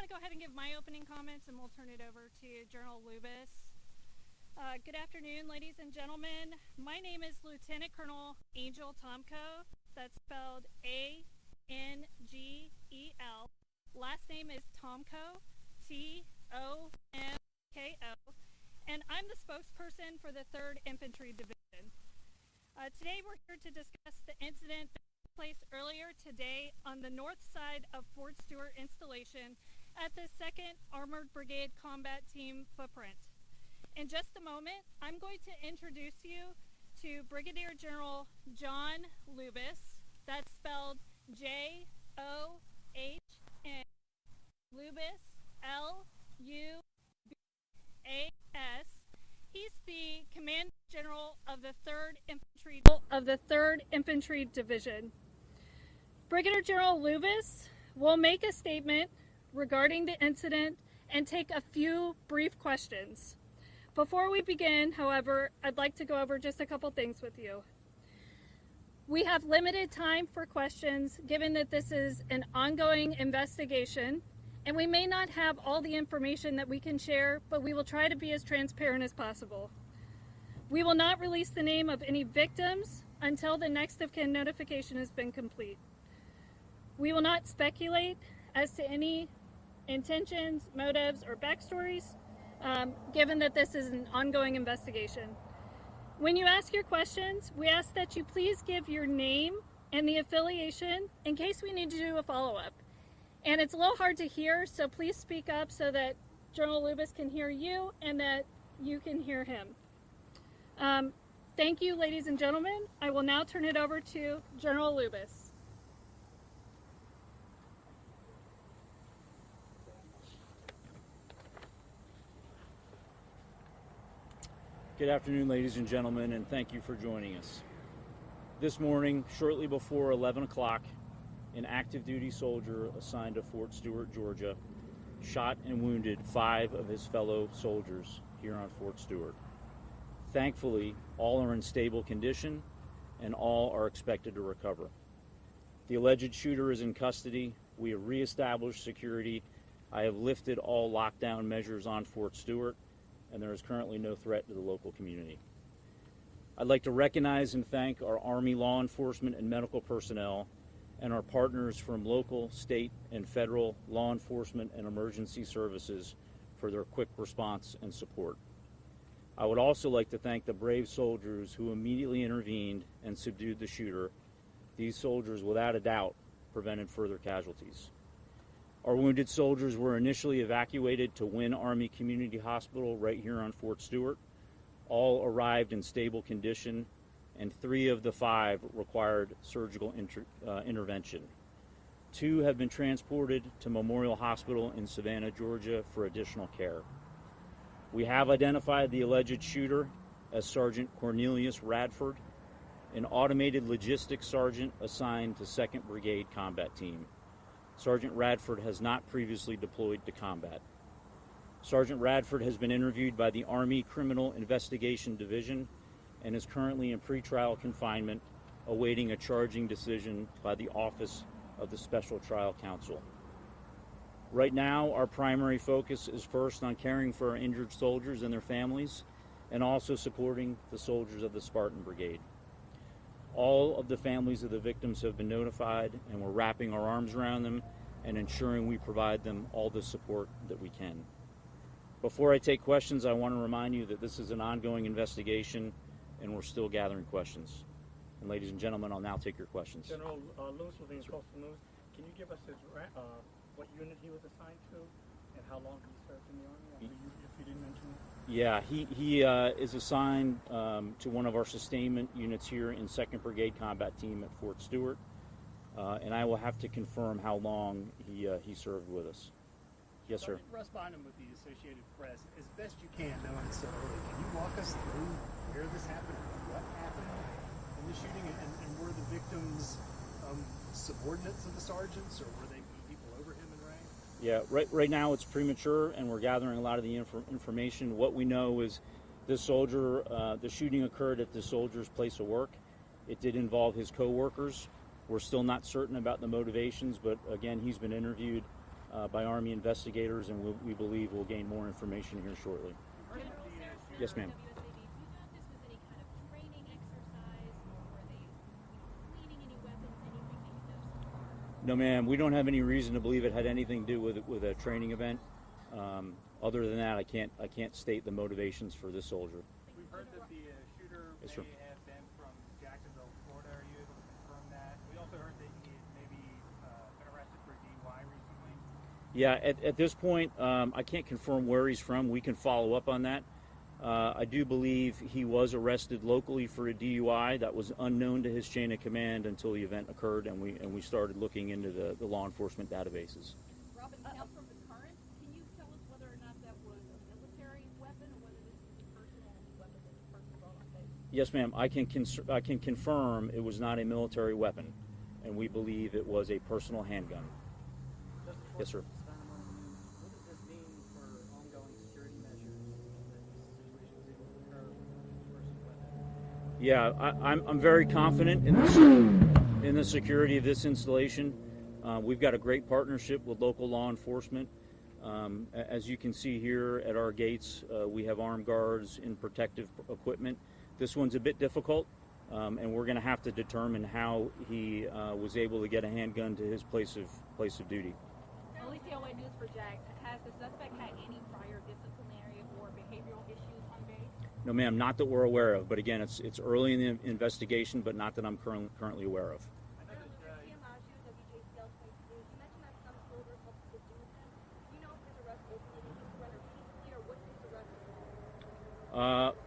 going to go ahead and give my opening comments, and we'll turn it over to General Lubis. Good afternoon, ladies and gentlemen. My name is Lieutenant Colonel Angel Tomko. That's spelled Angel. Last name is Tomko, Tomko, and I'm the spokesperson for the 3rd Infantry Division. Today we're here to discuss the incident that took place earlier today on the north side of Fort Stewart installation at the 2nd Armored Brigade Combat Team footprint. In just a moment, I'm going to introduce you to Brigadier General John Lubis. That's spelled John, Lubis, Lubas. He's the Commanding General of the 3rd Infantry Division. Brigadier General Lubis will make a statement regarding the incident and take a few brief questions. Before we begin, however, I'd like to go over just a couple things with you. We have limited time for questions given that this is an ongoing investigation, and we may not have all the information that we can share, but we will try to be as transparent as possible. We will not release the name of any victims until the next of kin notification has been complete. We will not speculate as to any intentions, motives, or backstories, given that this is an ongoing investigation. When you ask your questions, we ask that you please give your name and the affiliation in case we need to do a follow-up. And it's a little hard to hear, so please speak up so that General Lubis can hear you and that you can hear him. Thank you, ladies and gentlemen. I will now turn it over to General Lubis. Good afternoon, ladies and gentlemen, and thank you for joining us. This morning, shortly before 11 o'clock, an active duty soldier assigned to Fort Stewart, Georgia, shot and wounded 5 of his fellow soldiers here on Fort Stewart. Thankfully, all are in stable condition and all are expected to recover. The alleged shooter is in custody. We have reestablished security. I have lifted all lockdown measures on Fort Stewart, and there is currently no threat to the local community. I'd like to recognize and thank our Army law enforcement and medical personnel and our partners from local, state, and federal law enforcement and emergency services for their quick response and support. I would also like to thank the brave soldiers who immediately intervened and subdued the shooter. These soldiers, without a doubt, prevented further casualties. Our wounded soldiers were initially evacuated to Wynn Army Community Hospital right here on Fort Stewart. All arrived in stable condition, and 3 of the 5 required surgical intervention. 2 have been transported to Memorial Hospital in Savannah, Georgia for additional care. We have identified the alleged shooter as Sergeant Cornelius Radford, an automated logistics sergeant assigned to 2nd Brigade Combat Team. Sergeant Radford has not previously deployed to combat. Sergeant Radford has been interviewed by the Army Criminal Investigation Division and is currently in pretrial confinement, awaiting a charging decision by the Office of the Special Trial Counsel. Right now, our primary focus is first on caring for our injured soldiers and their families, and also supporting the soldiers of the Spartan Brigade. All of the families of the victims have been notified, and we're wrapping our arms around them and ensuring we provide them all the support that we can. Before I take questions, I want to remind you that this is an ongoing investigation and we're still gathering questions. And ladies and gentlemen, I'll now take your questions. General Lewis with the Coastal News. Can you give us his what unit he was assigned to and how long he served in the Army, if you didn't mention it? Yeah, he is assigned to one of our sustainment units here in 2nd Brigade Combat Team at Fort Stewart, and I will have to confirm how long he served with us. Yes, sir. Russ Bynum with the Associated Press. As best you can, knowing it's so early, can you walk us through where this happened, what happened in the shooting, and were the victims subordinates of the sergeants, or were they people over him in rank? Yeah, right now it's premature, and we're gathering a lot of the information. What we know is this soldier, the shooting occurred at the soldier's place of work. It did involve his co-workers. We're still not certain about the motivations, but again, he's been interviewed by Army investigators, and we believe we'll gain more information here shortly. Yes, ma'am. No, ma'am. We don't have any reason to believe it had anything to do with a training event. Other than that, I can't state the motivations for this soldier. We've heard that the shooter Yes, may sir. have been from Jacksonville, Florida. Are you able to confirm that? We also heard that he had maybe been arrested for DUI recently. Yeah, at this point, I can't confirm where he's from. We can follow up on that. I do believe he was arrested locally for a DUI that was unknown to his chain of command until the event occurred, and we started looking into the law enforcement databases. Robin, now from the current, can you tell us whether or not that was a military weapon or whether this is a personal weapon that the person brought on base? Yes, ma'am. I can confirm it was not a military weapon, and we believe it was a personal handgun. Yes, sir. What does this mean for ongoing security measures that situations able to occur versus weapons? Yeah, I'm very confident in the security of this installation. We've got a great partnership with local law enforcement. As you can see here at our gates, we have armed guards in protective equipment. This one's a bit difficult, and we're going to have to determine how he was able to get a handgun to his place of duty. Alicia News for Jack. Has the suspect had any prior disciplinary or behavioral issues on base? No, ma'am, not that we're aware of. But again, it's early in the investigation, but not that I'm currently aware of.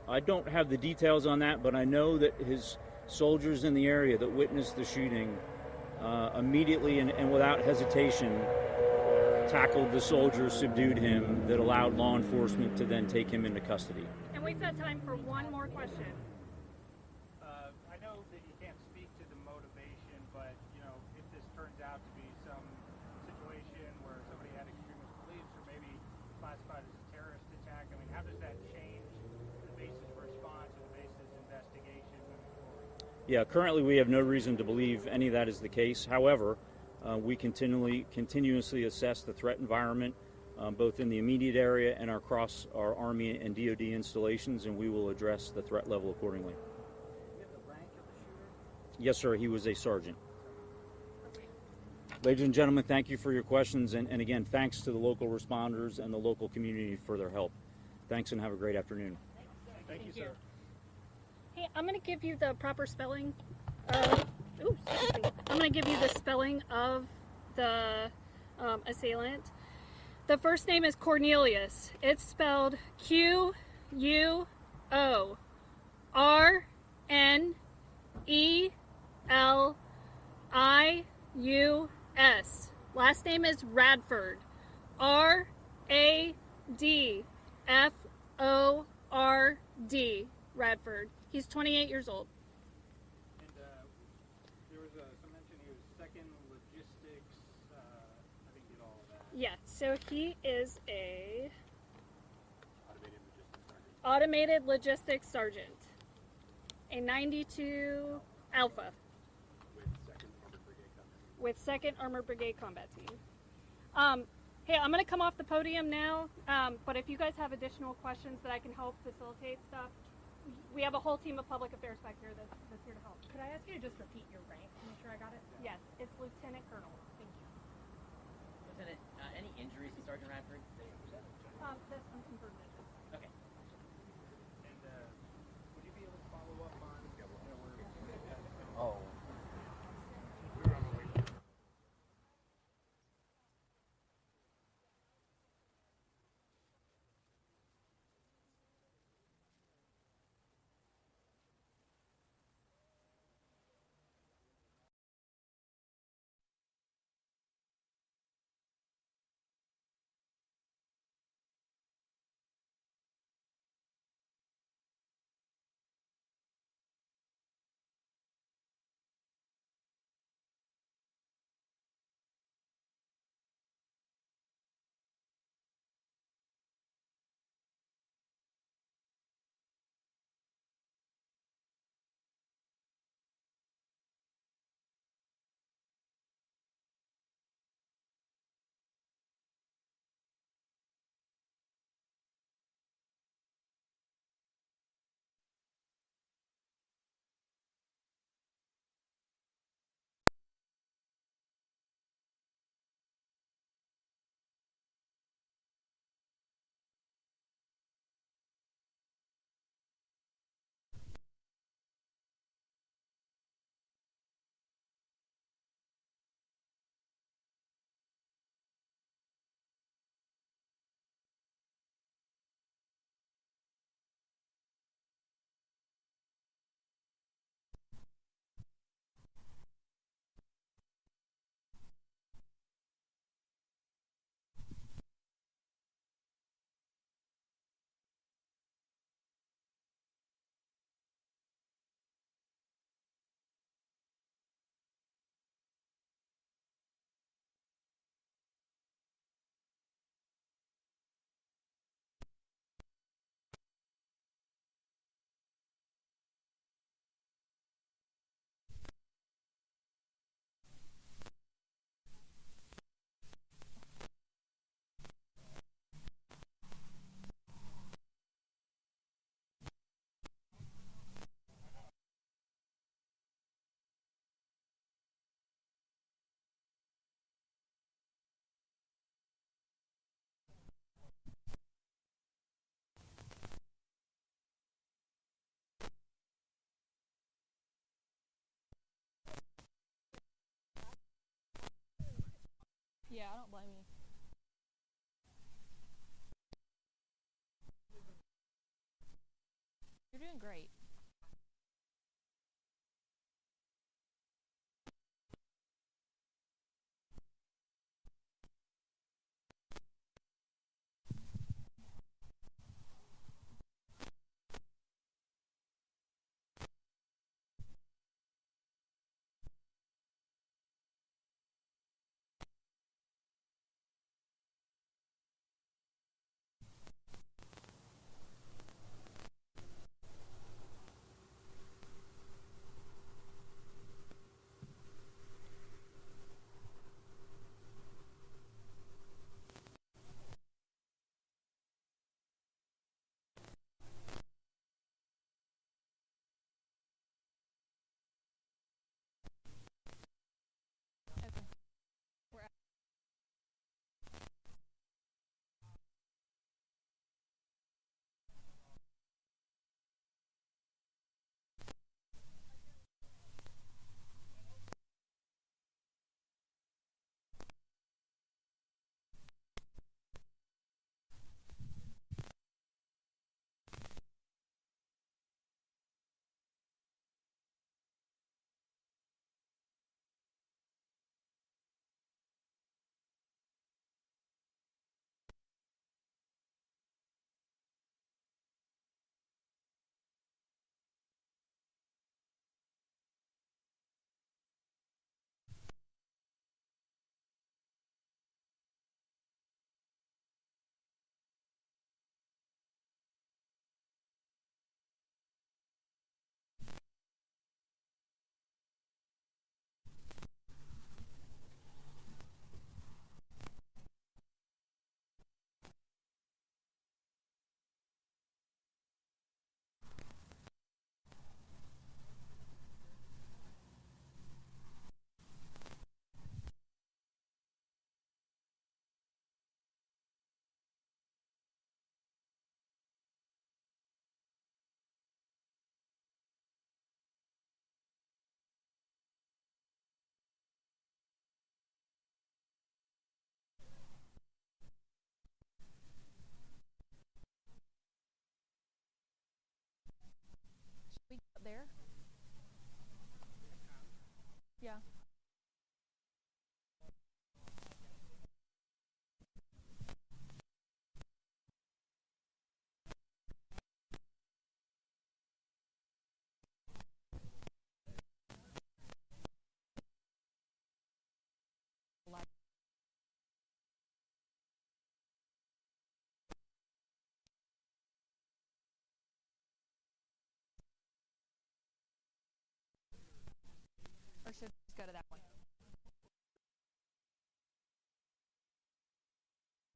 I don't have the details on that, but I know that his soldiers in the area that witnessed the shooting immediately and without hesitation tackled the soldier, subdued him, that allowed law enforcement to then take him into custody. And we've got time for one more question. I know that you can't speak to the motivation, but if this turns out to be some situation where somebody had extremist beliefs or maybe classified as a terrorist attack, I mean, how does that change the basis response and the basis investigation moving forward? Yeah, currently we have no reason to believe any of that is the case. However, we continuously assess the threat environment, both in the immediate area and across our Army and DoD installations, and we will address the threat level accordingly. Yes, sir. He was a sergeant. Ladies and gentlemen, thank you for your questions, and again, thanks to the local responders and the local community for their help. Thanks, and have a great afternoon. Thank you, sir. Hey, I'm going to give you the proper spelling. I'm going to give you the spelling of the assailant. The first name is Cornelius. It's spelled Q-U-O-R-N-E-L-I-U-S. Last name is Radford. R-A-D-F-O-R-D. Radford. He's 28 years old. And there was some mention he was second logistics. I didn't get all of that. Yeah, so he is a automated logistics sergeant, a 92 Alpha with 2nd Armored Brigade Combat Team. Hey, I'm going to come off the podium now, but if you guys have additional questions that I can help facilitate stuff, we have a whole team of public affairs back here that's here to help. Could I ask you to just repeat your rank to make sure I got it? Yes, it's Lieutenant Colonel. Thank you. Lieutenant, any injuries to Sergeant Radford? That's unconfirmed. Okay. And would you be able to follow up on where? Oh. Yeah, I don't blame you. You're doing great. Should we get there? Yeah. Or should we just go to that one?